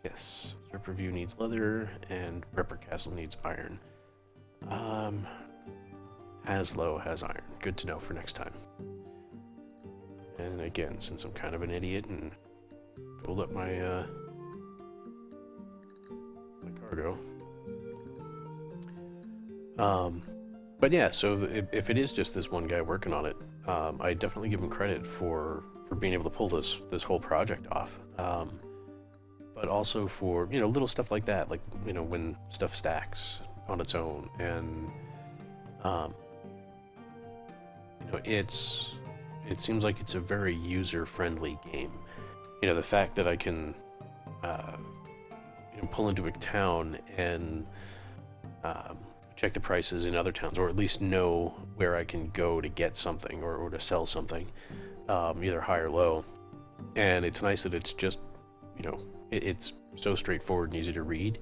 Yes, Serp Review needs leather, and Prepper Castle needs iron. Haslow has iron. Good to know for next time. And again, since I'm kind of an idiot and filled up my my cargo. But yeah, so if it is just this one guy working on it, I definitely give him credit for being able to pull this whole project off. But also for little stuff like that, like when stuff stacks on its own, and it seems like it's a very user-friendly game. The fact that I can pull into a town and check the prices in other towns, or at least know where I can go to get something or to sell something, either high or low. And it's nice that it's just, it's so straightforward and easy to read.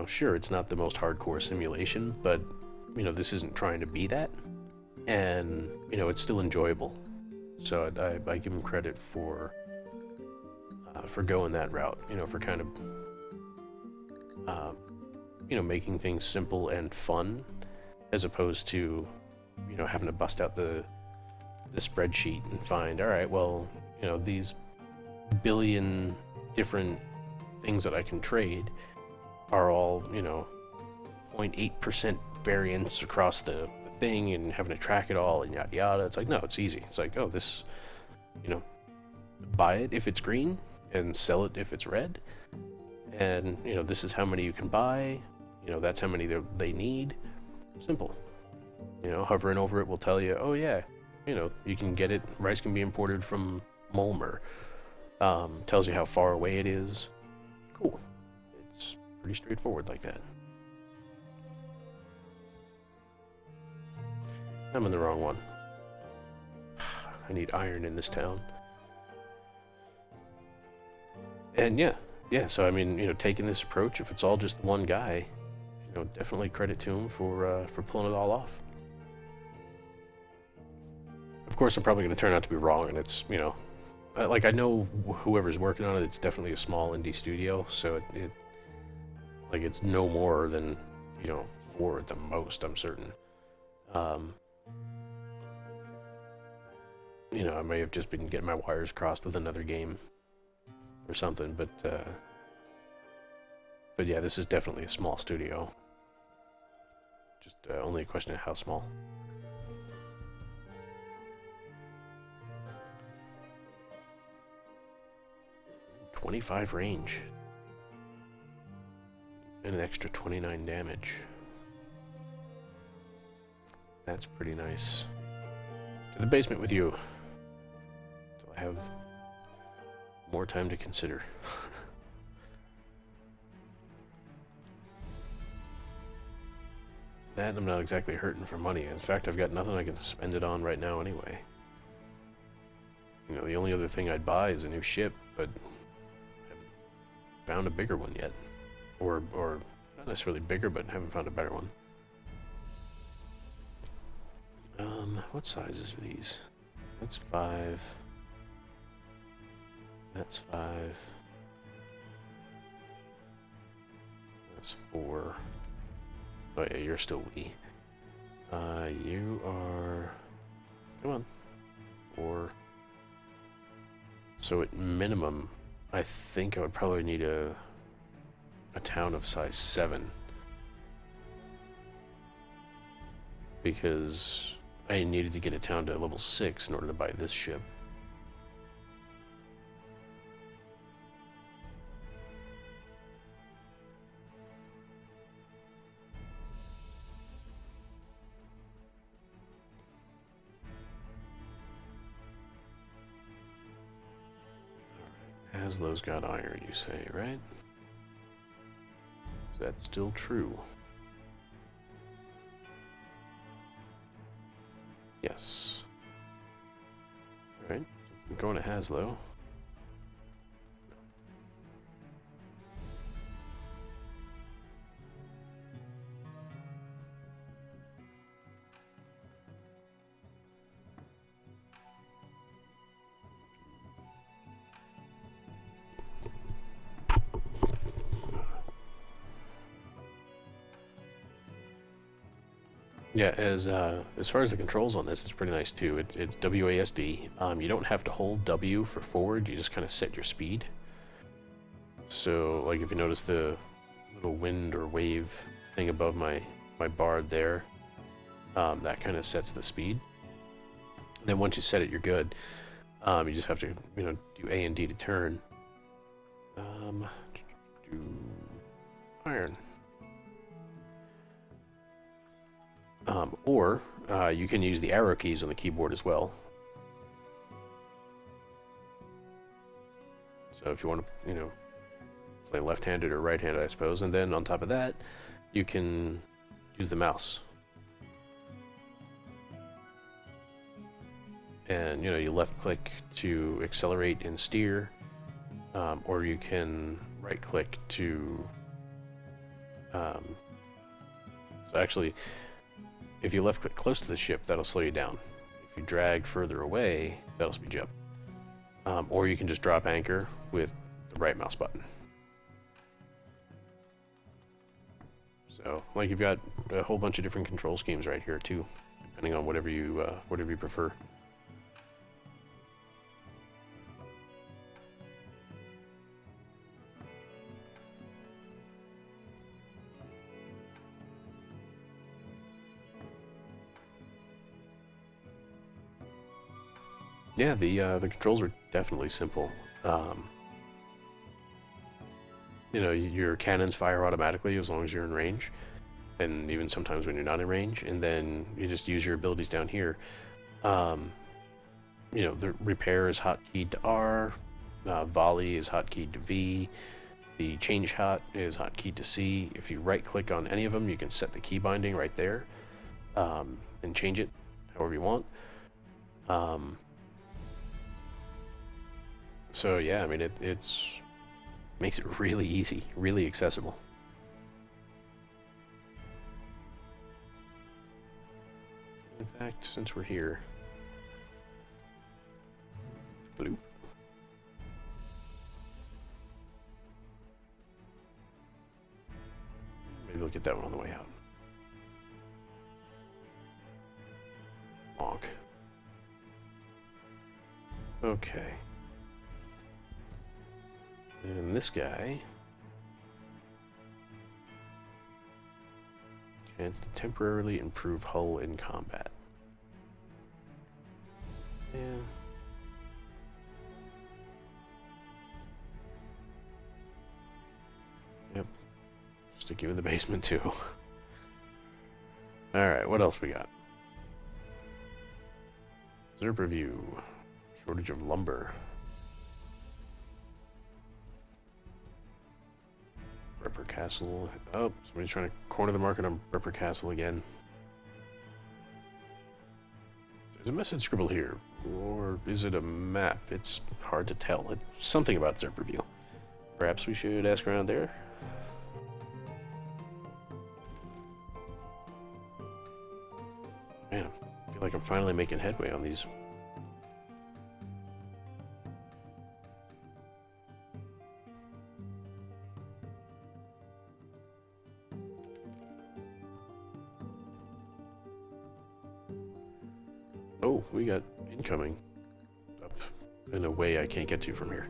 Sure, it's not the most hardcore simulation, but, this isn't trying to be that. And, it's still enjoyable. So I give him credit for going that route, for kind of, making things simple and fun, as opposed to, having to bust out the spreadsheet and find, all right, well, these billion different things that I can trade are all, 0.8% variance across the thing, and having to track it all and yada yada. It's like, no, it's easy. It's like, oh, this, buy it if it's green and sell it if it's red, and this is how many you can buy, that's how many they need. Simple. Hovering over it will tell you, oh yeah, you can get it, rice can be imported from Mulmer. Tells you how far away it is. Cool. It's pretty straightforward like that. I'm in the wrong one. I need iron in this town. And yeah, so I mean, taking this approach, if it's all just one guy, definitely credit to him for pulling it all off. Of course, I'm probably going to turn out to be wrong, and it's, like, I know whoever's working on it, it's definitely a small indie studio, so it's no more than, 4 at the most, I'm certain. I may have just been getting my wires crossed with another game or something, but yeah, this is definitely a small studio. Just only a question of how small. .25 range. And an extra 29 damage. That's pretty nice. To the basement with you. Until I have more time to consider. That I'm not exactly hurting for money. In fact, I've got nothing I can spend it on right now anyway. The only other thing I'd buy is a new ship, but haven't found a bigger one yet. Or not necessarily bigger, but haven't found a better one. What sizes are these? That's 5. That's 5. That's 4. Oh yeah, you're still wee. You are... Come on. 4. So at minimum, I think I would probably need a town of size 7. because I needed to get it down to level 6 in order to buy this ship. Haslow's got iron, you say, right? Is that still true? Yes. Alright, I'm going to Haslow. Yeah, as far as the controls on this, it's pretty nice too. It's WASD. You don't have to hold W for forward. You just kind of set your speed. So, like if you notice the little wind or wave thing above my bar there, that kind of sets the speed. Then once you set it, you're good. You just have to, do A and D to turn. Do iron. Or you can use the arrow keys on the keyboard as well. So if you want to, play left-handed or right-handed, I suppose, and then on top of that, you can use the mouse. And, you left-click to accelerate and steer, or you can right-click to... so actually, if you left-click close to the ship, that'll slow you down. If you drag further away, that'll speed you up. Or you can just drop anchor with the right mouse button. So, like, you've got a whole bunch of different control schemes right here too, depending on whatever you prefer. Yeah, the controls are definitely simple. Your cannons fire automatically as long as you're in range, and even sometimes when you're not in range, and then you just use your abilities down here. The repair is hotkeyed to R, volley is hotkeyed to V, the change hot is hotkeyed to C. If you right click on any of them, you can set the key binding right there, and change it however you want. So yeah, I mean it's makes it really easy, really accessible. In fact, since we're here, bloop. Maybe we'll get that one on the way out. Bonk. Okay. And this guy, chance to temporarily improve hull in combat. Yeah. Yep. Stick you in the basement too. Alright, what else we got? Zerp review. Shortage of lumber. Ripper Castle. Oh, somebody's trying to corner the market on Ripper Castle again. There's a message scribbled here. Or is it a map? It's hard to tell. It's something about Zerp review. Perhaps we should ask around there? Man, I feel like I'm finally making headway on these. Oh, we got incoming up in a way I can't get to from here.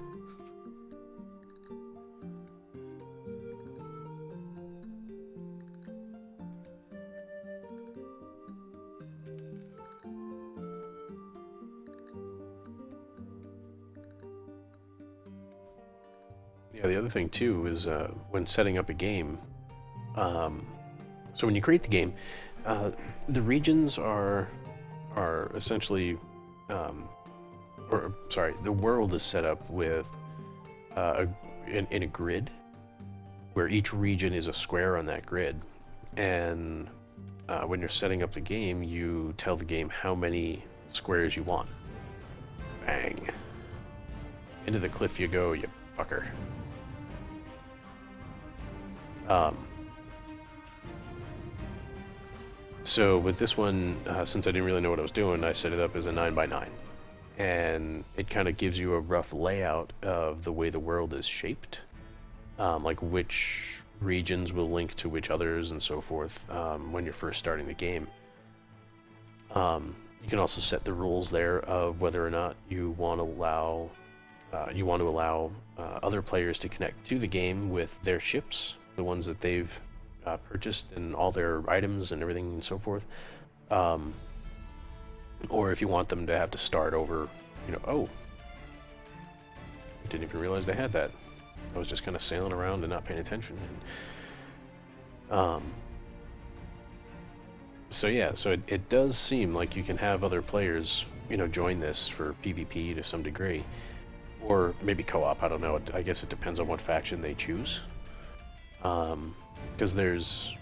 Yeah, the other thing too is when setting up a game. Um, so when you create the game, uh, the regions are essentially, um, or sorry, the world is set up with in a grid where each region is a square on that grid, and when you're setting up the game, you tell the game how many squares you want. Bang! Into the cliff you go, you fucker. Um, so with this one, since I didn't really know what I was doing, I set it up as a 9 by 9. And it kind of gives you a rough layout of the way the world is shaped, like which regions will link to which others and so forth when you're first starting the game. You can also set the rules there of whether or not you want to allow other players to connect to the game with their ships, the ones that they've purchased and all their items and everything and so forth. Or if you want them to have to start over, oh, I didn't even realize they had that. I was just kind of sailing around and not paying attention. So yeah, so it does seem like you can have other players, join this for PvP to some degree. Or maybe co-op, I don't know. I guess it depends on what faction they choose. Because there's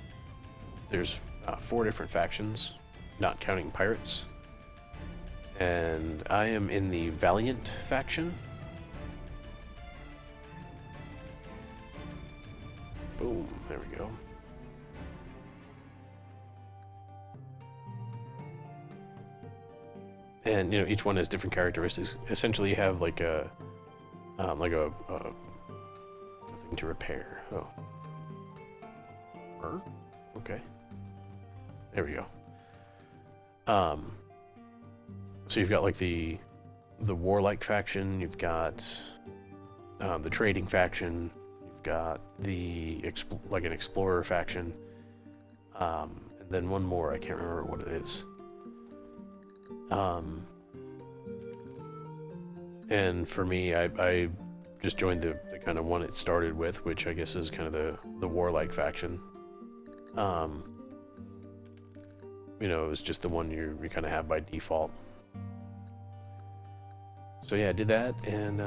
4 different factions, not counting pirates. And I am in the Valiant faction. Boom, there we go. And each one has different characteristics. Essentially, you have like a thing to repair. Oh, okay. There we go. So you've got like the warlike faction. You've got the trading faction. You've got the an explorer faction. And then one more. I can't remember what it is. And for me, I just joined the kind of one it started with, which I guess is kind of the warlike faction. It was just the one you kind of have by default. So yeah, I did that, and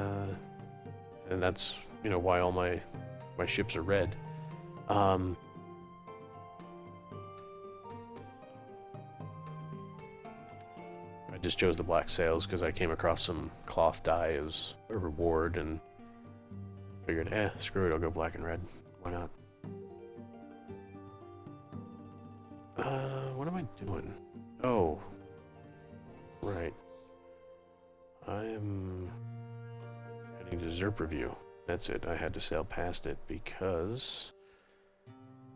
that's why all my ships are red. I just chose the black sails because I came across some cloth dye as a reward and figured, screw it, I'll go black and red. Why not? What am I doing? Oh, right. I'm heading to Zerp Review. That's it. I had to sail past it because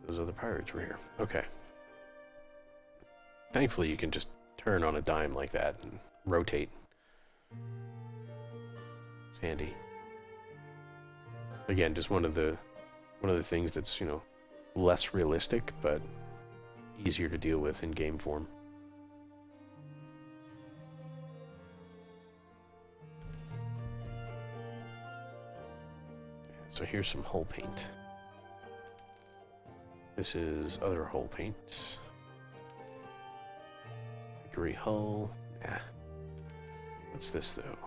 those other pirates were here. Okay. Thankfully, you can just turn on a dime like that and rotate. It's handy. Again, just one of the things that's less realistic, but easier to deal with in game form. So here's some hull paint. This is other hull paint. Hickory hull. Yeah. What's this though?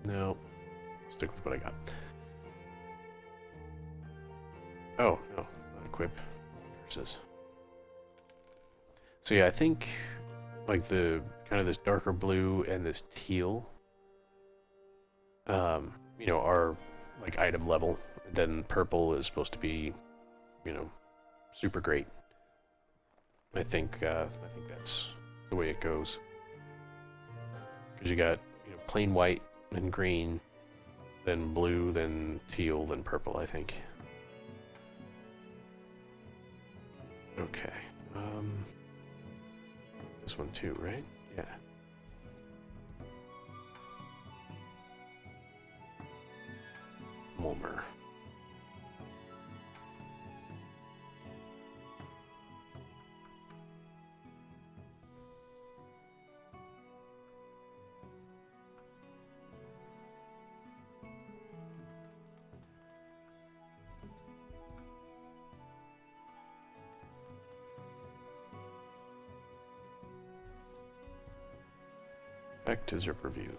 No. Stick with what I got. Oh, no. Not equip. Curses. So yeah, I think like the kind of this darker blue and this teal are like item level. Then purple is supposed to be, super great. I think that's the way it goes. Because you got plain white and green, then blue, then teal, then purple, I think. Okay. This one too, right? Yeah. Mulmer. Back to Zerperview.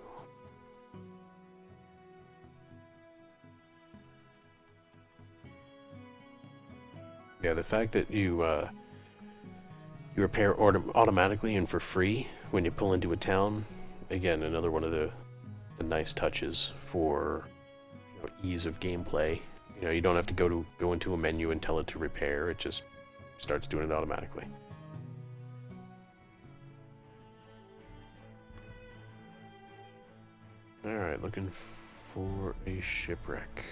Yeah, the fact that you repair automatically and for free when you pull into a town, again, another one of the nice touches for ease of gameplay. You don't have to go into a menu and tell it to repair. It just starts doing it automatically. Alright, looking for a shipwreck.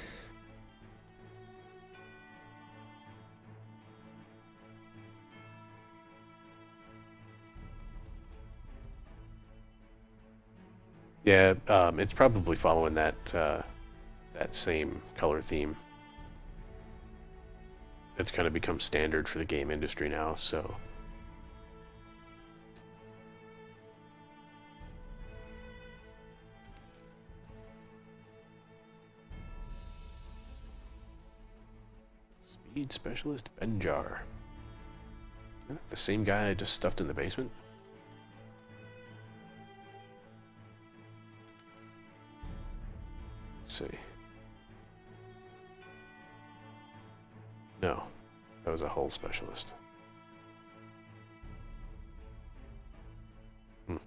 Yeah, it's probably following that same color theme. It's kind of become standard for the game industry now, so... Speed Specialist Benjar. The same guy I just stuffed in the basement? Let's see. No, that was a hull specialist. You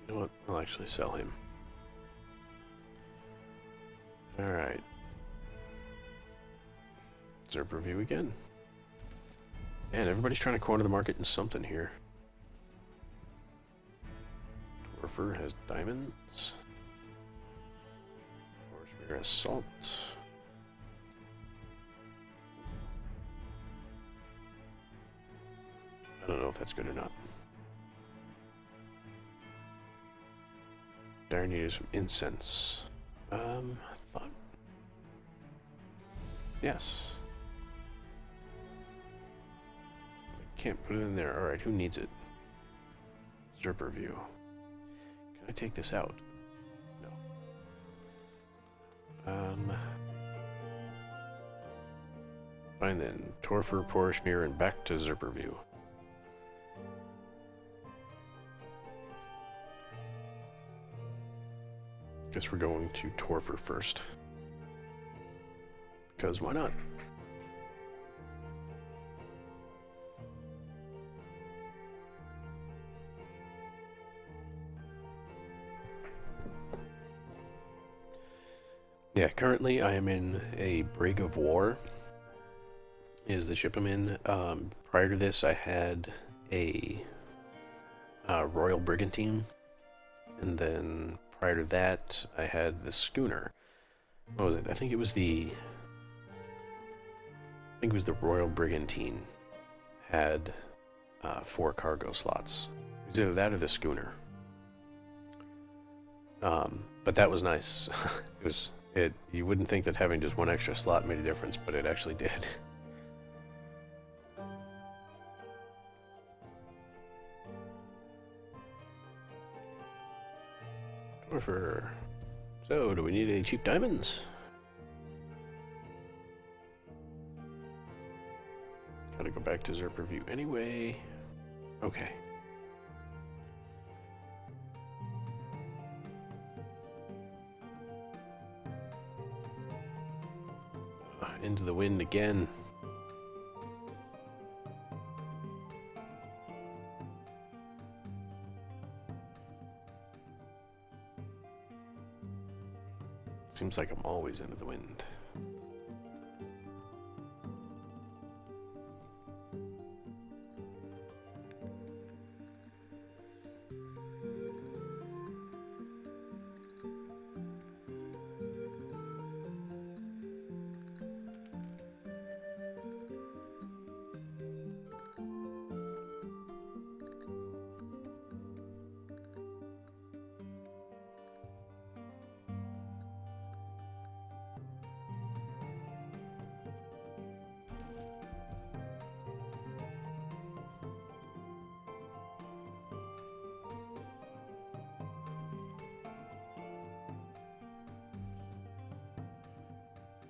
know what? I'll actually sell him. Alright. Zerperview again. Man, everybody's trying to corner the market in something here. Torfer has diamonds. Forshmere has salt. I don't know if that's good or not. Dire need is some incense. I thought... Yes. I can't put it in there. Alright, who needs it? Zerperview. Can I take this out? No. Fine then. Torfer, Porishmere, and back to Zerperview. Guess we're going to Torfer first. Because why not? Yeah, currently I am in a Brig of War, is the ship I'm in. Prior to this I had a Royal Brigantine, and then prior to that I had the schooner. What was it? I think it was the Royal Brigantine had 4 cargo slots. It was either that or the schooner. But that was nice. You wouldn't think that having just one extra slot made a difference, but it actually did. So, do we need any cheap diamonds? Gotta go back to Zerperview anyway. Okay. Into the wind again. Seems like I'm always into the wind.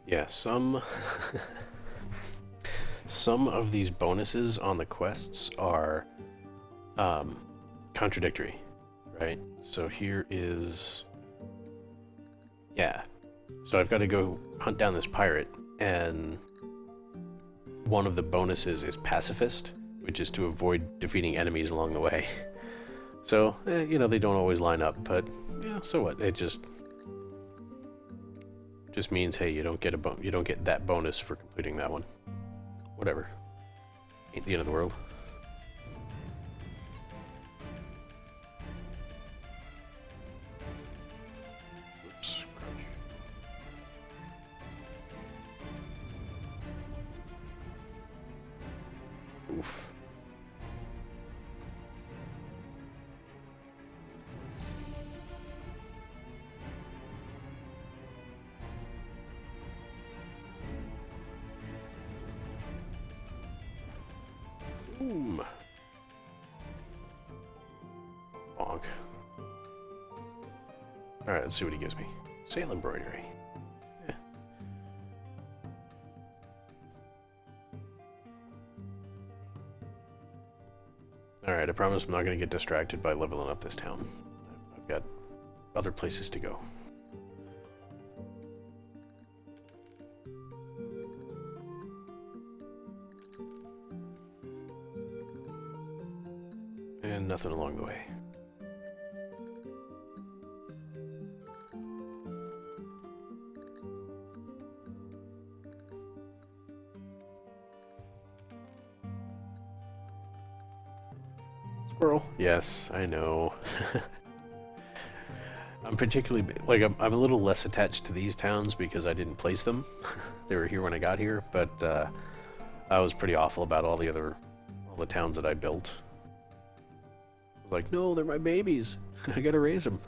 Yeah, some some of these bonuses on the quests are contradictory, right? So here is, yeah. So I've got to go hunt down this pirate, and one of the bonuses is pacifist, which is to avoid defeating enemies along the way. So, you know, they don't always line up, but yeah, so what? It just means, hey, you don't get you don't get that bonus for completing that one. Whatever. Ain't the end of the world. Oops. Oof. Boom. Bonk. Alright, let's see what he gives me. Sail embroidery. Yeah. Alright, I promise I'm not going to get distracted by leveling up this town. I've got other places to go. And nothing along the way. Squirrel. Yes, I know. I'm particularly, like, I'm a little less attached to these towns because I didn't place them. They were here when I got here, but I was pretty awful about all the towns that I built. I was like, no, they're my babies. I gotta raise them.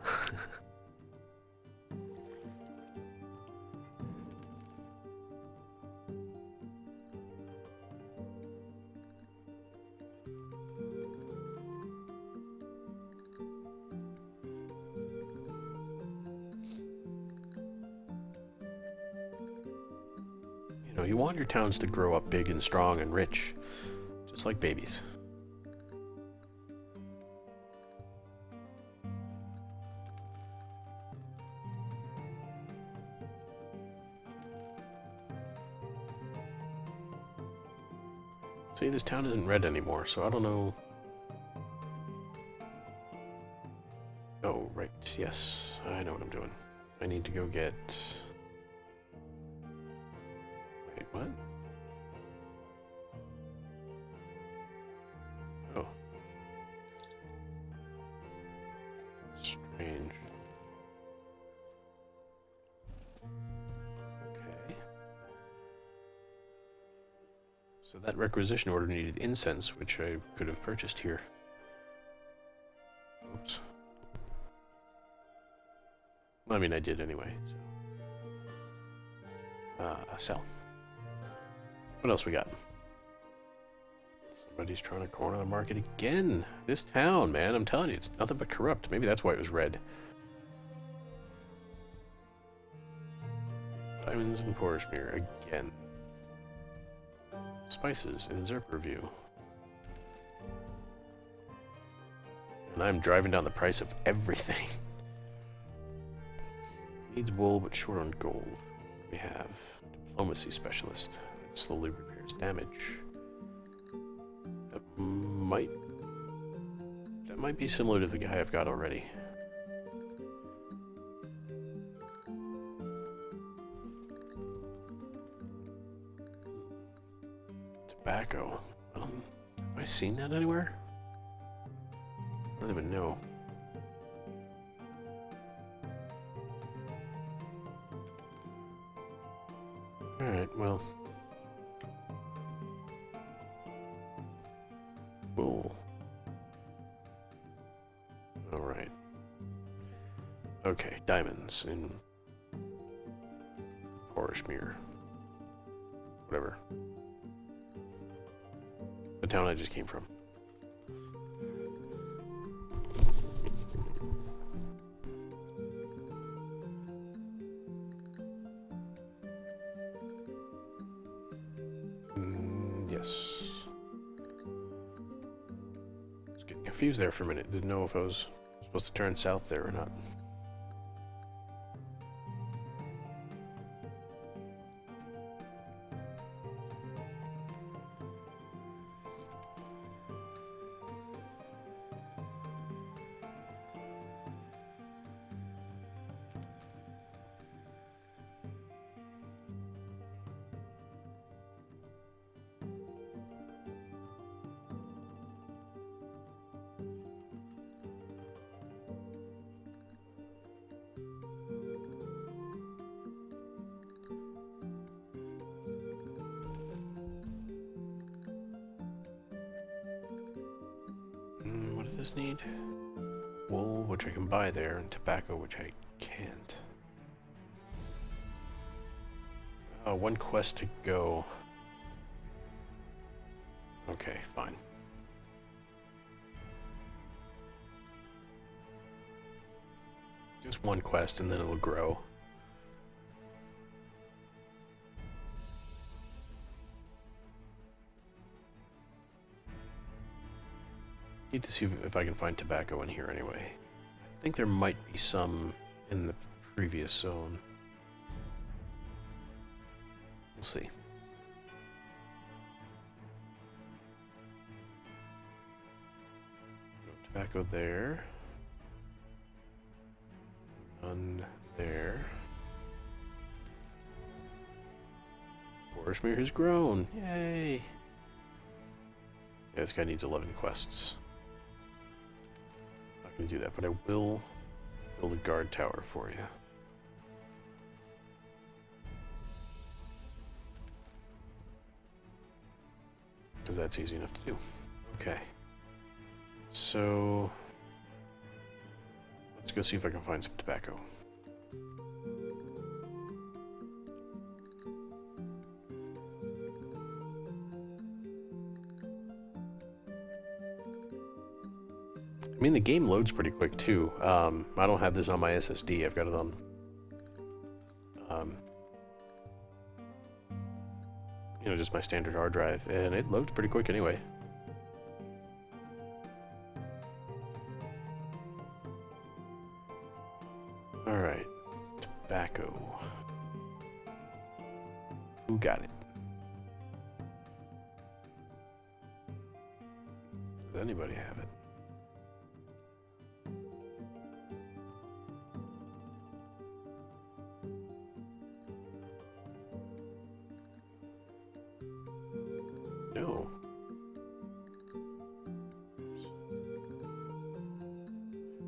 You know, you want your towns to grow up big and strong and rich, just like babies. See, this town isn't red anymore, so I don't know. Oh, right, yes, I know what I'm doing. I need to go get... Wait, what? Oh. Strange. Okay. So that requisition order needed incense, which I could have purchased here. Oops. I mean, I did anyway, so. Sell. What else we got? Somebody's trying to corner the market again. This town, man, I'm telling you, it's nothing but corrupt. Maybe that's why it was red. Diamonds and Porishmere again. Spices in Zerp review. And I'm driving down the price of everything. Needs wool, but short on gold. We have Diplomacy Specialist. It slowly repairs damage. That might be similar to the guy I've got already. Tobacco. Have I seen that anywhere? I don't even know. Alright, well. Wool. Alright. Okay, diamonds in Porishmere. Whatever. The town I just came from. Yes. I was getting confused there for a minute. Didn't know if I was supposed to turn south there or not. What does this need? Wool, which I can buy there, and tobacco, which I can't. One quest to go. Okay, fine. Just one quest and then it'll grow. Need to see if I can find tobacco in here anyway. I think there might be some in the previous zone. We'll see. No tobacco there. None there. Borishmir has grown. Yay! Yeah, this guy needs 11 quests. Not gonna do that, but I will build a guard tower for you. Because that's easy enough to do. Okay. So let's go see if I can find some tobacco. I mean, the game loads pretty quick too. I don't have this on my SSD. I've got it on you know, just my standard hard drive, and it loads pretty quick anyway. Alright, tobacco. Who got it? Does anybody have it? No.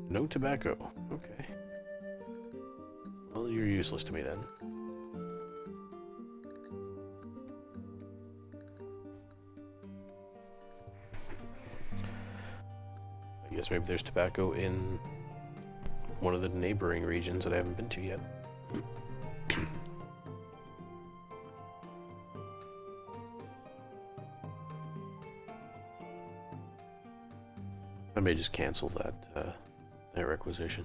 No tobacco. Okay. Well, you're useless to me then. I guess maybe there's tobacco in one of the neighboring regions that I haven't been to yet. I may just cancel that requisition.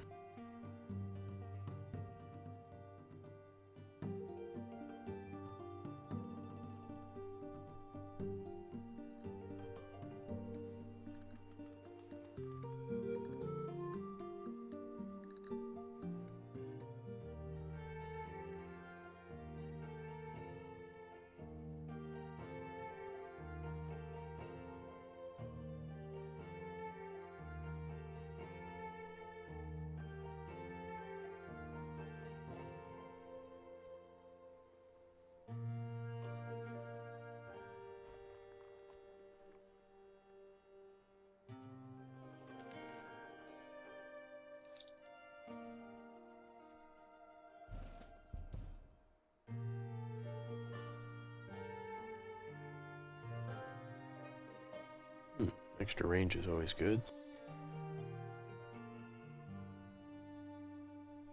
Extra range is always good.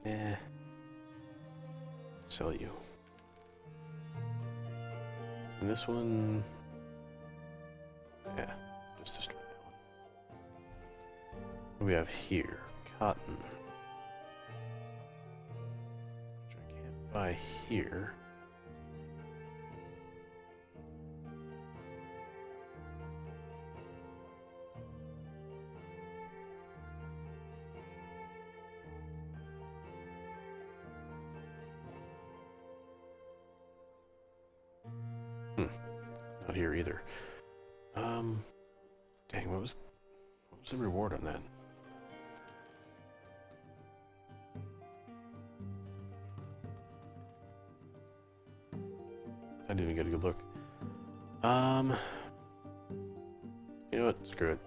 Eh. Sell you. And this one... yeah, just destroy that one. What do we have here? Cotton. Which I can't buy here. Not here either. Dang, what was the reward on that? I didn't even get a good look. You know what? Screw it.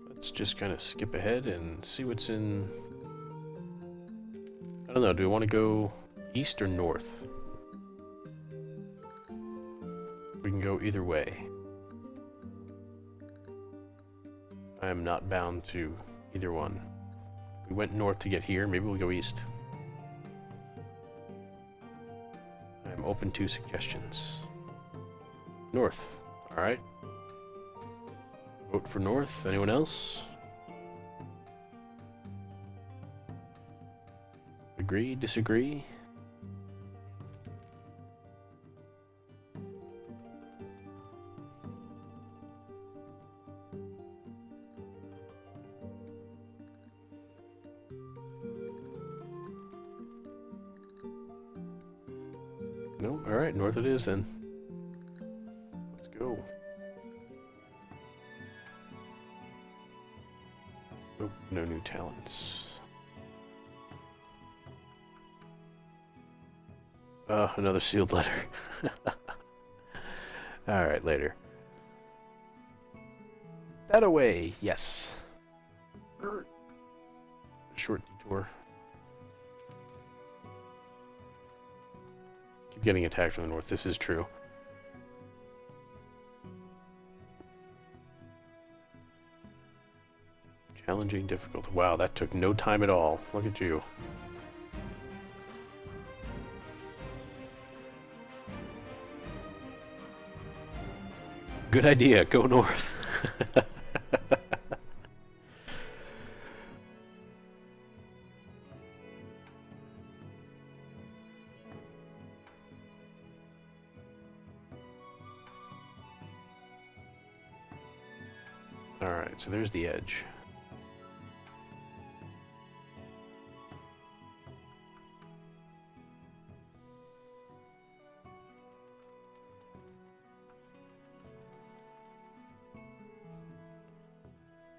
Let's just kind of skip ahead and see what's in... I don't know, do we want to go east or north? We can go either way. I am not bound to either one. We went north to get here, maybe we'll go east. I'm open to suggestions. North, alright. Vote for north, anyone else? Agree, disagree? No? Alright, north it is then. Let's go. Nope, no new talents. Another sealed letter. Alright, later. That away, yes. Short detour. Keep getting attacked from the north, this is true. Challenging, difficult. Wow, that took no time at all. Look at you. Good idea, go north. Alright, so there's the edge.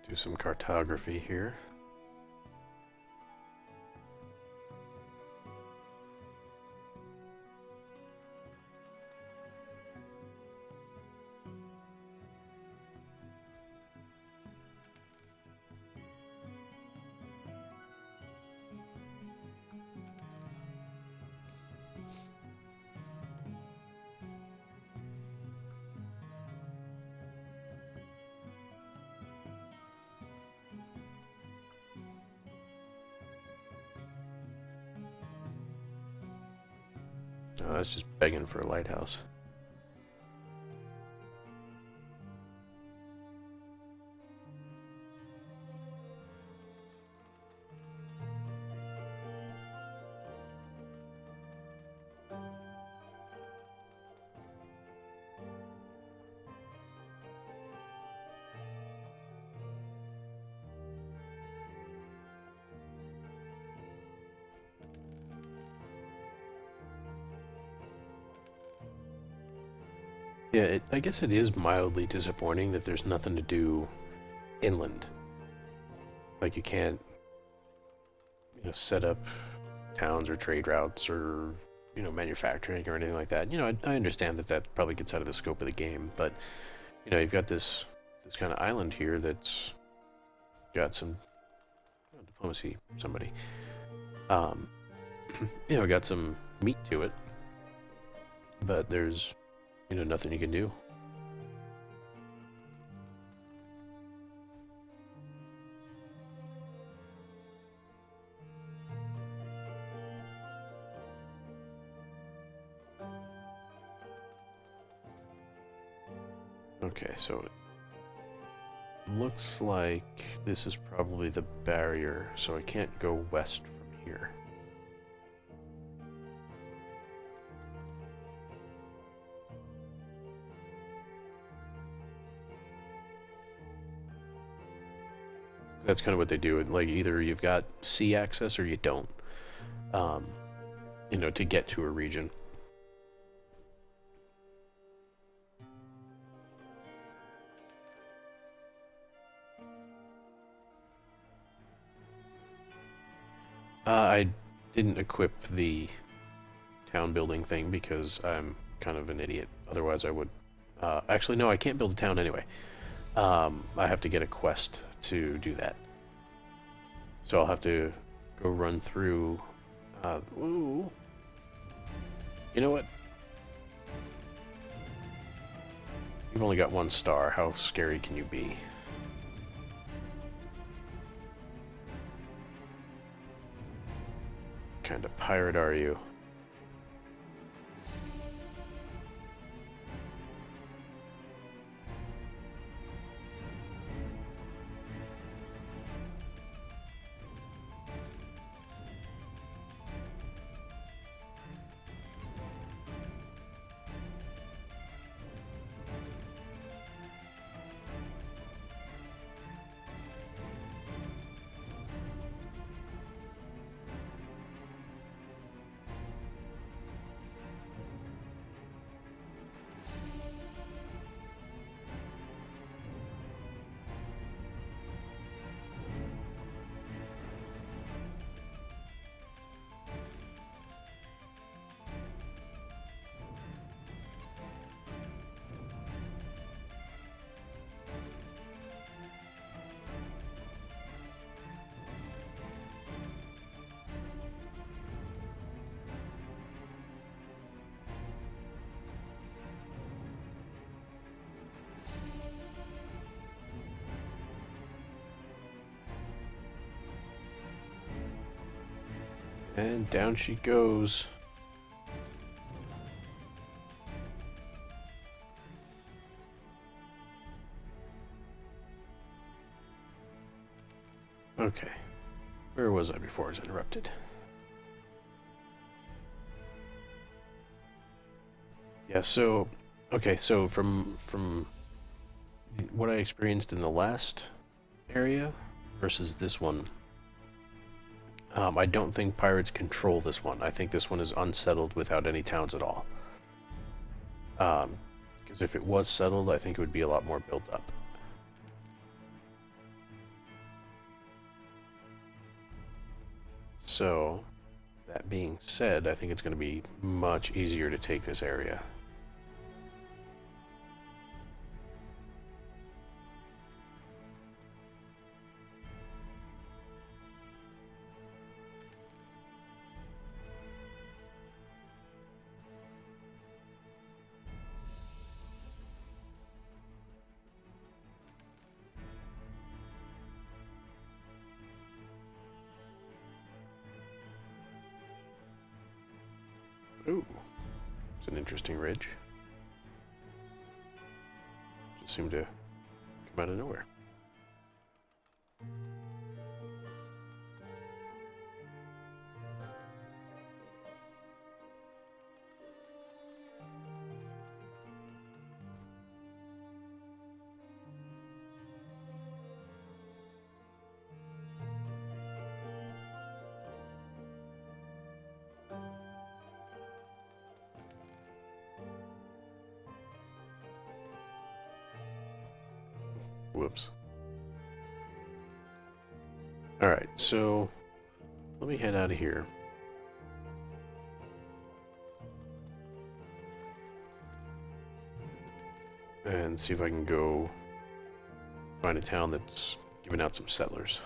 Do some cartography here. Oh, that's just begging for a lighthouse. Yeah, I guess it is mildly disappointing that there's nothing to do inland. Like you can't, set up towns or trade routes or, manufacturing or anything like that. I understand that that probably gets out of the scope of the game, but, you've got this kind of island here that's got some diplomacy, somebody. Got some meat to it, but there's nothing you can do. Okay, so it looks like this is probably the barrier, so I can't go west from here. That's kind of what they do. Like, either you've got sea access or you don't. you know, to get to a region. I didn't equip the town building thing because I'm kind of an idiot. Otherwise, I would. Actually, no, I can't build a town anyway. I have to get a quest to do that. So I'll have to go run through. Ooh. You know what? You've only got 1 star. How scary can you be? What kind of pirate are you? And down she goes. Okay. Where was I before I was interrupted? Yeah, so okay, so from what I experienced in the last area versus this one, I don't think pirates control this one. I think this one is unsettled without any towns at all. Because if it was settled, I think it would be a lot more built up. So, that being said, I think it's going to be much easier to take this area. Ooh, it's an interesting ridge. Just seemed to come out of nowhere. Whoops. Alright, so let me head out of here. And see if I can go find a town that's giving out some settlers.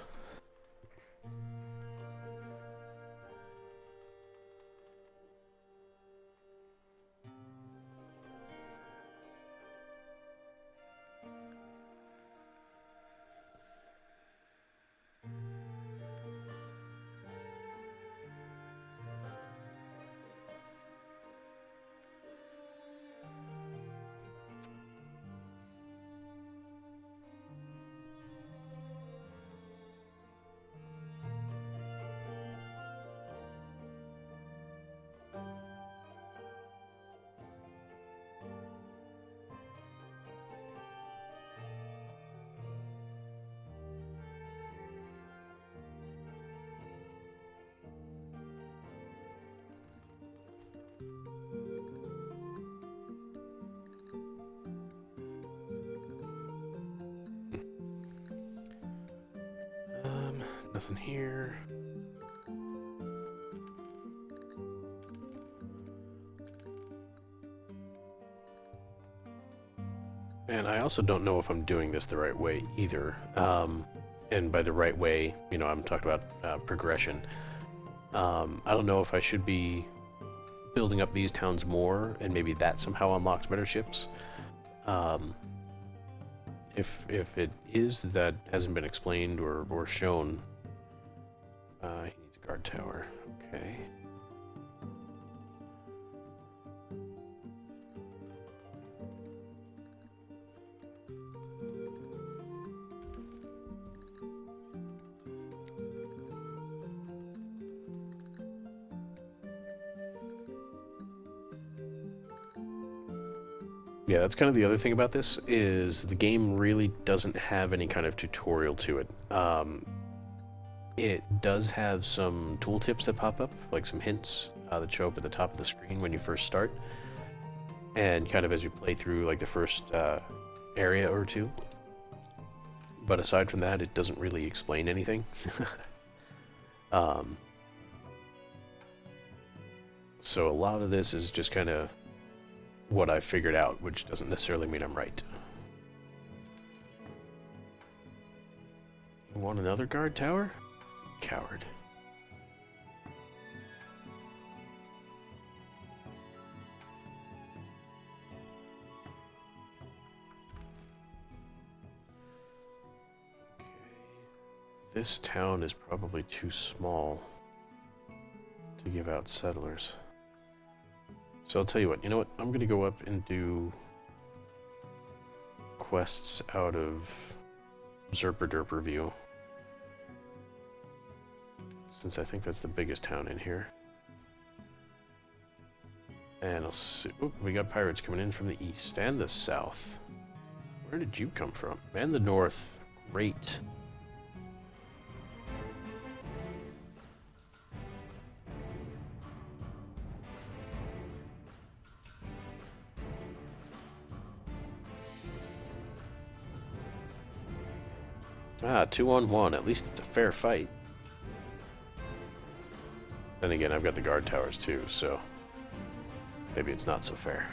Nothing here. And I also don't know if I'm doing this the right way either. And by the right way, you know, I'm talking about progression. I don't know if I should be building up these towns more, and maybe that somehow unlocks better ships. If it is, that hasn't been explained or shown. He needs a guard tower. Okay. Yeah, that's kind of the other thing about this, is the game really doesn't have any kind of tutorial to it. It does have some tooltips that pop up, like some hints that show up at the top of the screen when you first start, and kind of as you play through like the first area or two. But aside from that, it doesn't really explain anything. So a lot of this is just kind of what I figured out, which doesn't necessarily mean I'm right. You want another guard tower? Coward. Okay. This town is probably too small to give out settlers. So I'll tell you what, you know what, I'm gonna go up and do quests out of Zerper Derper View, since I think that's the biggest town in here. And I'll see, oop, we got pirates coming in from the east and the south. Where did you come from? And the north, great. Ah, 2-on-1. At least it's a fair fight. Then again, I've got the guard towers too, so maybe it's not so fair.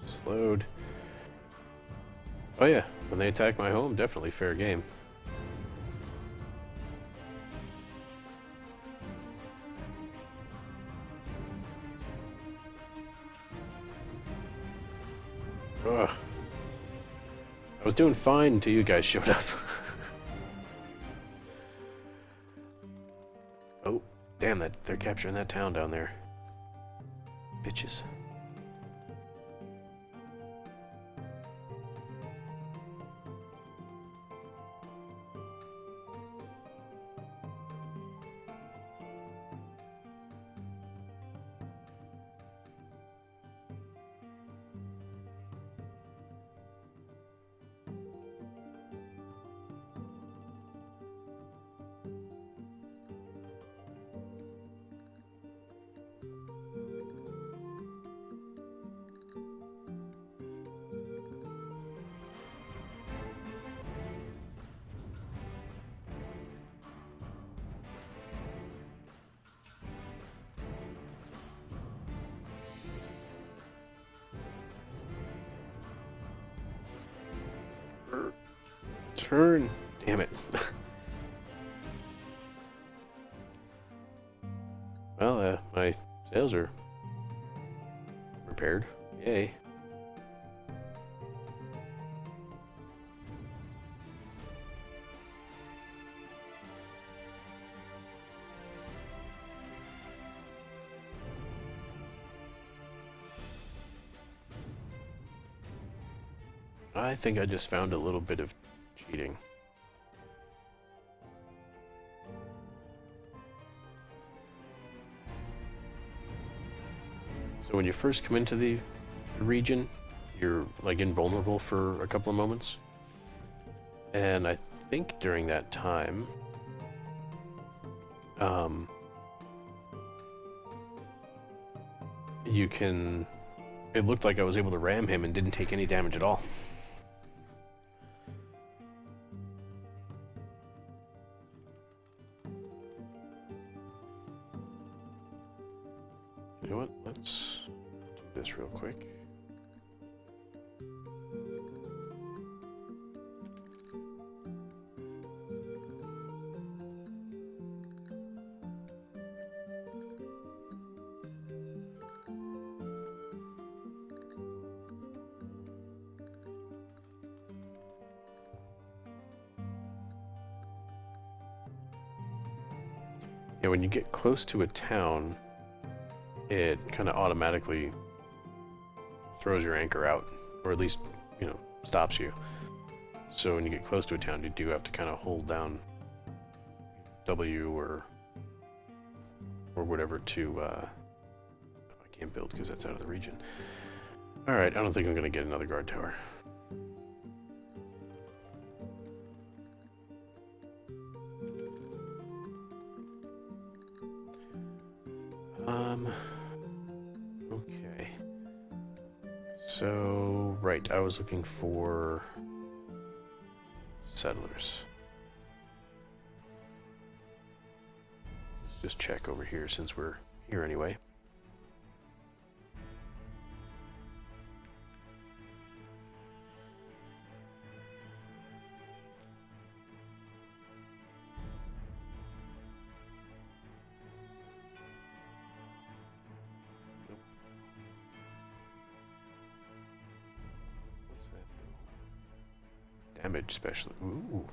Slowed. Oh yeah, when they attack my home, definitely fair game. Ugh. I was doing fine until you guys showed up. Oh, damn, that they're capturing that town down there. Bitches. Turn. Damn it. Well, my sails are repaired. Yay. I think I just found a little bit of cheating. So when you first come into the region, you're like invulnerable for a couple of moments. And I think during that time, you can... It looked like I was able to ram him and didn't take any damage at all. You know what? Let's do this real quick. Yeah, when you get close to a town, it kind of automatically throws your anchor out, or at least, you know, stops you. So when you get close to a town, you do have to kind of hold down W or whatever to, I can't build because that's out of the region. Alright, I don't think I'm going to get another guard tower. Okay. So, right, I was looking for settlers. Let's just check over here since we're here anyway. Damage special. Ooh.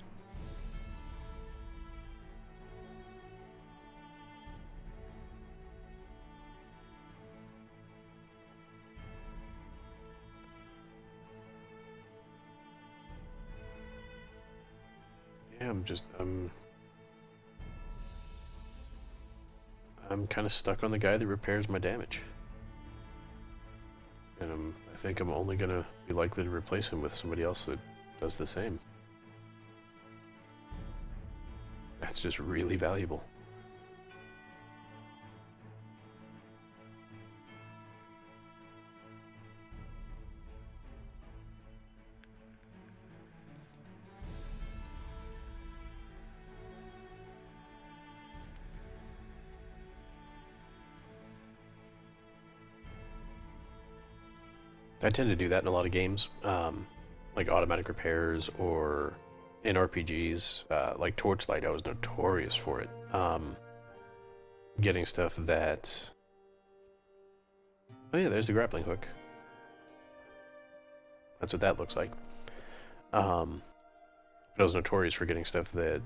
Yeah, I'm kind of stuck on the guy that repairs my damage. And I think I'm only gonna be likely to replace him with somebody else that does the same. That's just really valuable. I tend to do that in a lot of games, like automatic repairs or in RPGs, like Torchlight. I was notorious for it. Getting stuff that... Oh yeah, there's the grappling hook. That's what that looks like. But I was notorious for getting stuff that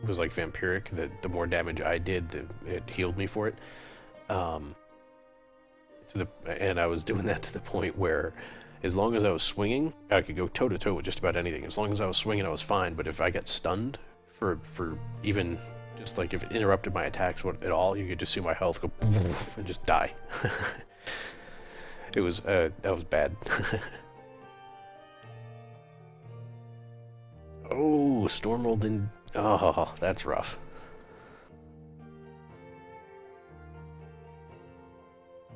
was like vampiric, that the more damage I did, it healed me for it. And I was doing that to the point where, as long as I was swinging, I could go toe-to-toe with just about anything. As long as I was swinging, I was fine. But if I got stunned for even just like if it interrupted my attacks at all, you could just see my health go and just die. It was that was bad. Oh, Stormroll didn't. Oh, that's rough.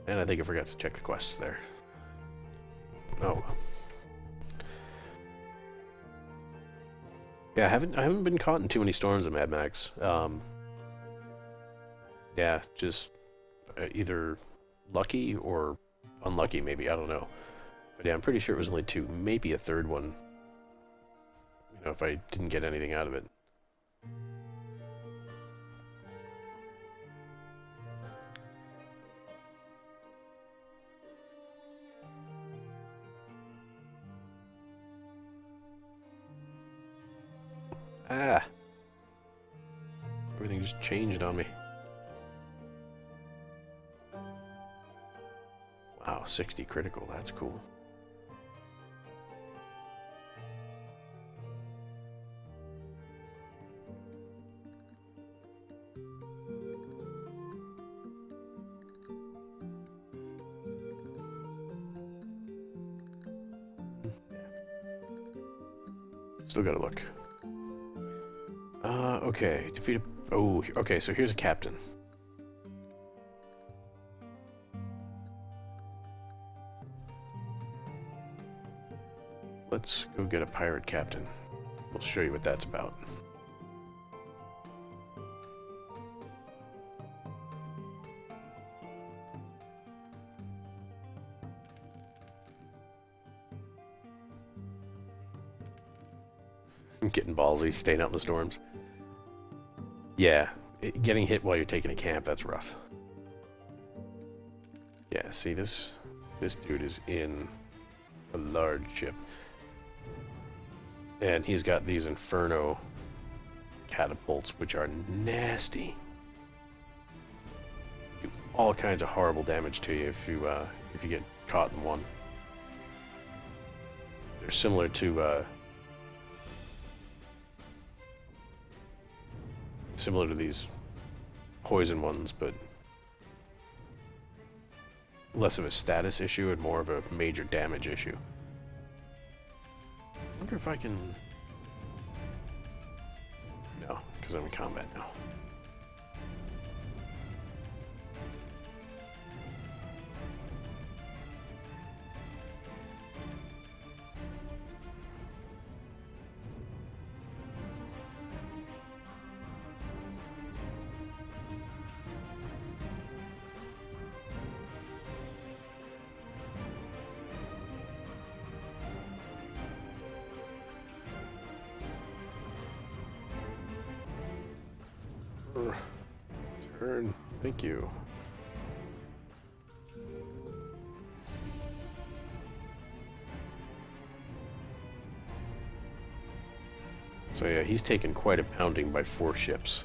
And I think I forgot to check the quests there. Oh well. Yeah, I haven't been caught in too many storms at Mad Max. Yeah, just either lucky or unlucky, maybe. I don't know. But yeah, I'm pretty sure it was only two, maybe a third one. You know, if I didn't get anything out of it. Ah! Everything just changed on me. Wow, 60 critical, that's cool. Still gotta look. Okay. Defeat a... Oh, okay, so here's a captain. Let's go get a pirate captain. We'll show you what that's about. Getting ballsy, staying out in the storms. Yeah, getting hit while you're taking a camp, that's rough. Yeah, see, this dude is in a large ship. And he's got these Inferno catapults, which are nasty. Do all kinds of horrible damage to you if you get caught in one. They're similar to these poison ones, but less of a status issue and more of a major damage issue. I wonder if I can... No, because I'm in combat now. Turn. Thank you. So yeah, he's taken quite a pounding by 4 ships.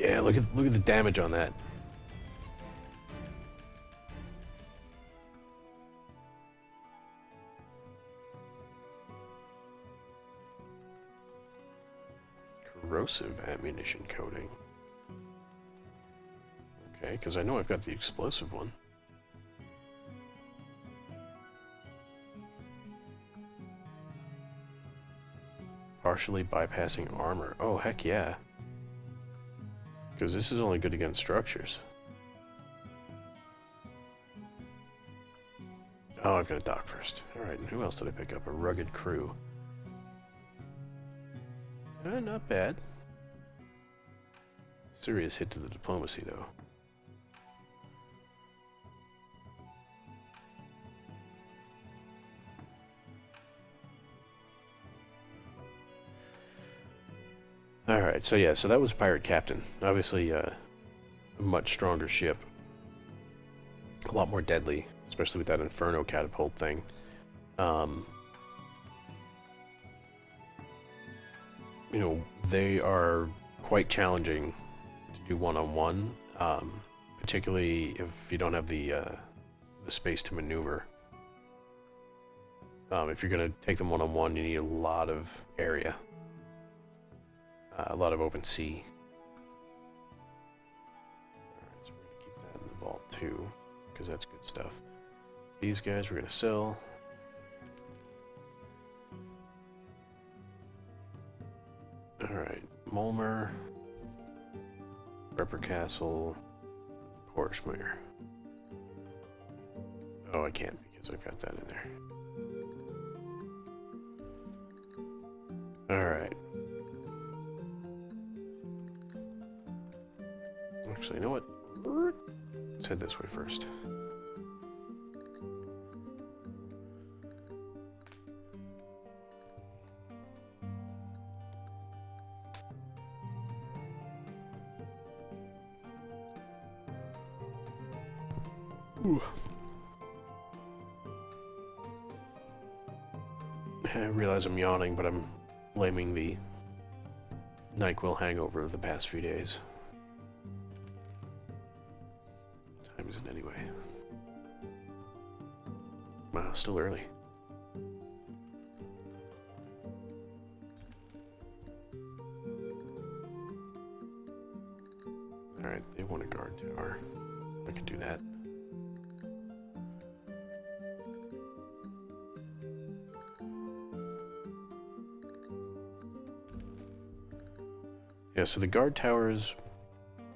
Yeah, look at the damage on that. Corrosive ammunition coating. Okay, because I know I've got the explosive one. Partially bypassing armor. Oh, heck yeah. Because this is only good against structures. Oh, I've got to dock first. Alright, and who else did I pick up? A rugged crew. Not bad. Serious hit to the diplomacy, though. Alright, so yeah, so that was Pirate Captain. Obviously, a much stronger ship. A lot more deadly, especially with that Inferno catapult thing. You know, they are quite challenging to do one-on-one, particularly if you don't have the space to maneuver. If you're going to take them one-on-one, you need a lot of area. A lot of open sea. Alright, so we're going to keep that in the vault too, because that's good stuff. These guys we're going to sell. Alright, Mulmer, Ripper Castle, Porschmeyer. Oh, I can't because I've got that in there. Alright. Actually, you know what? Let's head this way first. Ooh. I realize I'm yawning, but I'm blaming the NyQuil hangover of the past few days. What time is it anyway? Wow, still early. Alright, they want a guard tower. I can do that. Yeah, so the guard towers,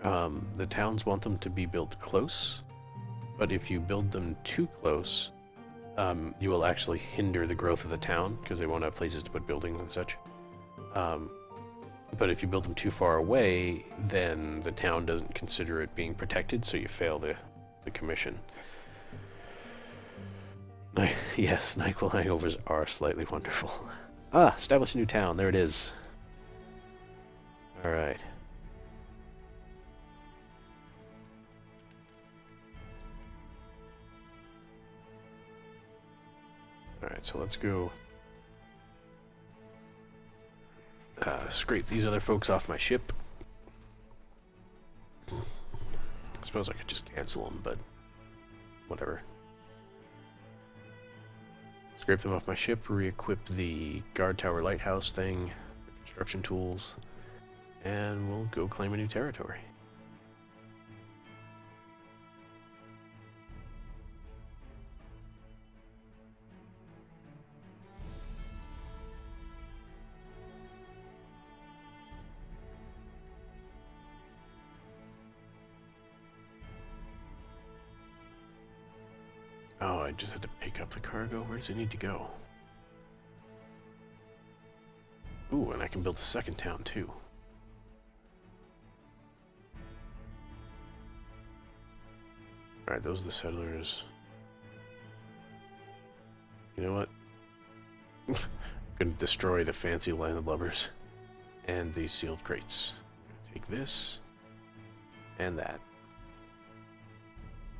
the towns want them to be built close, but if you build them too close, you will actually hinder the growth of the town because they won't have places to put buildings and such. But if you build them too far away, then the town doesn't consider it being protected, so you fail the commission. Yes, NyQuil hangovers are slightly wonderful. Ah, establish a new town. There it is. Alright. Alright, so let's go scrape these other folks off my ship. I suppose I could just cancel them, but whatever. Scrape them off my ship, re-equip the guard tower lighthouse thing, construction tools, and we'll go claim a new territory. Oh, I just had to pick up the cargo. Where does it need to go? Ooh, and I can build a second town, too. Alright, those are the settlers. You know what? I'm gonna destroy the fancy landlubbers and these sealed crates. Take this and that.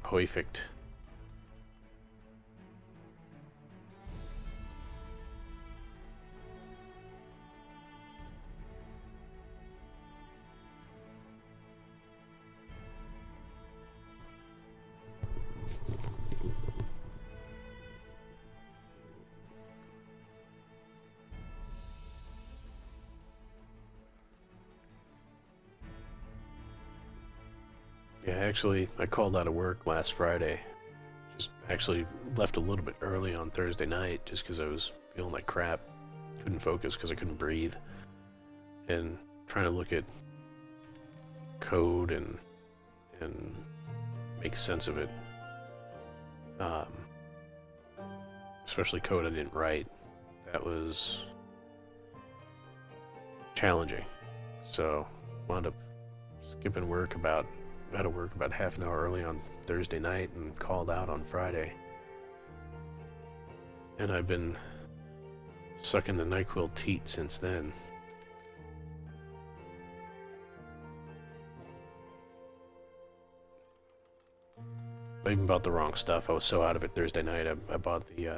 Perfect. Yeah, actually, I called out of work last Friday. Just actually left a little bit early on Thursday night just because I was feeling like crap. Couldn't focus because I couldn't breathe. And trying to look at code and make sense of it. Especially code I didn't write. That was challenging. So, wound up skipping work out of work about half an hour early on Thursday night and called out on Friday. And I've been sucking the NyQuil teat since then. I even bought the wrong stuff. I was so out of it Thursday night. I bought the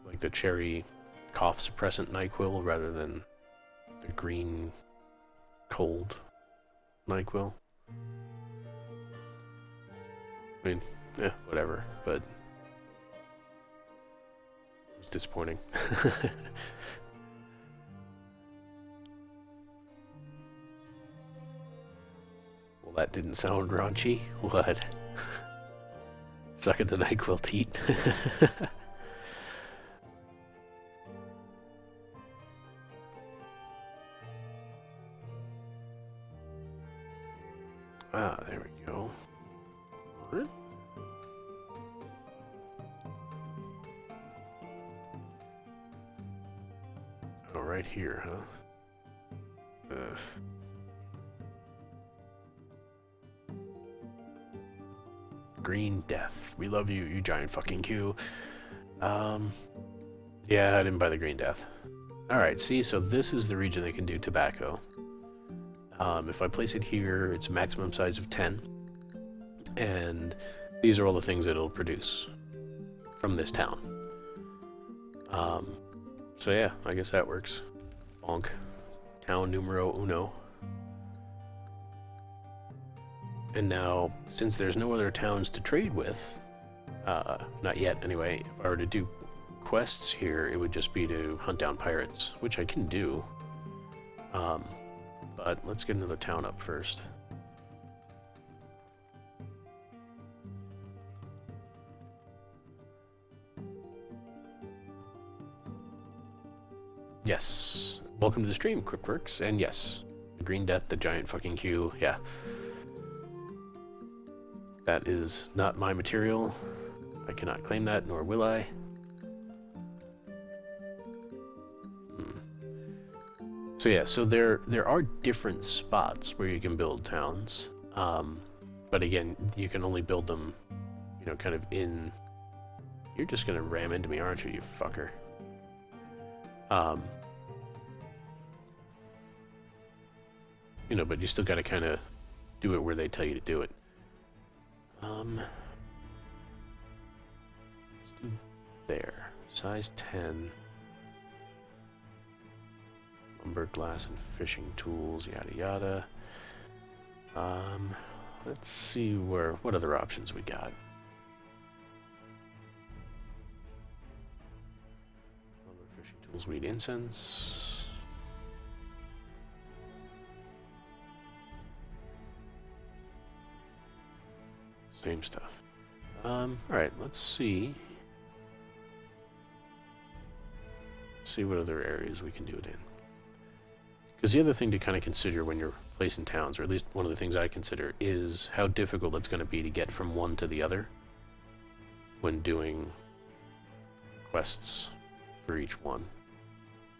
like the cherry cough suppressant NyQuil rather than the green cold NyQuil. I mean, yeah, whatever, but it was disappointing. Well, that didn't sound raunchy. What? Sucking the NyQuil teat. Ah, there we go. What? Oh, right here, huh? Green Death. We love you, you giant fucking Q. Yeah, I didn't buy the Green Death. Alright, see, so this is the region that can do tobacco. If I place it here, it's a maximum size of 10. And these are all the things that it'll produce from this town. So yeah, I guess that works. Bonk. Town numero uno. And now, since there's no other towns to trade with, not yet anyway, if I were to do quests here, it would just be to hunt down pirates, which I can do. But let's get another town up first. Yes, welcome to the stream, Cryptworks. And yes, the Green Death, the giant fucking Q, yeah. That is not my material. I cannot claim that, nor will I. So yeah, so there are different spots where you can build towns, but again, you can only build them, you know, kind of in. You're just gonna ram into me, aren't you, you fucker? You know, but you still gotta kind of do it where they tell you to do it. Let's do there, size 10. Lumber, glass, and fishing tools, yada yada. Let's see what other options we got. Lumber, fishing tools, weed, incense. Same stuff. Alright, let's see. Let's see what other areas we can do it in. Because the other thing to kind of consider when you're placing towns, or at least one of the things I consider, is how difficult it's going to be to get from one to the other when doing quests for each one.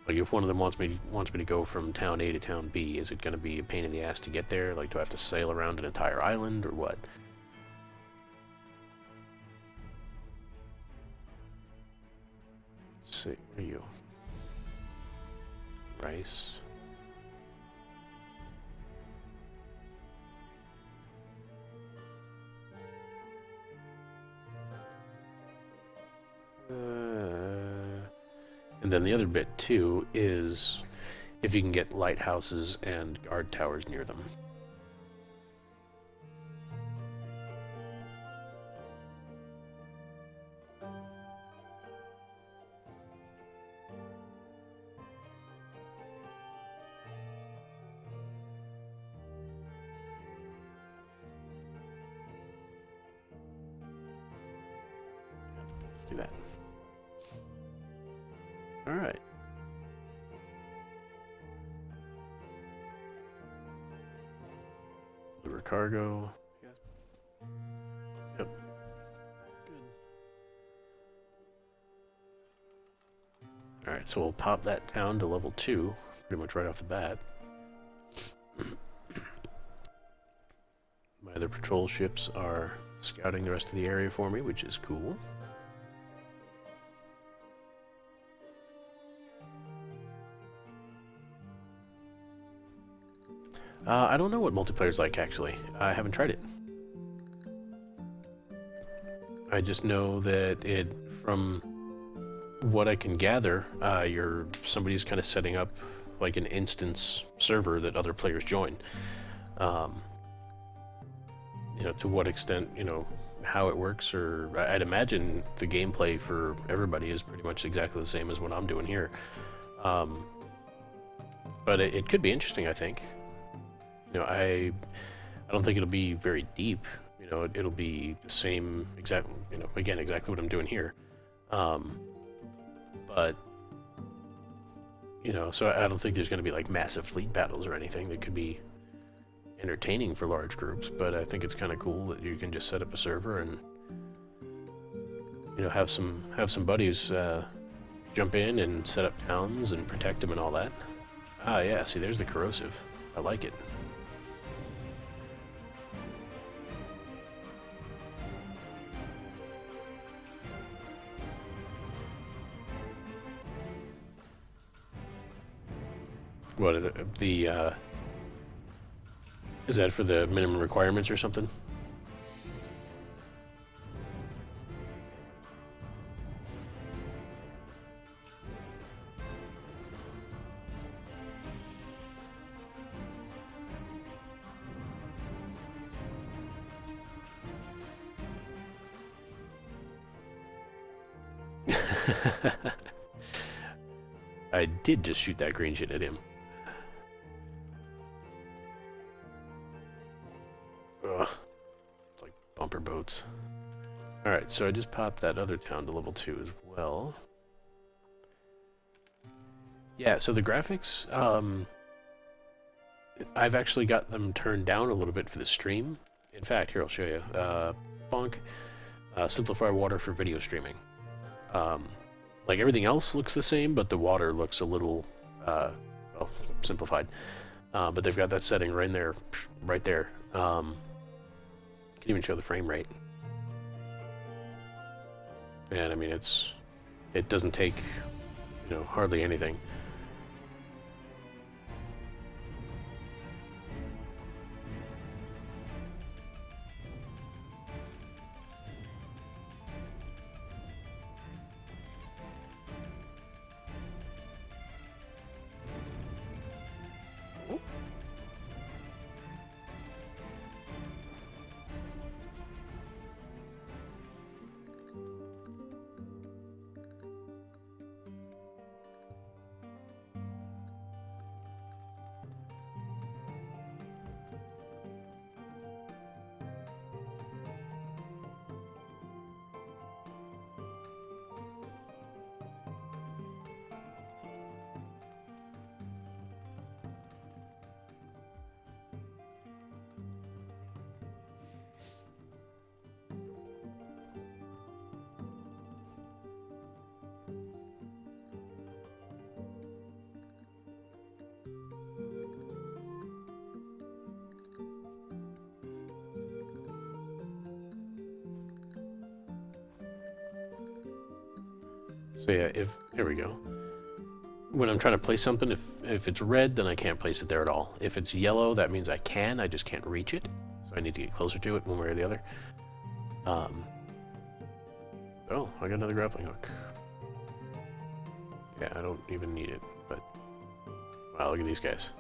Like if one of them wants me to go from town A to town B, is it going to be a pain in the ass to get there? Like, do I have to sail around an entire island, or what? Let's see, where are you? Rice. And then the other bit too is if you can get lighthouses and guard towers near them. Let's do that. All right. Liver cargo. Yes. Yep. Good. All right, so we'll pop that town to level 2, pretty much right off the bat. My other patrol ships are scouting the rest of the area for me, which is cool. I don't know what multiplayer's like, actually. I haven't tried it. I just know that from what I can gather, somebody's kind of setting up like an instance server that other players join. You know, to what extent, you know, how it works, or I'd imagine the gameplay for everybody is pretty much exactly the same as what I'm doing here. But it could be interesting, I think. You know, I don't think it'll be very deep. You know, it'll be the same exact. You know, again, exactly what I'm doing here. But you know, so I don't think there's going to be like massive fleet battles or anything that could be entertaining for large groups. But I think it's kind of cool that you can just set up a server and you know have some buddies jump in and set up towns and protect them and all that. Ah, yeah. See, there's the corrosive. I like it. What is that for the minimum requirements or something? I did just shoot that green shit at him. Ugh. It's like bumper boats. Alright, so I just popped that other town to level 2 as well. Yeah, so the graphics, I've actually got them turned down a little bit for the stream. In fact, here I'll show you. Bonk, simplify water for video streaming. Like everything else looks the same, but the water looks a little, well, simplified. But they've got that setting right there, right there. Can even show the frame rate. And I mean, it doesn't take, hardly anything. So yeah, there we go. When I'm trying to place something, if it's red, then I can't place it there at all. If it's yellow, that means I just can't reach it. So I need to get closer to it one way or the other. Oh, I got another grappling hook. Yeah, I don't even need it, but... Wow, look at these guys.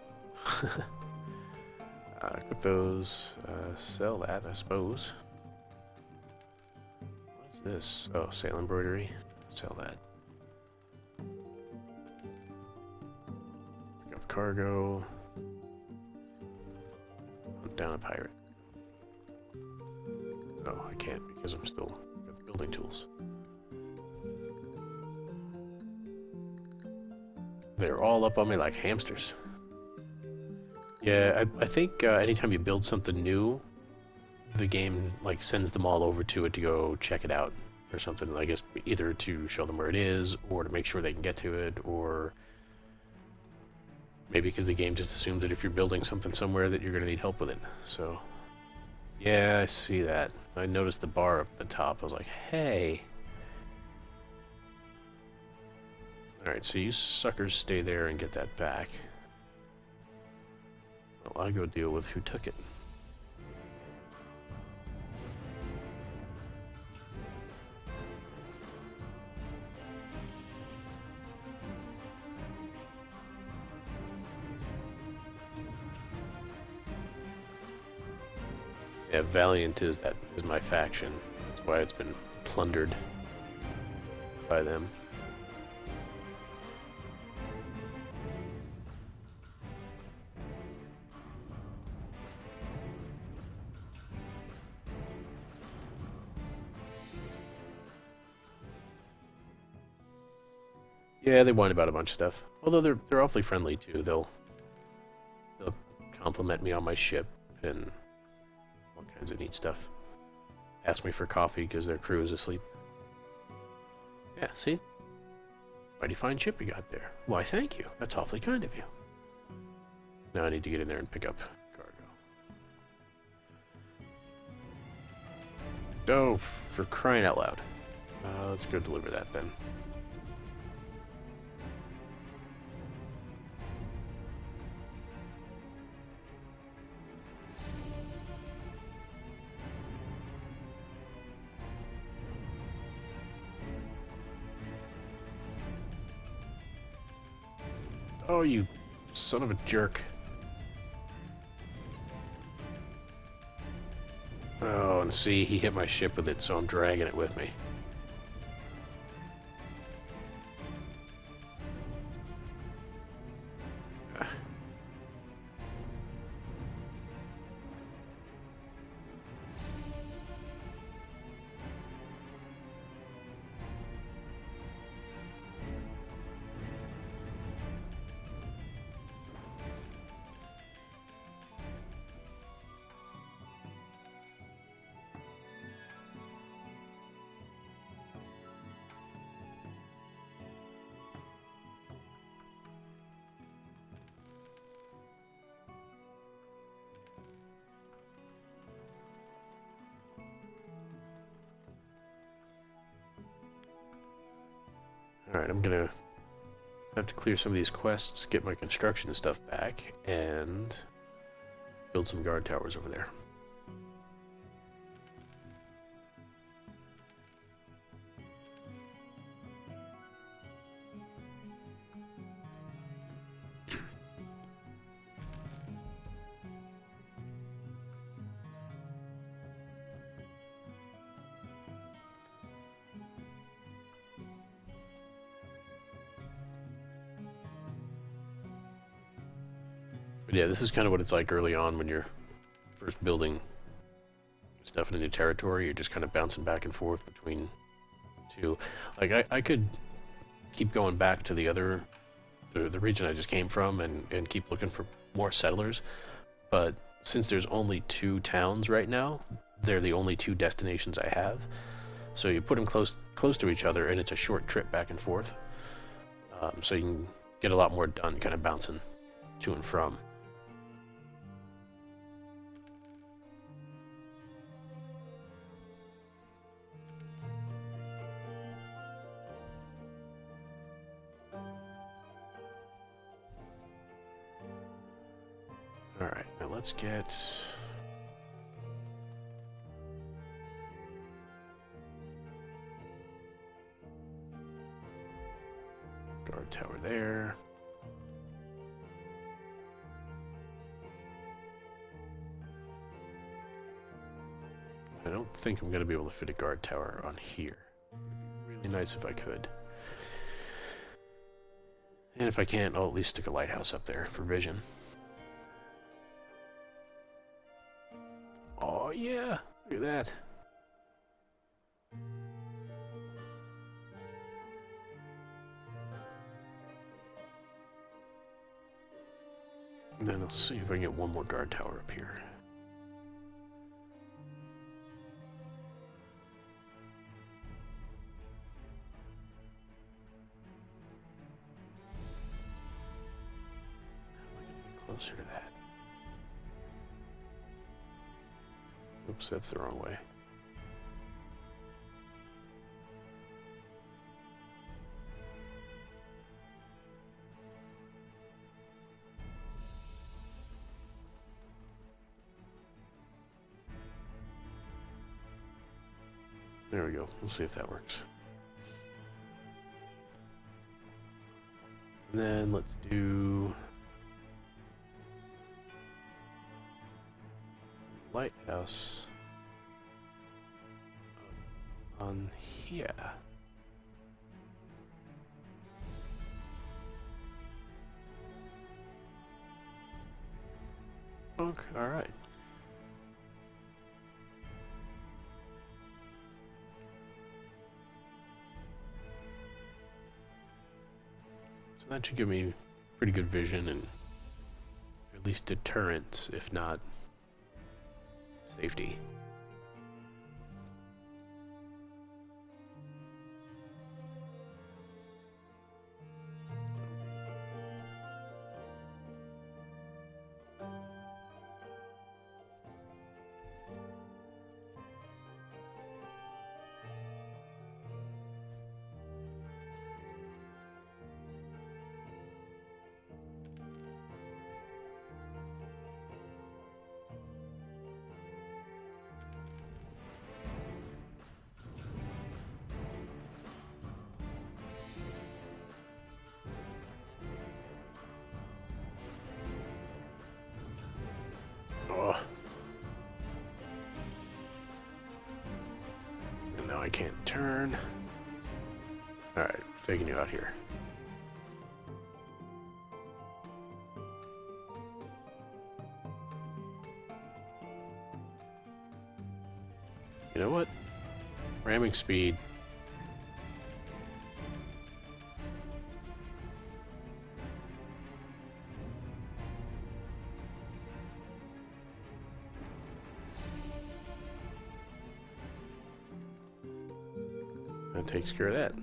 Equip those, sell that, I suppose. What's this? Oh, sail embroidery. Sell that. Pick up cargo. Hunt down a pirate. No, I can't because I'm still got the building tools. They're all up on me like hamsters. Yeah, I think anytime you build something new, the game like sends them all over to it to go check it out or something. I guess either to show them where it is or to make sure they can get to it, or maybe because the game just assumes that if you're building something somewhere that you're going to need help with it. So yeah, I see that. I noticed the bar up at the top. I was like, hey. Alright, so you suckers stay there and get that back. Well, I'll go deal with who took it. Yeah, Valiant is my faction. That's why it's been plundered by them. Yeah, they whine about a bunch of stuff. Although they're awfully friendly too. They'll compliment me on my ship and all kinds of neat stuff. Ask me for coffee because their crew is asleep. Yeah, see? Mighty fine ship you got there. Why, thank you. That's awfully kind of you. Now I need to get in there and pick up cargo. Oh, for crying out loud. Let's go deliver that then. Oh, you son of a jerk. Oh, and see, he hit my ship with it, so I'm dragging it with me. Alright, I'm gonna have to clear some of these quests, get my construction stuff back, and build some guard towers over there. But yeah, this is kind of what it's like early on when you're first building stuff in a new territory. You're just kind of bouncing back and forth between two. Like, I could keep going back to the region I just came from and keep looking for more settlers, but since there's only 2 towns right now, they're the only 2 destinations I have. So you put them close to each other, and it's a short trip back and forth. So you can get a lot more done kind of bouncing to and from. Alright, now let's get... guard tower there. I don't think I'm going to be able to fit a guard tower on here. It would be really nice if I could. And if I can't, I'll at least stick a lighthouse up there for vision. Oh yeah, look at that. And then I'll see if I can get one more guard tower up here. How am I going to get closer to that? Oops, that's the wrong way. There we go. We'll see if that works. And then let's do lighthouse on here. Okay, all right. So that should give me pretty good vision and at least deterrence, if not safety. Oh. And now I can't turn. Alright, taking you out here. You know what? Ramming speed. That takes care of that.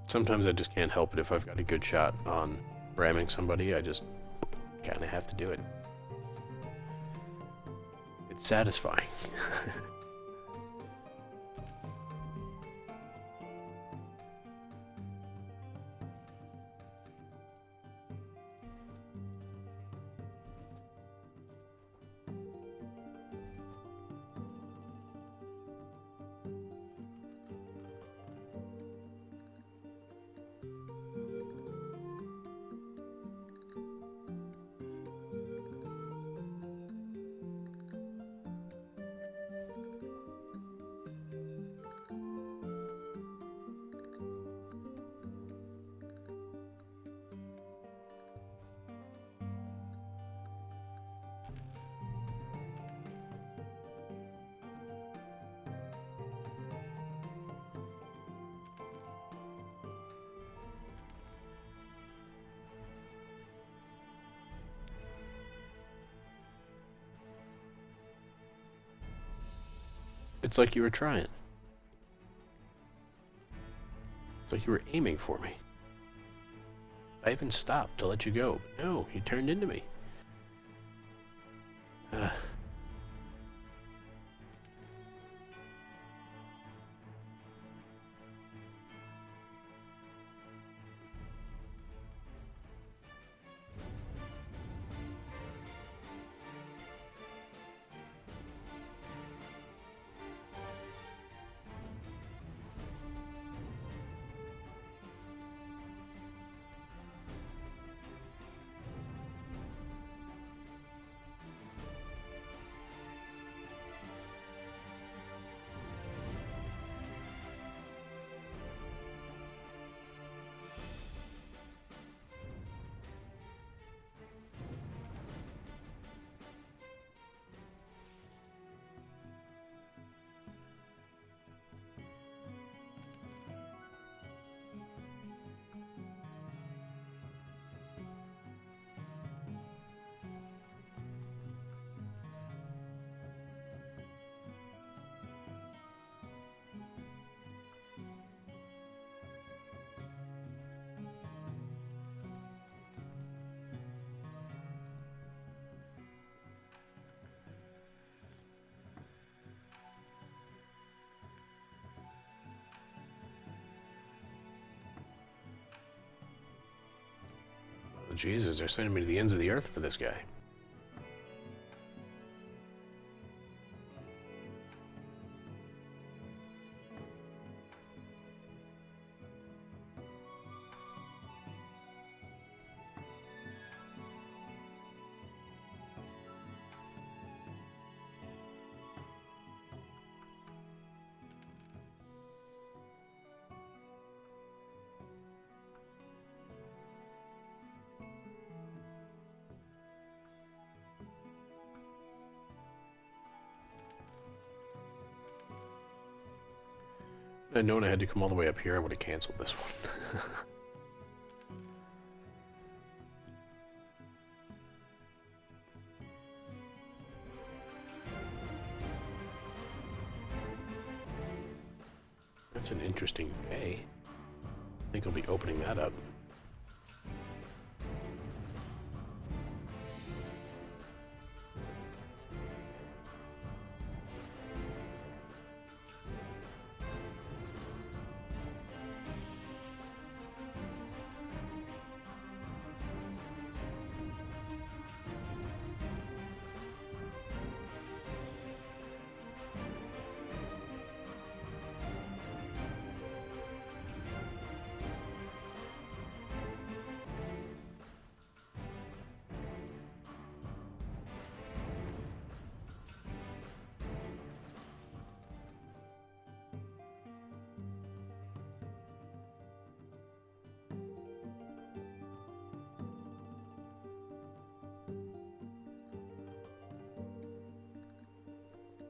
Sometimes I just can't help it if I've got a good shot on ramming somebody, I just kind of have to do it. It's satisfying. It's like you were trying. It's like you were aiming for me. I even stopped to let you go. But no, you turned into me. Jesus, they're sending me to the ends of the earth for this guy. If I'd known I had to come all the way up here, I would have canceled this one. That's an interesting bay. I think I'll be opening that up.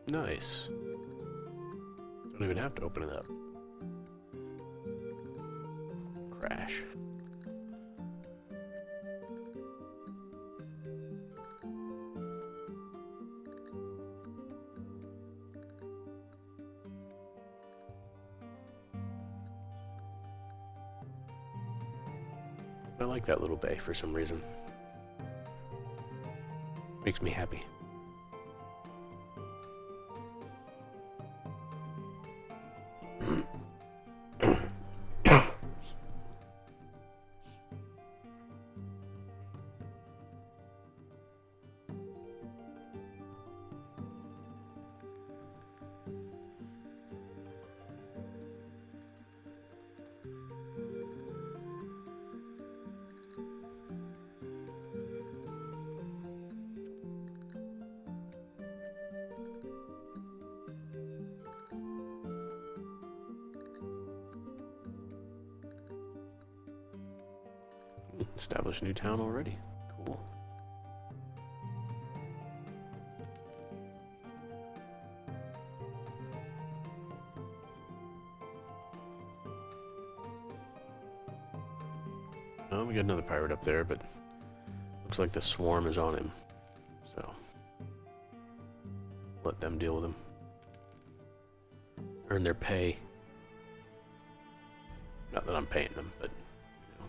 Nice. Don't even have to open it up. Crash. I like that little bay for some reason. Makes me happy. Establish a new town already. Cool. Oh, we got another pirate up there, but looks like the swarm is on him. So, let them deal with him. Earn their pay. Not that I'm paying them, but you know,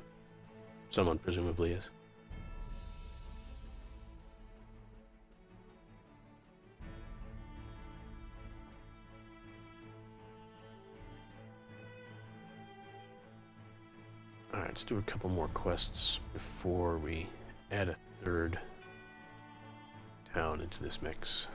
someone presumably is. Alright, let's do a couple more quests before we add a third town into this mix.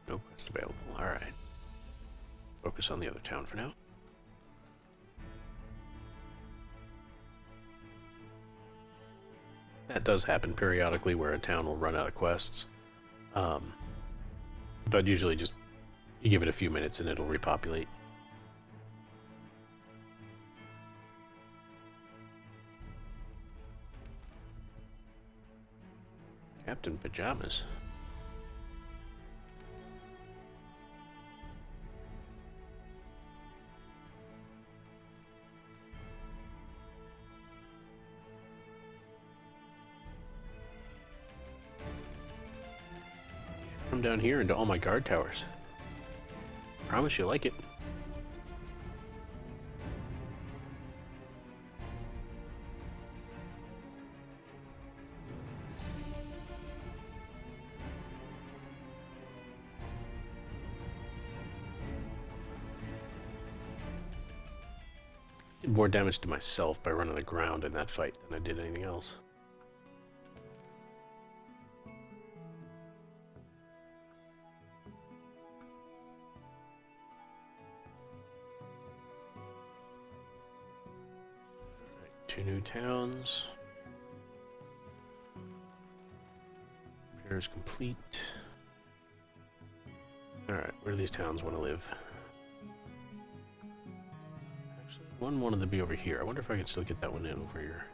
No quests available. Alright. Focus on the other town for now. That does happen periodically where a town will run out of quests. But usually just you give it a few minutes and it'll repopulate. Captain Pajamas. Come down here into all my guard towers. Promise you like it. Did more damage to myself by running the ground in that fight than I did anything else. Two new towns. Repairs complete. Alright, where do these towns want to live? Actually, one wanted to be over here. I wonder if I can still get that one in over here.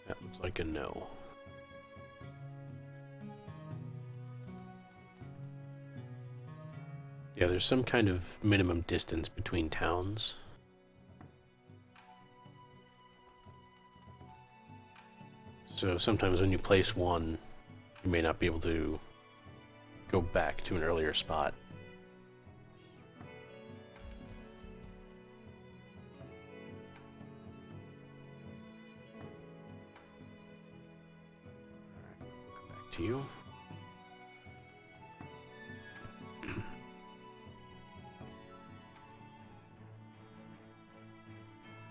That looks like a no. Yeah, there's some kind of minimum distance between towns. So sometimes when you place one, you may not be able to go back to an earlier spot. Alright, we'll come back to you.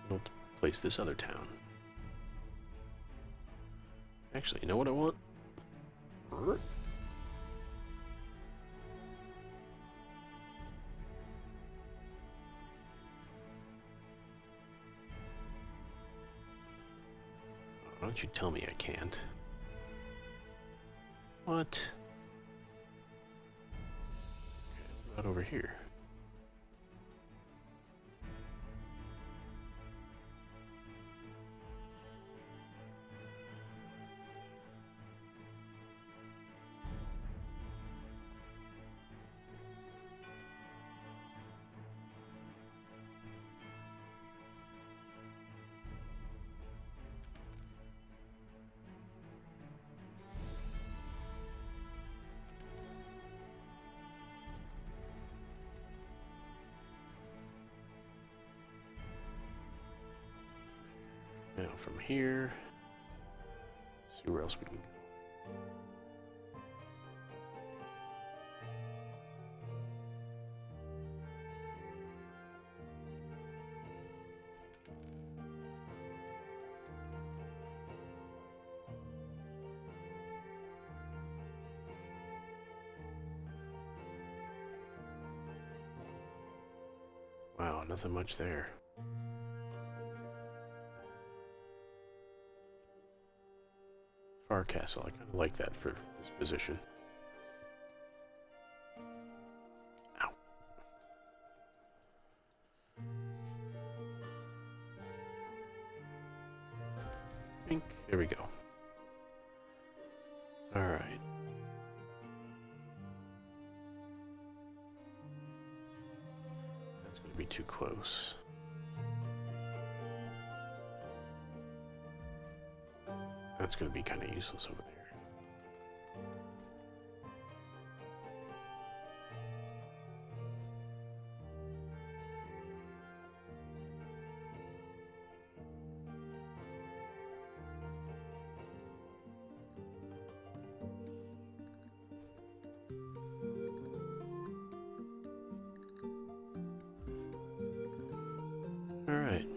We'll place this other town. Actually, you know what I want? Why don't you tell me I can't? What? Okay, what about over here? Now from here, see where else we can go. Wow, nothing much there. Far Castle, I kind of like that for this position. Ow. Pink, there we go. Alright. That's going to be too close. That's going to be kind of useless over there. Alright.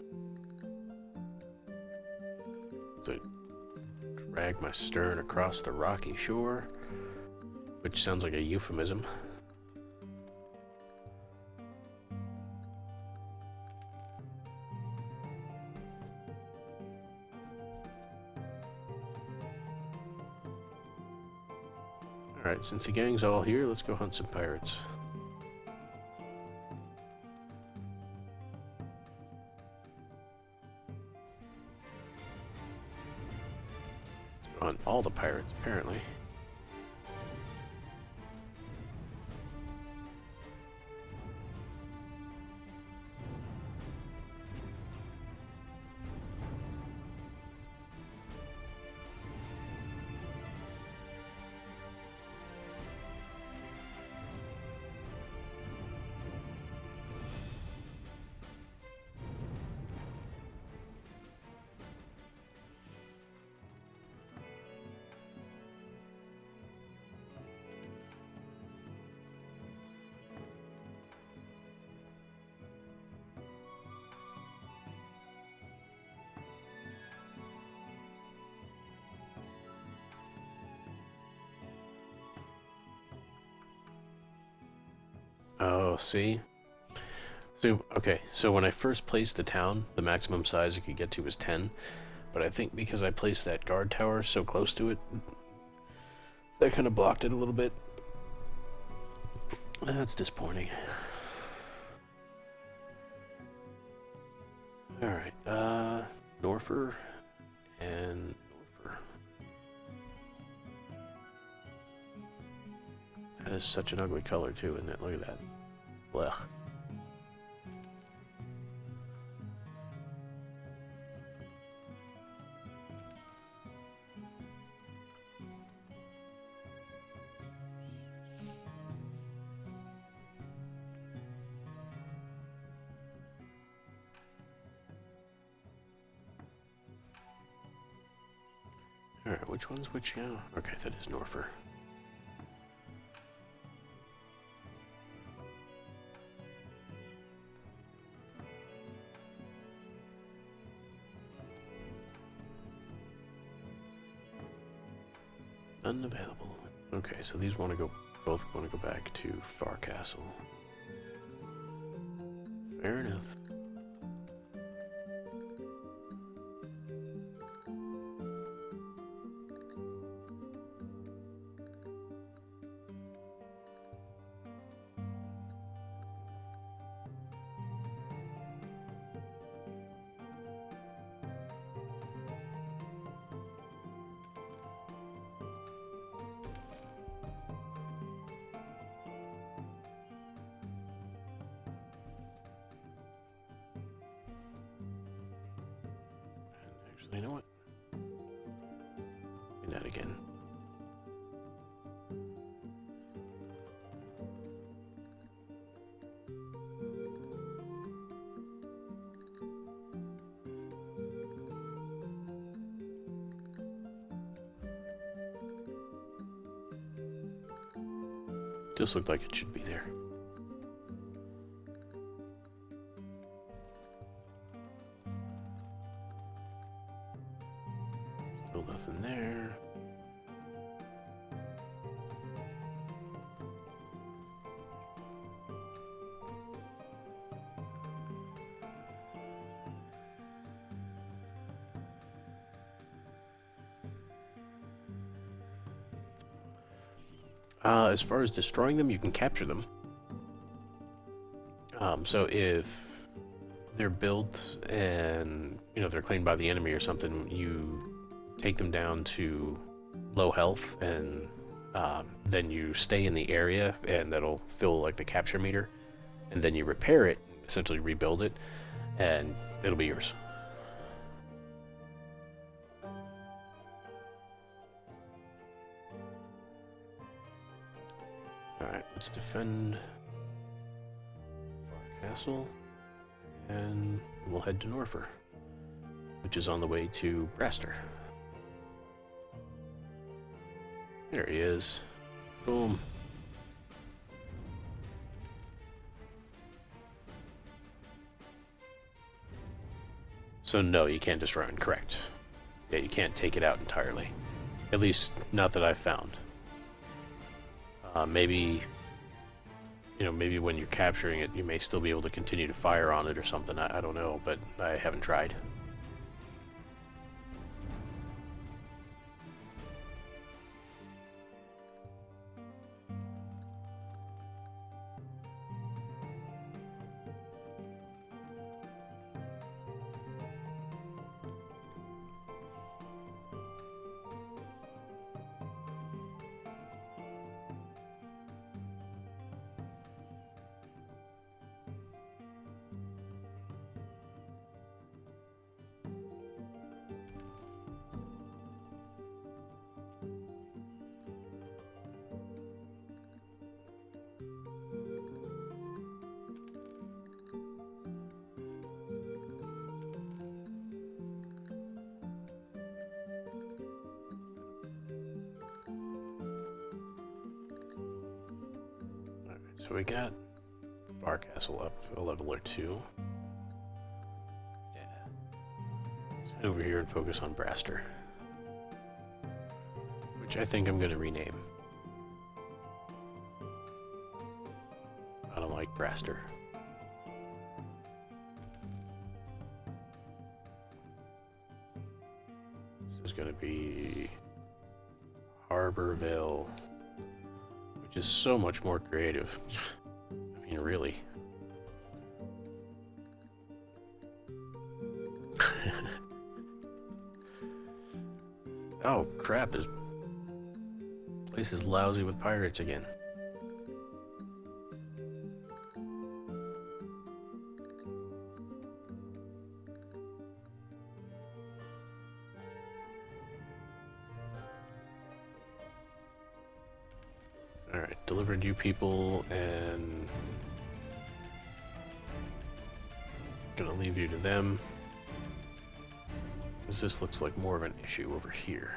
So drag my stern across the rocky shore, which sounds like a euphemism. Alright, since the gang's all here, let's go hunt some pirates. Let's go hunt all the pirates, apparently. Oh, see? So, okay, so when I first placed the town, the maximum size it could get to was 10. But I think because I placed that guard tower so close to it, that kind of blocked it a little bit. That's disappointing. Alright, Norfer and Norfer. That is such an ugly color too, isn't it? Look at that. Blech. Alright, which one's which now? Okay, that is Norfer. Unavailable. Okay, so these want to go, both want to go back to Far Castle. Fair enough. You know what? Do that again. Just looked like it should be there. Still nothing there. As far as destroying them, you can capture them. So if they're built and, you know, they're claimed by the enemy or something, you take them down to low health, and then you stay in the area, and that'll fill like the capture meter, and then you repair it, essentially rebuild it, and it'll be yours. Alright, let's defend Far Castle, and we'll head to Norfair, which is on the way to Braster. There he is. Boom. So no, you can't destroy it, correct. Yeah, you can't take it out entirely. At least, not that I've found. Maybe, you know, maybe when you're capturing it, you may still be able to continue to fire on it or something. I don't know, but I haven't tried. So we got Far Castle up a level or two. Yeah. Let's head over here and focus on Braster, which I think I'm going to rename. I don't like Braster. This is going to be Harborville, which is so much more creative. I mean, really. Oh, crap. This place is lousy with pirates again. Alright, delivered you people, and gonna leave you to them, because this looks like more of an issue over here.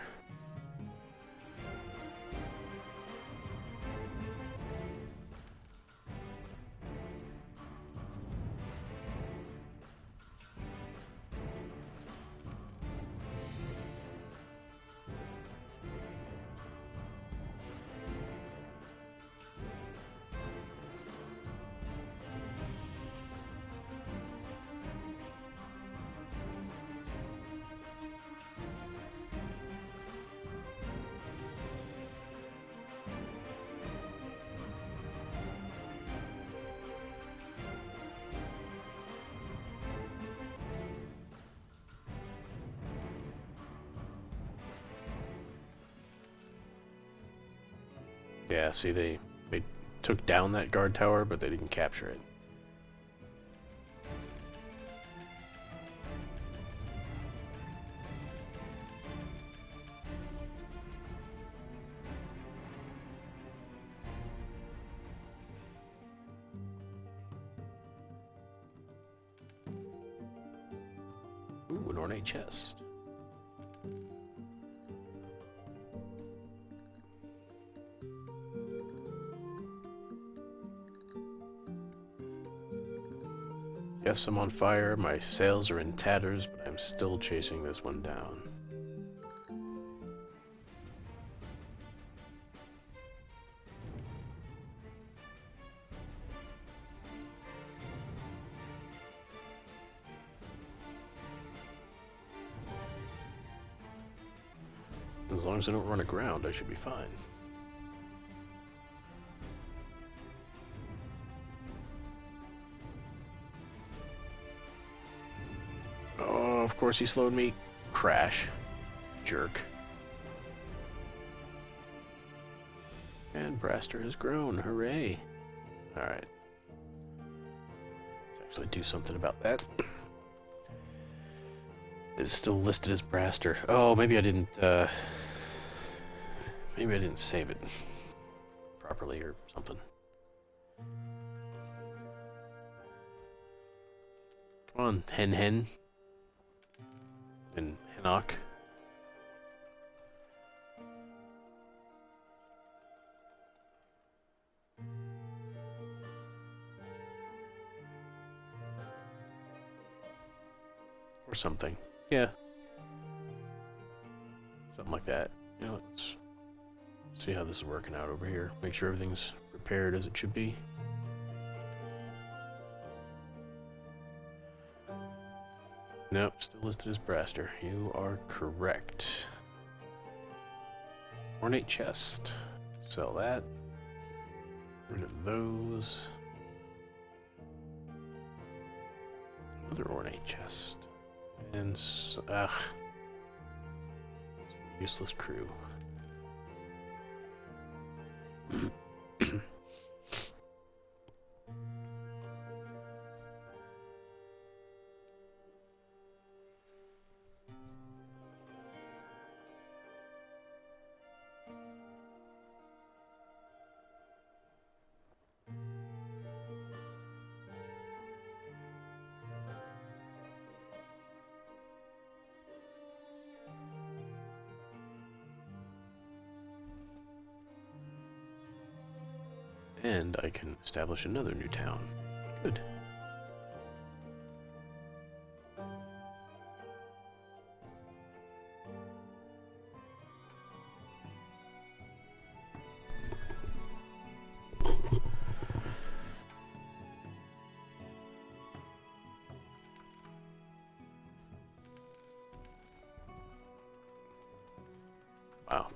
Yeah, see, they took down that guard tower, but they didn't capture it. Ooh, an ornate chest. Guess I'm on fire, my sails are in tatters, but I'm still chasing this one down. As long as I don't run aground, I should be fine. Oh, of course he slowed me. Crash. Jerk. And Braster has grown. Hooray. Alright. Let's actually do something about that. It's still listed as Braster. Oh, maybe I didn't, maybe I didn't save it properly or something. Come on, Hen. And Henoch. Or something. Yeah. Something like that. You know, let's see how this is working out over here. Make sure everything's prepared as it should be. Nope, still listed as Braster. You are correct. Ornate chest. Sell that. Rid of those. Another ornate chest. And useless crew. And I can establish another new town. Good. Wow.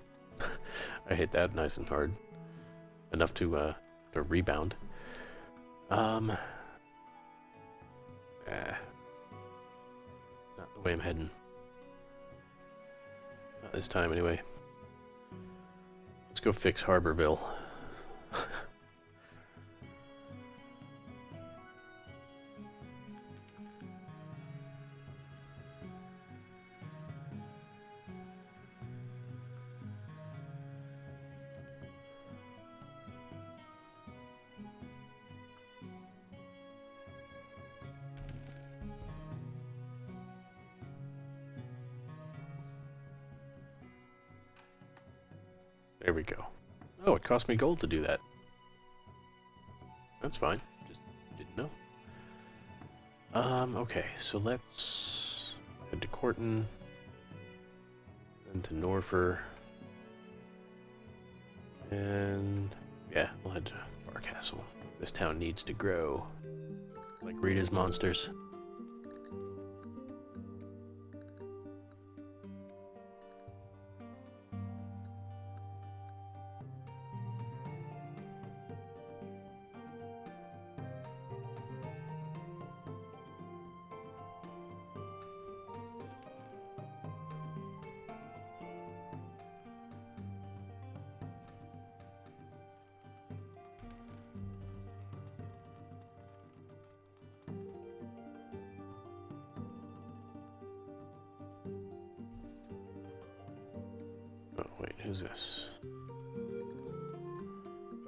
I hit that nice and hard. Enough to rebound. Not the way I'm heading. Not this time, anyway. Let's go fix Harborville. There we go. Oh, it cost me gold to do that. That's fine. Just didn't know. Okay, so let's head to Corton, then to Norfer, and yeah, we'll head to Farcastle. This town needs to grow, like Rita's monsters. Oh, wait, who's this?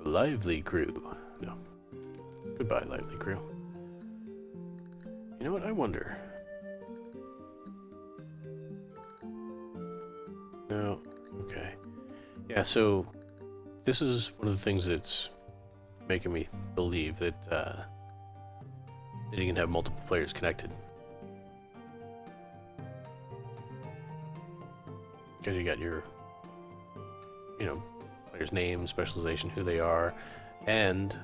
A lively crew. No. Goodbye, lively crew. You know what? I wonder. No. Okay. Yeah, so this is one of the things that's making me believe that that you can have multiple players connected. Because you got your, you know, player's name, specialization, who they are, and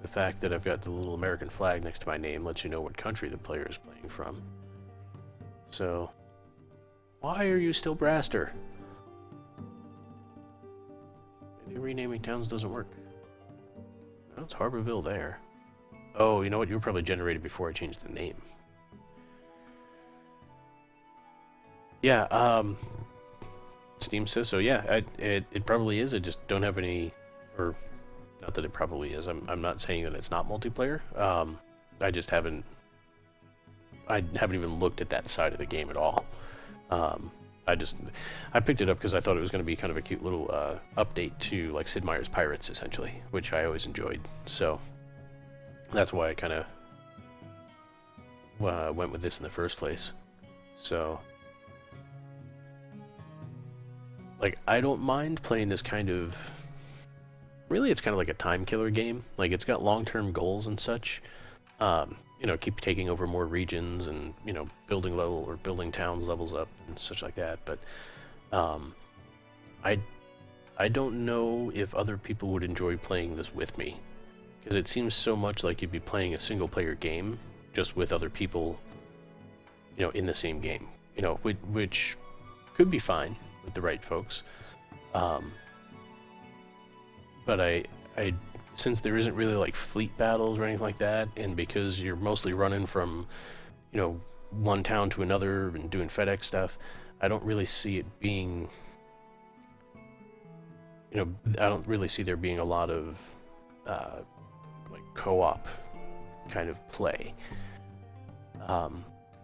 the fact that I've got the little American flag next to my name lets you know what country the player is playing from. So, why are you still Braster? Maybe renaming towns doesn't work. No, it's Harborville there. Oh, you know what? You were probably generated before I changed the name. Yeah, Steam says so. Yeah, it probably is. I just don't have any, or not that it probably is. I'm not saying that it's not multiplayer. I just haven't. I haven't even looked at that side of the game at all. I picked it up because I thought it was going to be kind of a cute little update to like Sid Meier's Pirates, essentially, which I always enjoyed. So that's why I kind of went with this in the first place. So, like, I don't mind playing this kind of. Really, it's kind of like a time killer game. Like, it's got long-term goals and such. You know, keep taking over more regions and, you know, building level or building towns levels up and such like that. But I don't know if other people would enjoy playing this with me, because it seems so much like you'd be playing a single-player game just with other people, you know, in the same game. You know, which could be fine with the right folks. But I since there isn't really like fleet battles or anything like that, and because you're mostly running from, you know, one town to another and doing FedEx stuff, I don't really see it being, you know, I don't really see there being a lot of like co-op kind of play.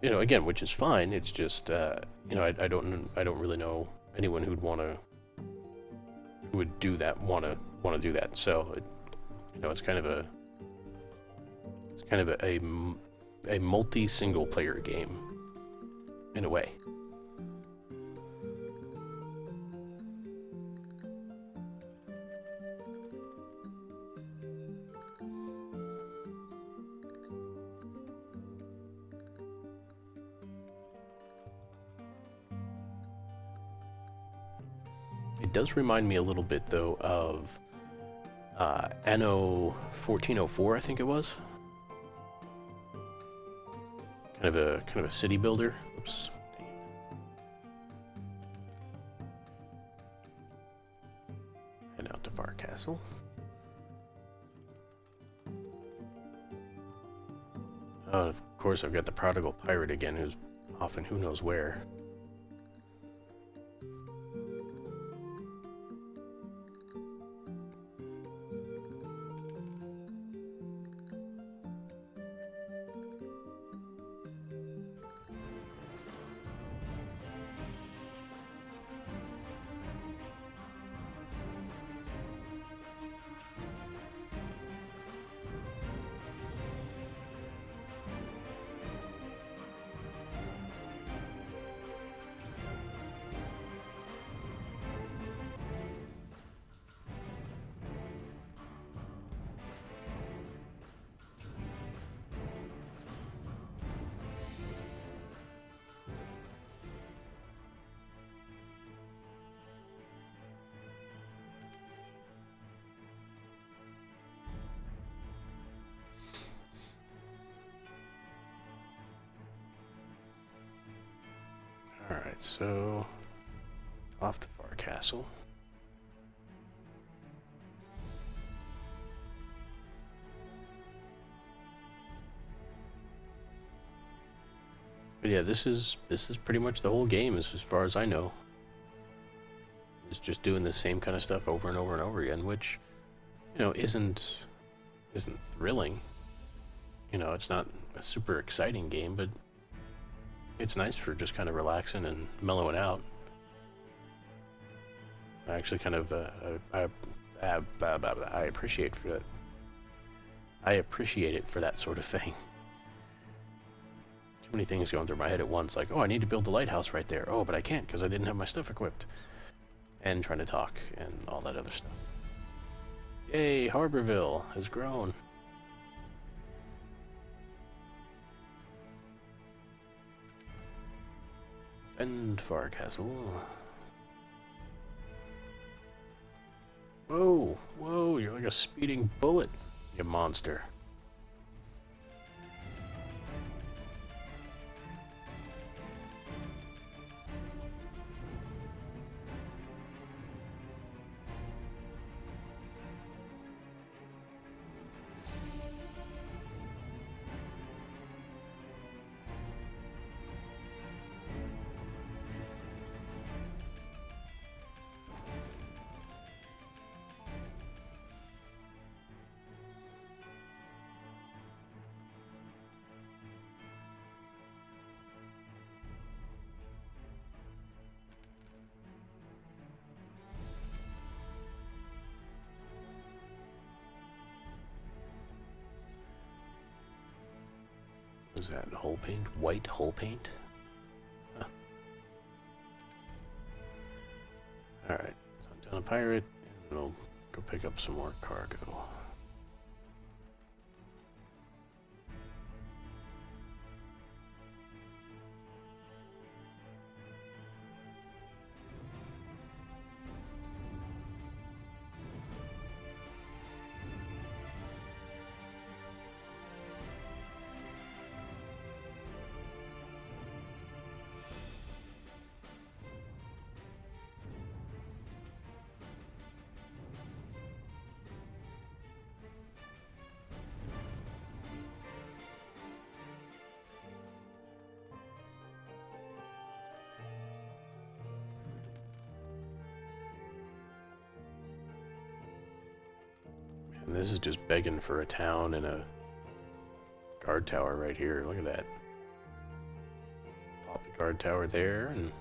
You know, again, which is fine. It's just you know, I don't really know anyone who would do that, want to do that. So you know, it's kind of a multi single player game in a way. It does remind me a little bit though of Anno 1404, I think it was. Kind of a city builder. Oops. Head out to Far Castle. Of course, I've got the prodigal pirate again, who's off in who knows where. Alright, so off to Far Castle. But yeah, this is pretty much the whole game as far as I know. It's just doing the same kind of stuff over and over and over again, which, you know, isn't thrilling. You know, it's not a super exciting game, but it's nice for just kind of relaxing and mellowing out. I actually kind of I appreciate for that. I appreciate it for that sort of thing. Too many things going through my head at once, like, oh, I need to build the lighthouse right there. Oh, but I can't because I didn't have my stuff equipped. And trying to talk and all that other stuff. Yay, Harborville has grown. Defend Farcastle. Whoa, whoa, you're like a speeding bullet, you monster. What is that, hull paint? White hull paint? Huh. Alright, so I'm down a pirate, and we'll go pick up some more cargo. And this is just begging for a town and a guard tower right here. Look at that. Pop the guard tower there and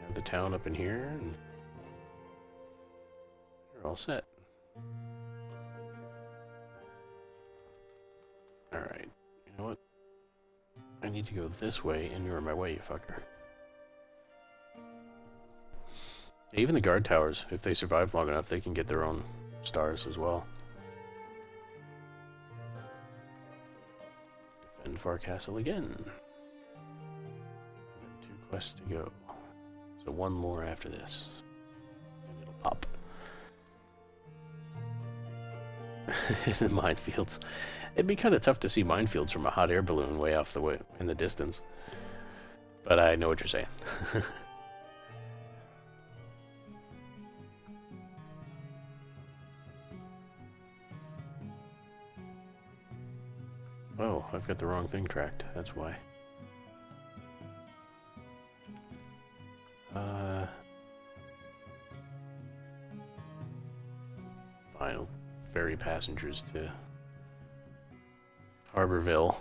have the town up in here, and you're all set. Alright, you know what? I need to go this way, and you're in my way, you fucker. Even the guard towers, if they survive long enough, they can get their own stars as well. Defend Farcastle again. 2 quests to go. So 1 more after this. And it'll pop. The minefields. It'd be kind of tough to see minefields from a hot air balloon way off the way in the distance. But I know what you're saying. Oh, I've got the wrong thing tracked. That's why. Final ferry passengers to Harborville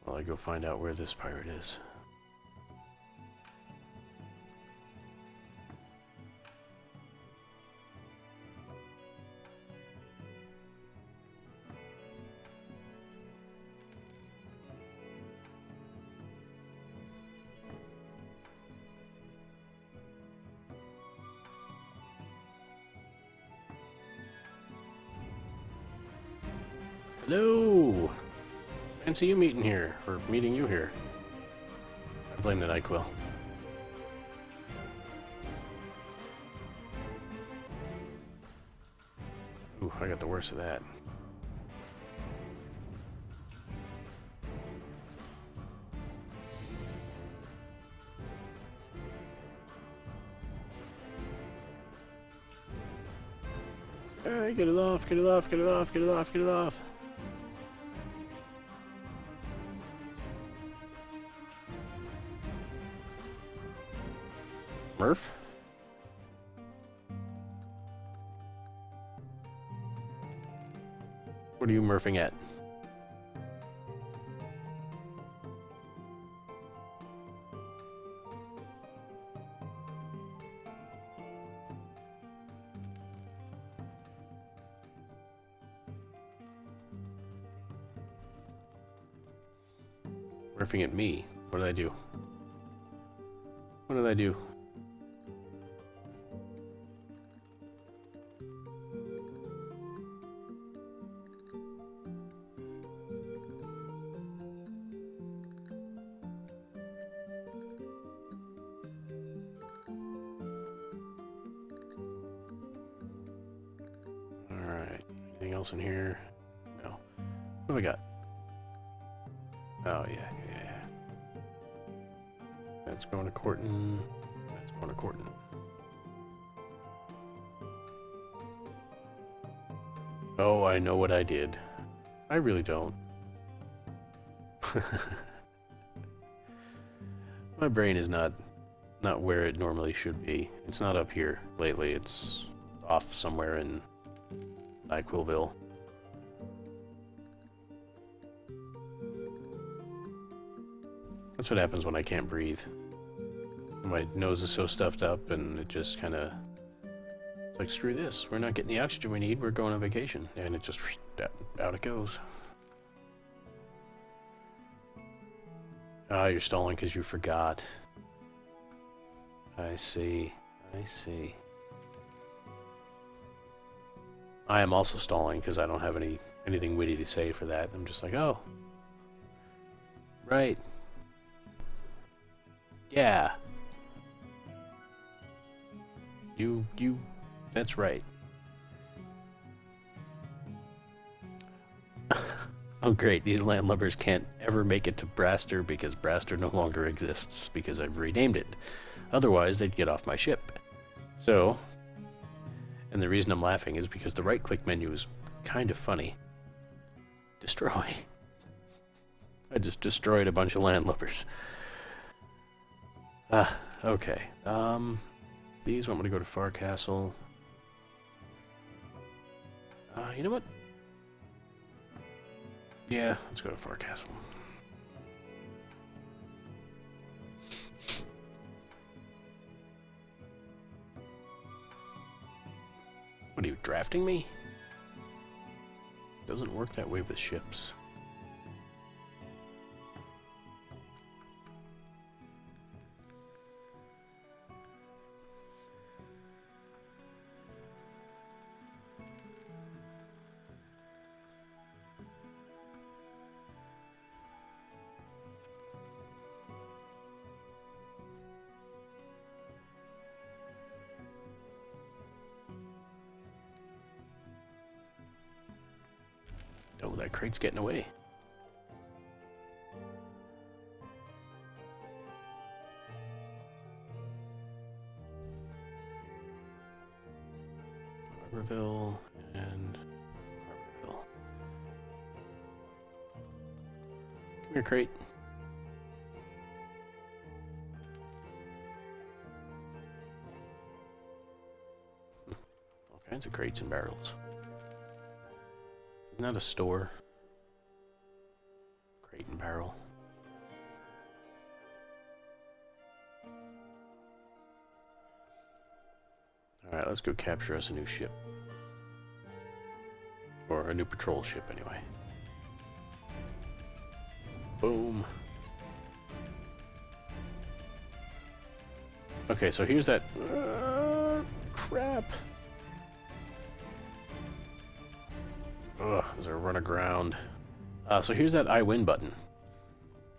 while I go find out where this pirate is. Hello! Fancy you meeting here, or meeting you here. I blame the NyQuil. Ooh, I got the worst of that. Alright, get it off, get it off, get it off, get it off, get it off. Murph? What are you murphing at? Murphing at me. What did I do? What did I do? Anything else in here? No. What have I got? Oh, yeah. That's going to Corton. That's going to Corton. Oh, I know what I did. I really don't. My brain is not where it normally should be. It's not up here lately. It's off somewhere in NyQuilville. That's what happens when I can't breathe. My nose is so stuffed up and it just kind of... It's like, screw this. We're not getting the oxygen we need. We're going on vacation. And it just... out it goes. Ah, you're stalling because you forgot. I see. I see. I am also stalling because I don't have anything witty to say for that. I'm just like, oh. Right. Yeah. That's right. Oh great, these landlubbers can't ever make it to Braster because Braster no longer exists because I've renamed it. Otherwise, they'd get off my ship. So, and the reason I'm laughing is because the right-click menu is kind of funny. Destroy. I just destroyed a bunch of landlubbers. Okay. These want me to go to Far Castle. You know what? Yeah, let's go to Far Castle. What are you, drafting me? Doesn't work that way with ships. Oh, that crate's getting away. Harborville and Harborville. Come here, crate. All kinds of crates and barrels. Not a store. Crate and barrel. Alright, let's go capture us a new ship. Or a new patrol ship, anyway. Boom. Okay, so here's that... crap. Ugh, there's a run aground. So here's that I win button.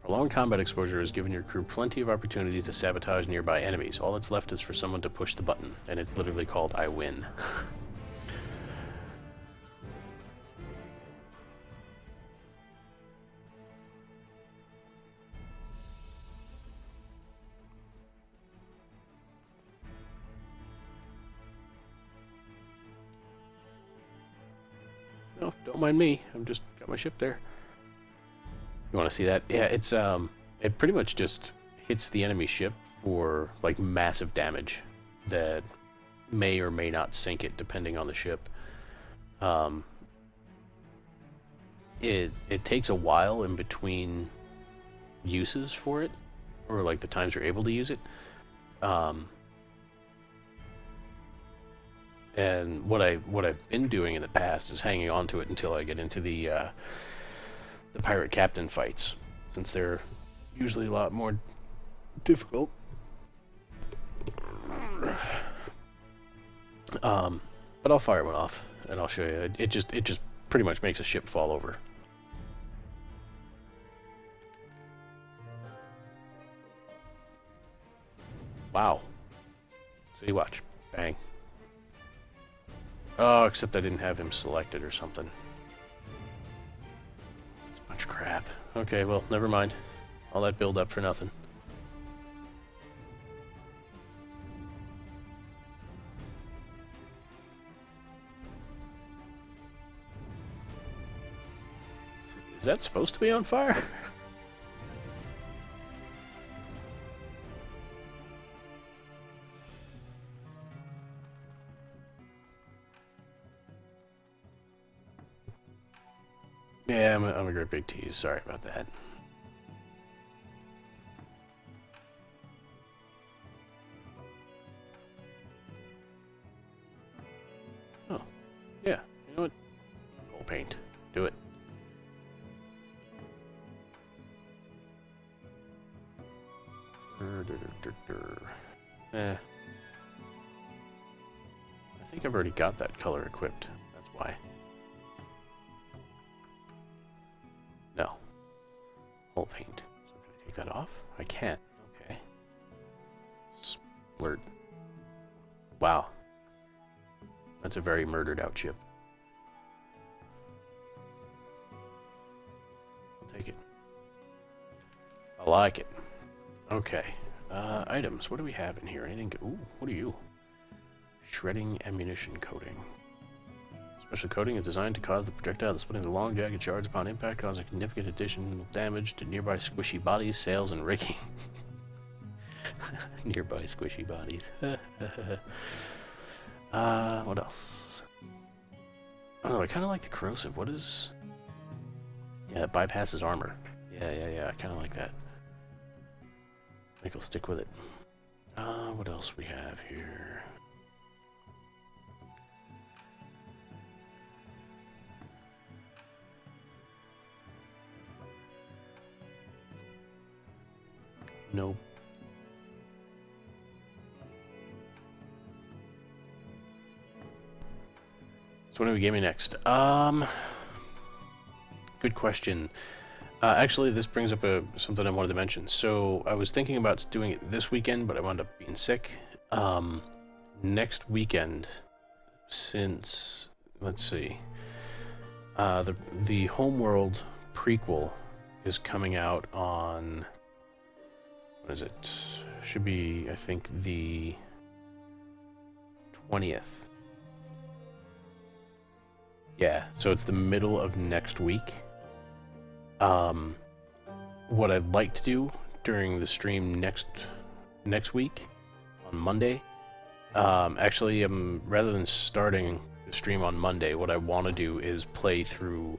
Prolonged combat exposure has given your crew plenty of opportunities to sabotage nearby enemies. All that's left is for someone to push the button, and it's literally called I win. No, don't mind me. I've just got my ship there. You want to see that? Yeah, it's it pretty much just hits the enemy ship for like massive damage that may or may not sink it depending on the ship. It takes a while in between uses for it, or like the times you're able to use it. And what I've been doing in the past is hanging on to it until I get into the pirate captain fights, since they're usually a lot more difficult. But I'll fire one off and I'll show you. It just pretty much makes a ship fall over. Wow. So you watch. Bang. Oh, except I didn't have him selected or something. It's a bunch of crap. Okay, well, never mind. All that build up for nothing. Is that supposed to be on fire? Yeah, I'm a great big tease. Sorry about that. Oh, yeah. You know what? Coal paint. Do it. I think I've already got that color equipped. That's why. No. Coal paint. So can I take that off? I can't. Okay. Splurt. Wow. That's a very murdered out chip. I'll take it. I like it. Okay. Items. What do we have in here? Anything? Ooh, what are you? Shredding ammunition coating. Special coating is designed to cause the projectile to split into long, jagged shards upon impact, causing significant additional damage to nearby squishy bodies, sails, and rigging. Nearby squishy bodies. What else? Oh, I kind of like the corrosive. What is... Yeah, it bypasses armor. Yeah, I kind of like that. I think I'll stick with it. What else we have here? Nope. So what are we gaming next? Good question. Actually, this brings up something I wanted to mention. So I was thinking about doing it this weekend, but I wound up being sick. Next weekend, since let's see, the Homeworld prequel is coming out on, what is it? Should be, I think, the 20th. Yeah, so it's the middle of next week. What I'd like to do during the stream next week on Monday, actually, rather than starting the stream on Monday, what I want to do is play through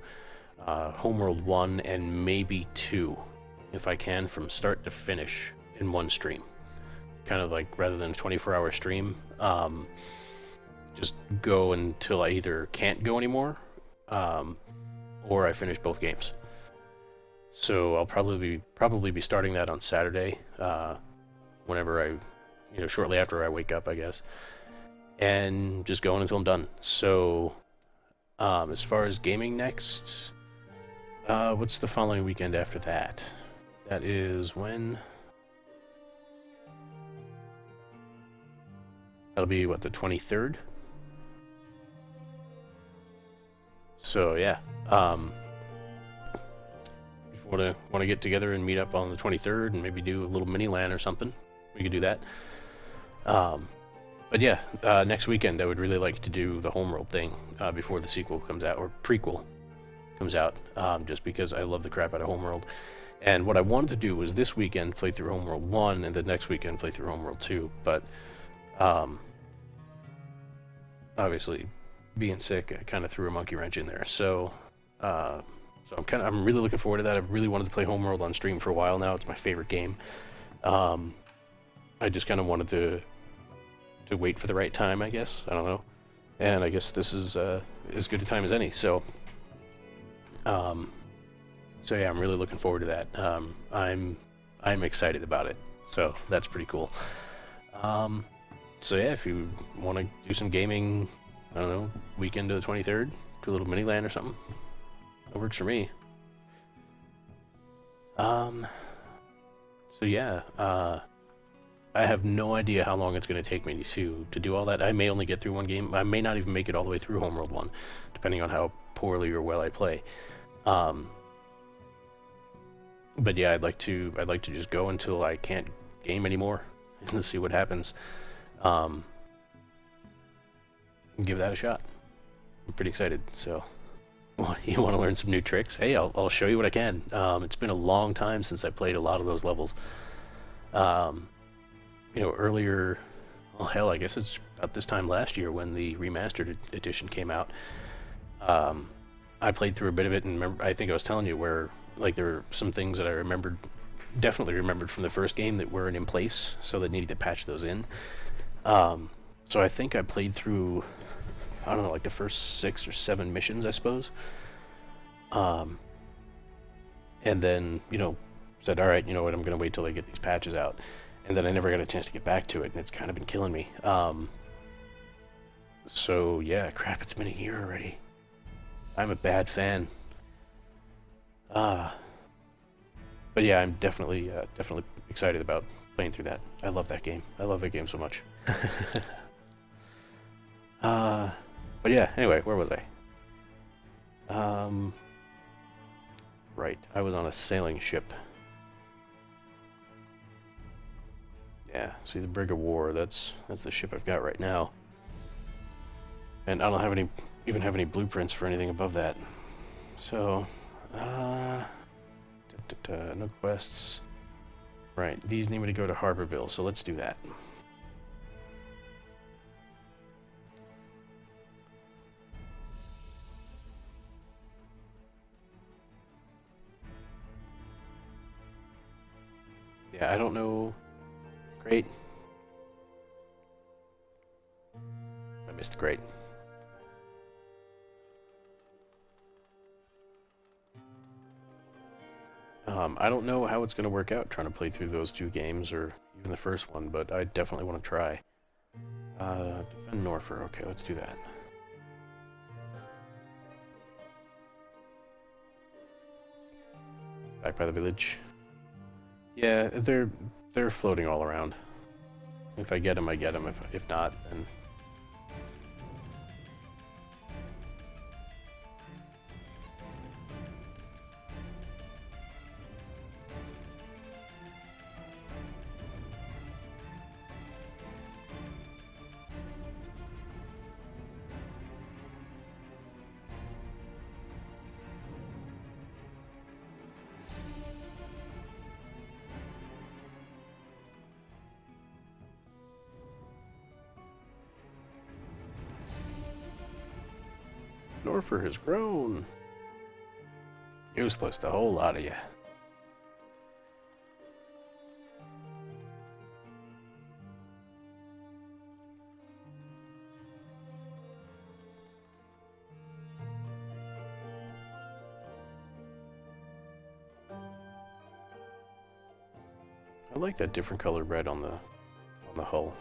Homeworld 1 and maybe 2, if I can, from start to finish in one stream. Kind of like, rather than a 24-hour stream, just go until I either can't go anymore, or I finish both games. So I'll probably be starting that on Saturday, whenever shortly after I wake up, I guess, and just going until I'm done. So, as far as gaming next, what's the following weekend after that? That is when? That'll be what, the 23rd? So yeah, want to get together and meet up on the 23rd and maybe do a little mini LAN or something, we could do that. But yeah, next weekend I would really like to do the Homeworld thing before the sequel comes out, or prequel comes out, just because I love the crap out of Homeworld. And what I wanted to do was this weekend play through Homeworld 1 and the next weekend play through Homeworld 2, but obviously being sick, I kind of threw a monkey wrench in there. So I'm really looking forward to that. I've really wanted to play Homeworld on stream for a while now. It's my favorite game. I just kind of wanted to wait for the right time, I guess. I don't know. And I guess this is as good a time as any. So yeah, I'm really looking forward to that. I'm excited about it. So that's pretty cool. So yeah, if you want to do some gaming, I don't know, weekend to the 23rd, do a little mini LAN or something, that works for me. So yeah, I have no idea how long it's going to take me to do all that. I may only get through one game. I may not even make it all the way through Homeworld 1, depending on how poorly or well I play. But yeah, I'd like to just go until I can't game anymore and see what happens. Give that a shot. I'm pretty excited. So, you want to learn some new tricks? Hey, I'll show you what I can. It's been a long time since I played a lot of those levels. You know, earlier, well, hell, I guess it's about this time last year when the remastered edition came out. I played through a bit of it, and remember, I think I was telling you where, like, there were some things that I definitely remembered from the first game that weren't in place, so they needed to patch those in. So I think I played through, I don't know, like the first 6 or 7 missions, I suppose. And then, you know, said, all right, you know what, I'm going to wait till they get these patches out. And then I never got a chance to get back to it, and it's kind of been killing me. So, yeah, crap, it's been a year already. I'm a bad fan. But yeah, I'm definitely excited about playing through that. I love that game. I love that game so much. But yeah, anyway, where was I? Right, I was on a sailing ship. Yeah, see the Brig of War, that's the ship I've got right now. And I don't even have any blueprints for anything above that. So, no quests. Right, these need me to go to Harborville, so let's do that. Yeah, I don't know. Great. I missed the great. I don't know how it's going to work out trying to play through those 2 games, or even the first one, but I definitely want to try. Defend Norfolk. Okay, let's do that. Back by the village. Yeah, they're floating all around. If I get them, I get them. If not, then... Norfolk has grown. Useless, the whole lot of you. I like that different colored red on the hull.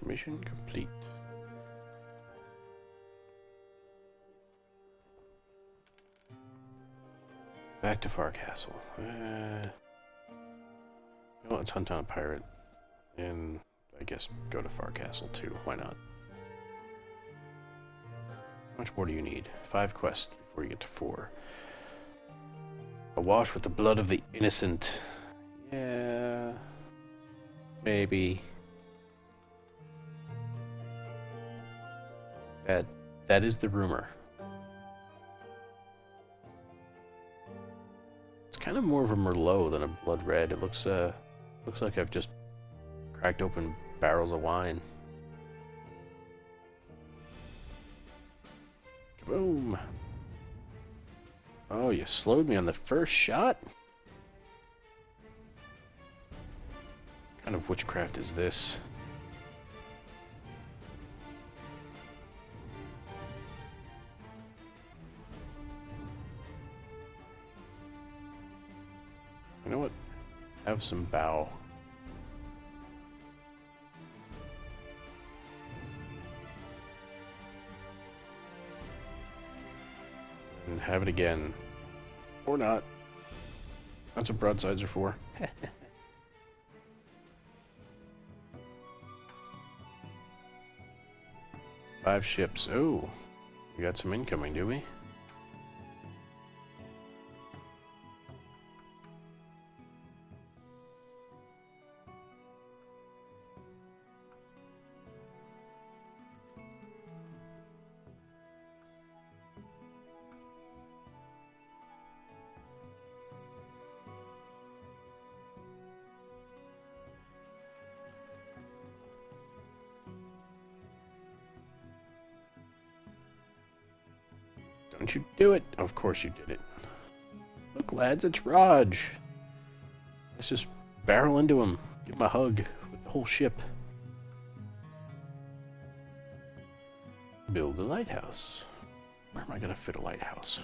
Mission complete. Back to Farcastle. Let's hunt down a pirate. And I guess go to Farcastle too. Why not? How much more do you need? 5 quests before you get to 4. Awash with the blood of the innocent. Yeah. Maybe. That is the rumor. It's kind of more of a Merlot than a blood red. It looks like I've just cracked open barrels of wine. Boom. Oh, you slowed me on the first shot? What kind of witchcraft is this? You know what? Have some bow. And have it again. Or not. That's what broadsides are for. 5 ships. Oh, we got some incoming, do we? Don't you do it. Of course you did it. Look, lads, it's Raj. Let's just barrel into him. Give him a hug with the whole ship. Build a lighthouse. Where am I going to fit a lighthouse?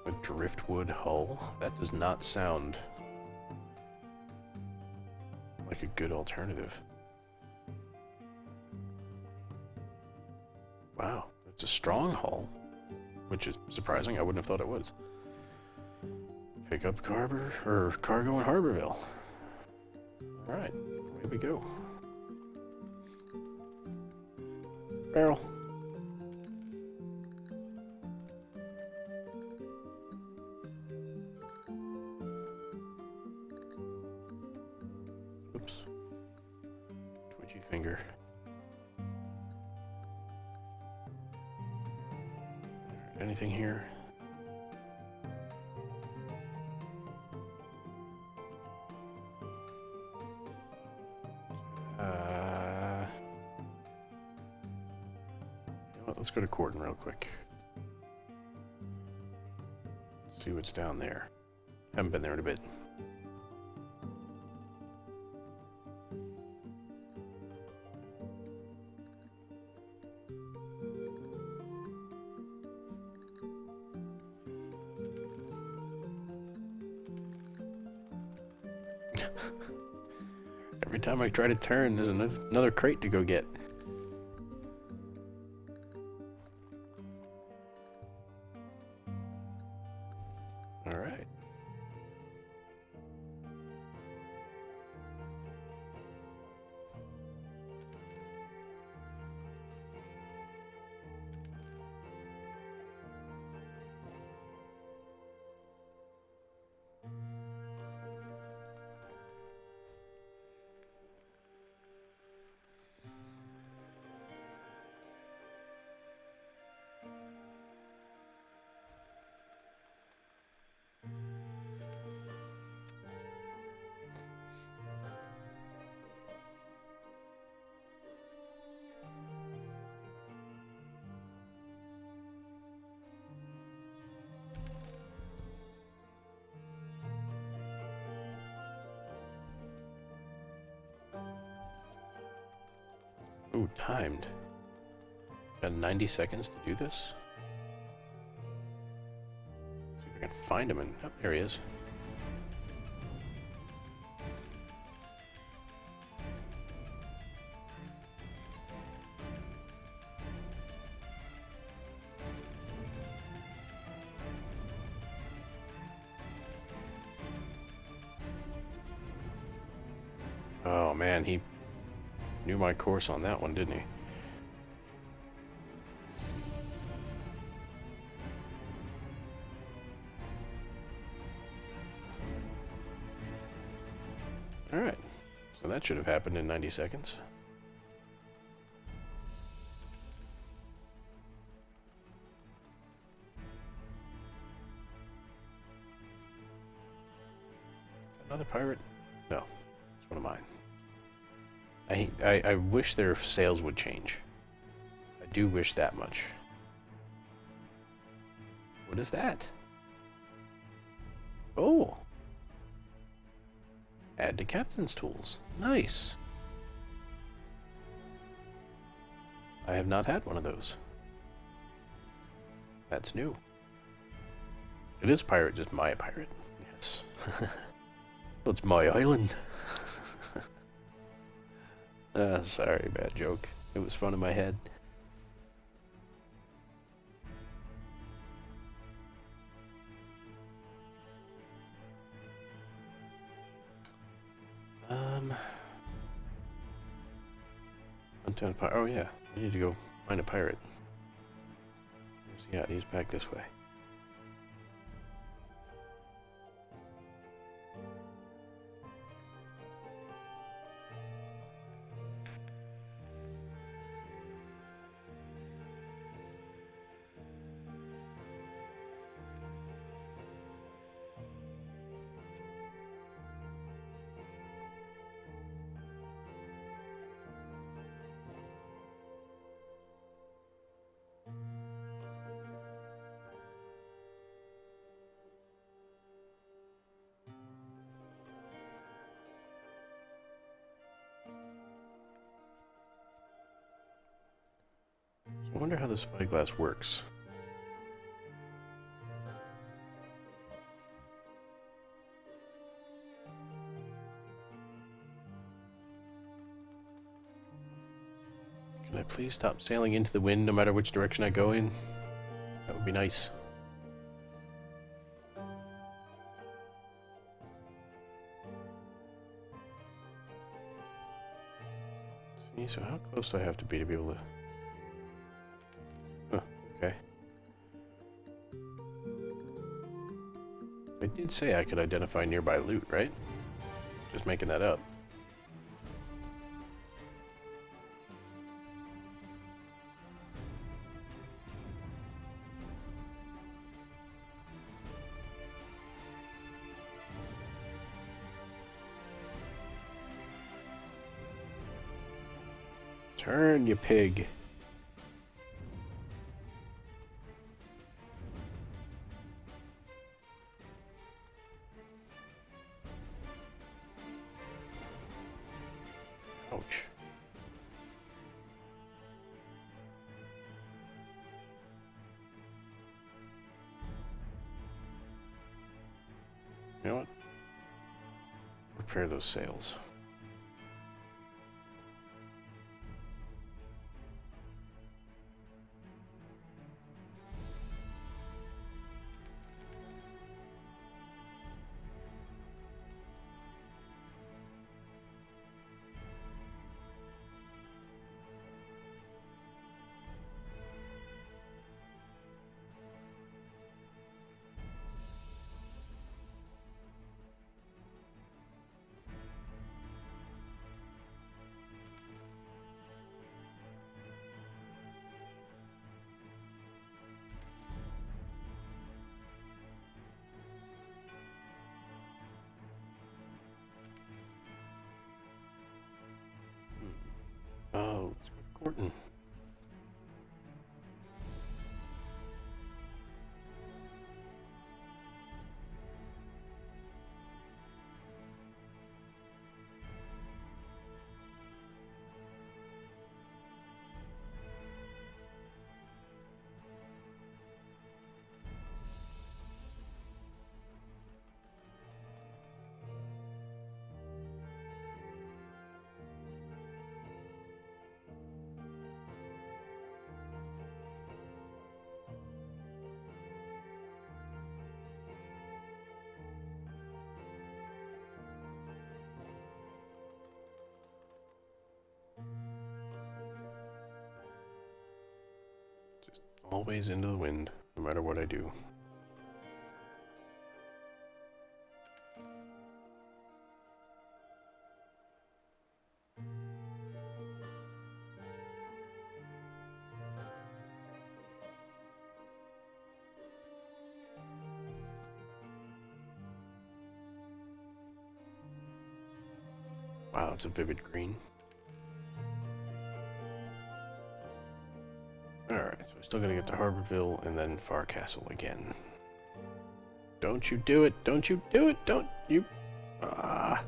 A driftwood hull? That does not sound like a good alternative. Wow, it's a strong hull, which is surprising. I wouldn't have thought it was. Pick up cargo in Harborville. Alright, away we go. Barrel. Oops. Twitchy finger. Anything here? You know what, let's go to Corden real quick. See what's down there. Haven't been there in a bit. Every time I try to turn, there's another crate to go get. All right. Ooh, timed. Got 90 seconds to do this. See if I can find him. Oh, there he is. Oh man, he knew my course on that one, didn't he? Alright, so that should have happened in 90 seconds. another pirate? No, it's one of mine. I wish their sails would change. I do wish that much. What is that? Oh! Add to captain's tools. Nice! I have not had one of those. That's new. It is pirate, just my pirate. Yes. It's my island. Sorry, bad joke. It was fun in my head. Oh yeah, I need to go find a pirate. Yeah, he's back this way. I wonder how the spyglass works. Can I please stop sailing into the wind no matter which direction I go in? That would be nice. See, so how close do I have to be able to... Huh, okay. I did say I could identify nearby loot, right? Just making that up. Turn, you pig. Ouch. You know what? Repair those sails. Oh, let's go to Gorton. Just always into the wind, no matter what I do. Wow, it's a vivid green. Alright, so we're still gonna get to Harborville and then Farcastle again. Don't you do it! Don't you do it! Don't you... Ah...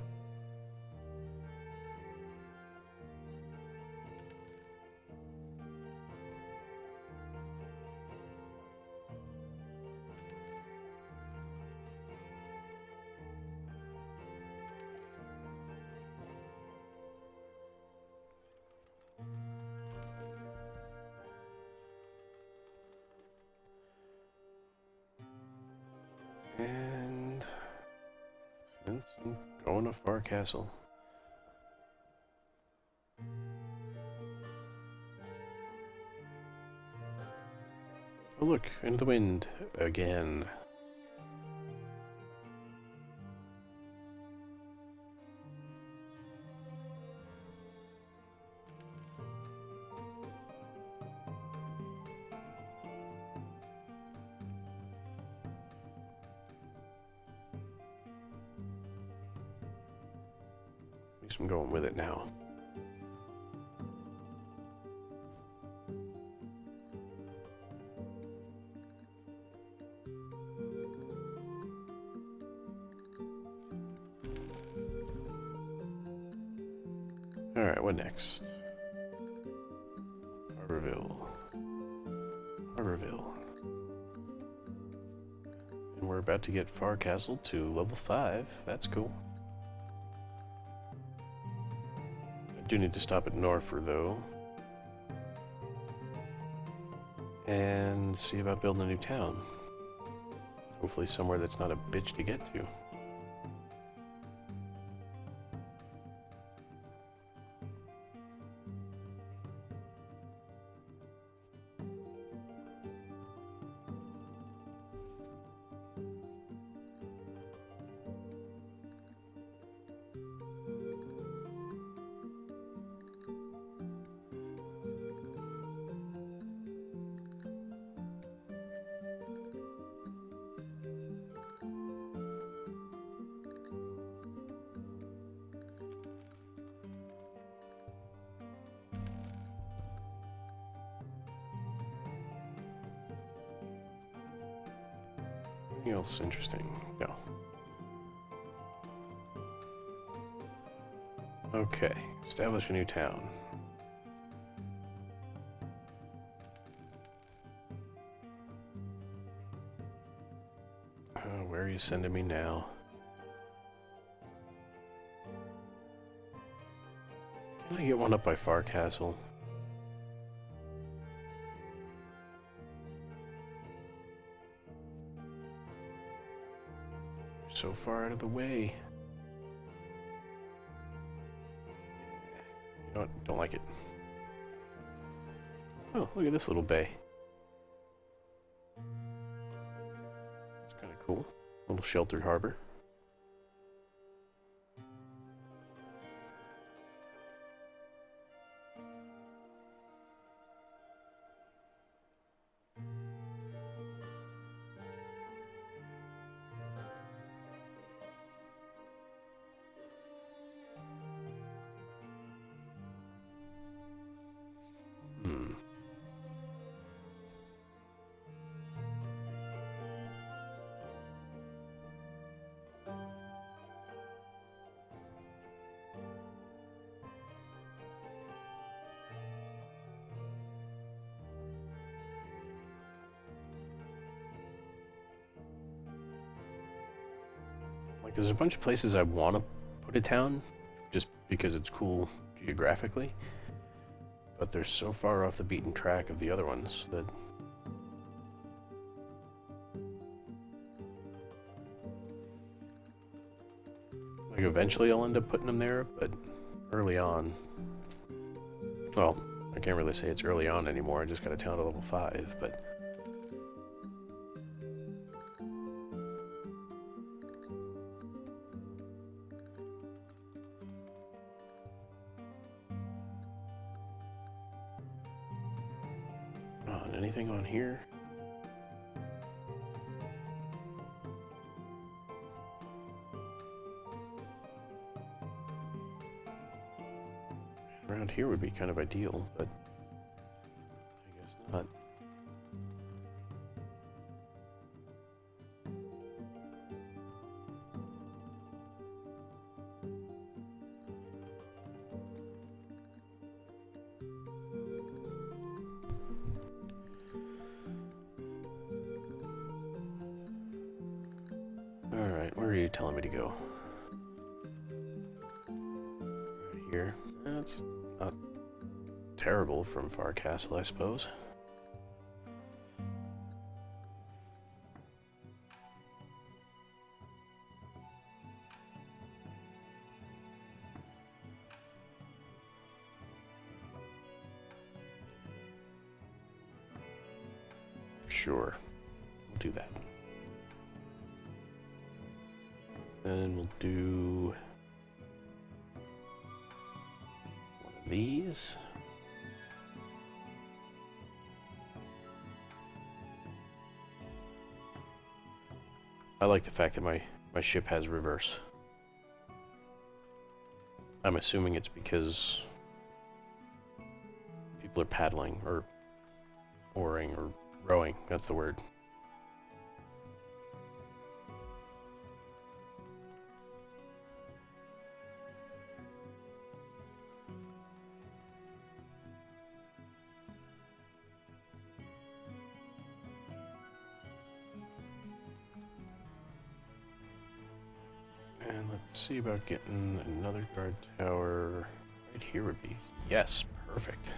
And since I'm going to Farcastle, oh look, into the wind again. At least I'm going with it now. Alright, what next? Harborville. Harborville. And we're about to get Farcastle to level 5. That's cool. I do need to stop at Norford, though. And see about building a new town. Hopefully somewhere that's not a bitch to get to. Anything else interesting? No. Okay, establish a new town. Where are you sending me now? Can I get one up by Farcastle? So far out of the way. You know what? Don't like it. Oh, look at this little bay. It's kind of cool. Little sheltered harbor. Like, there's a bunch of places I want to put a town, just because it's cool geographically, but they're so far off the beaten track of the other ones that... like, eventually I'll end up putting them there, but early on... well, I can't really say it's early on anymore, I just got a town to level 5, but... anything on here? around here would be kind of ideal, but I guess not. Alright, where are you telling me to go? Right here. That's not terrible from Farcastle, I suppose. Sure, we'll do that. Then we'll do one of these. I like the fact that my ship has reverse. I'm assuming it's because people are paddling or oaring or rowing. That's the word. And let's see about getting another guard tower. Right here would be, yes, perfect.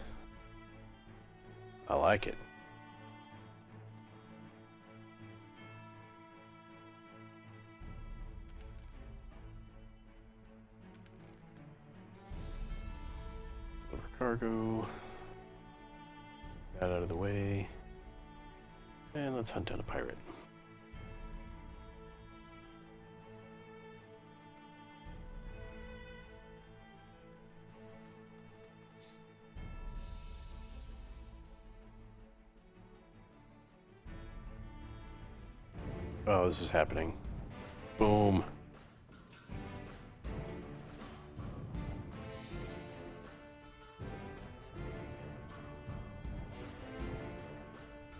I like it. Over cargo. That out of the way. And let's hunt down a pirate. Oh, this is happening. Boom.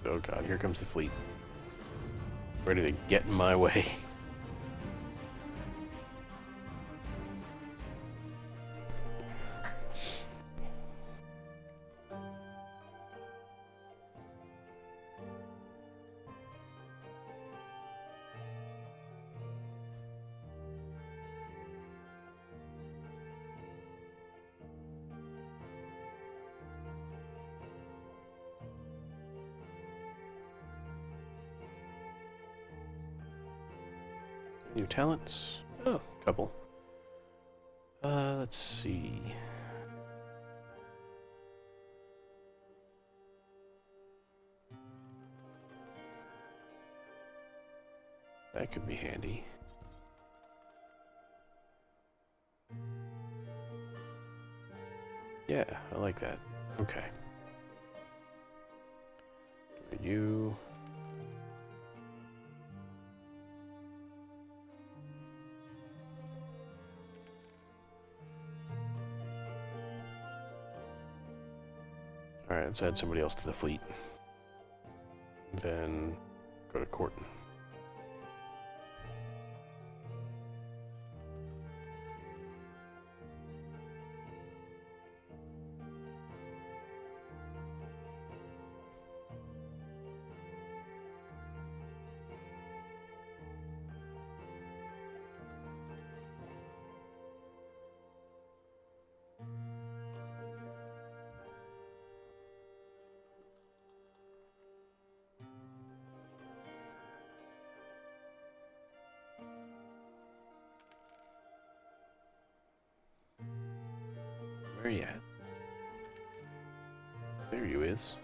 Oh god, here comes the fleet. Ready to get in my way. New talents? Oh, couple. Let's see. That could be handy. Yeah, I like that. Okay. You. Alright, let's add somebody else to the fleet. Then go to Corton. Where you at? There you is.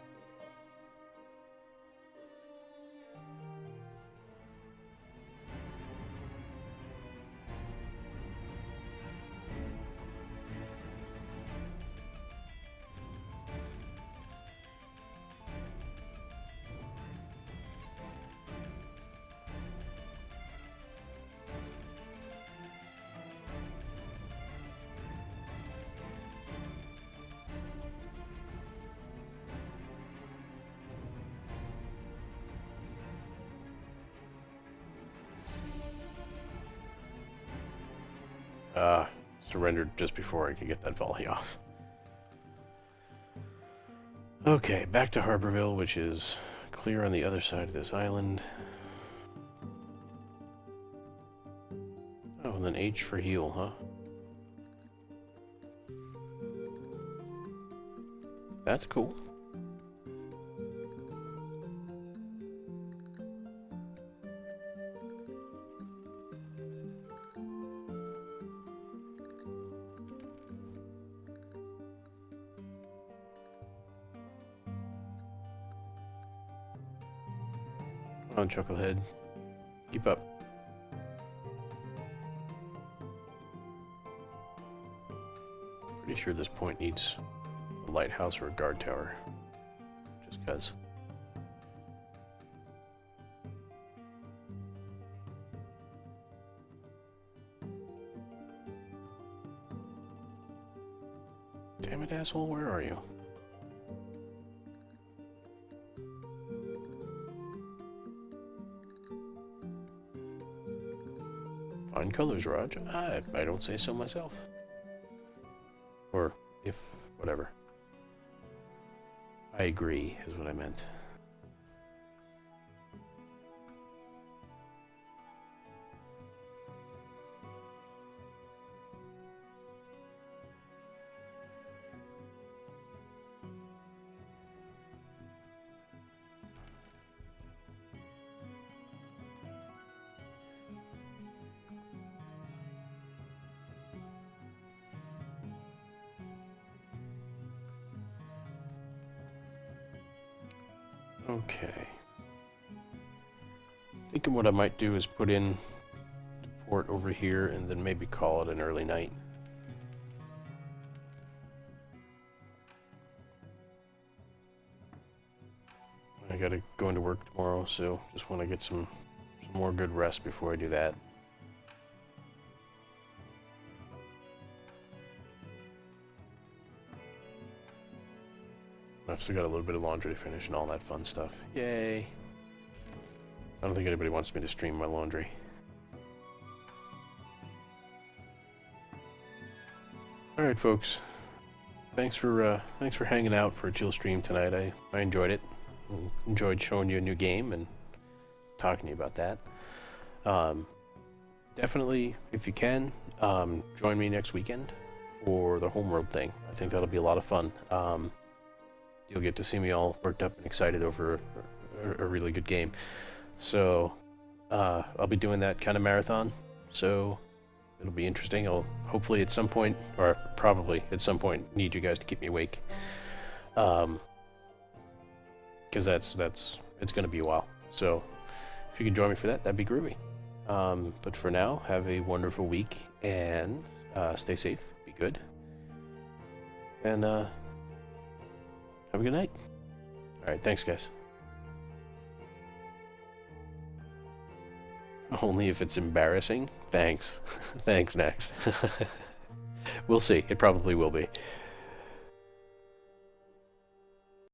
surrendered just before I could get that volley off. Okay, back to Harborville, which is clear on the other side of this island. Oh, and then H for heal, huh? That's cool. Come on, Chucklehead. Keep up. Pretty sure this point needs a lighthouse or a guard tower. Just cuz. Damn it, asshole, where are you? Fine colors, Raj. I don't say so myself. Or, if, whatever. I agree, is what I meant. Okay. Thinking what I might do is put in the port over here and then maybe call it an early night. I gotta go into work tomorrow, so just want to get some more good rest before I do that. I've still got a little bit of laundry to finish and all that fun stuff. Yay! I don't think anybody wants me to stream my laundry. Alright, folks. Thanks for hanging out for a chill stream tonight. I enjoyed it. Enjoyed showing you a new game and talking to you about that. Definitely, if you can, join me next weekend for the Homeworld thing. I think that'll be a lot of fun. You'll get to see me all worked up and excited over a really good game. So, I'll be doing that kind of marathon, so it'll be interesting. I'll hopefully at some point, or probably at some point, need you guys to keep me awake. Because it's going to be a while. So, if you can join me for that, that'd be groovy. But for now, have a wonderful week, and stay safe, be good, and have a good night. Alright, thanks guys. Only if it's embarrassing? Thanks. Thanks, Nex. We'll see. It probably will be.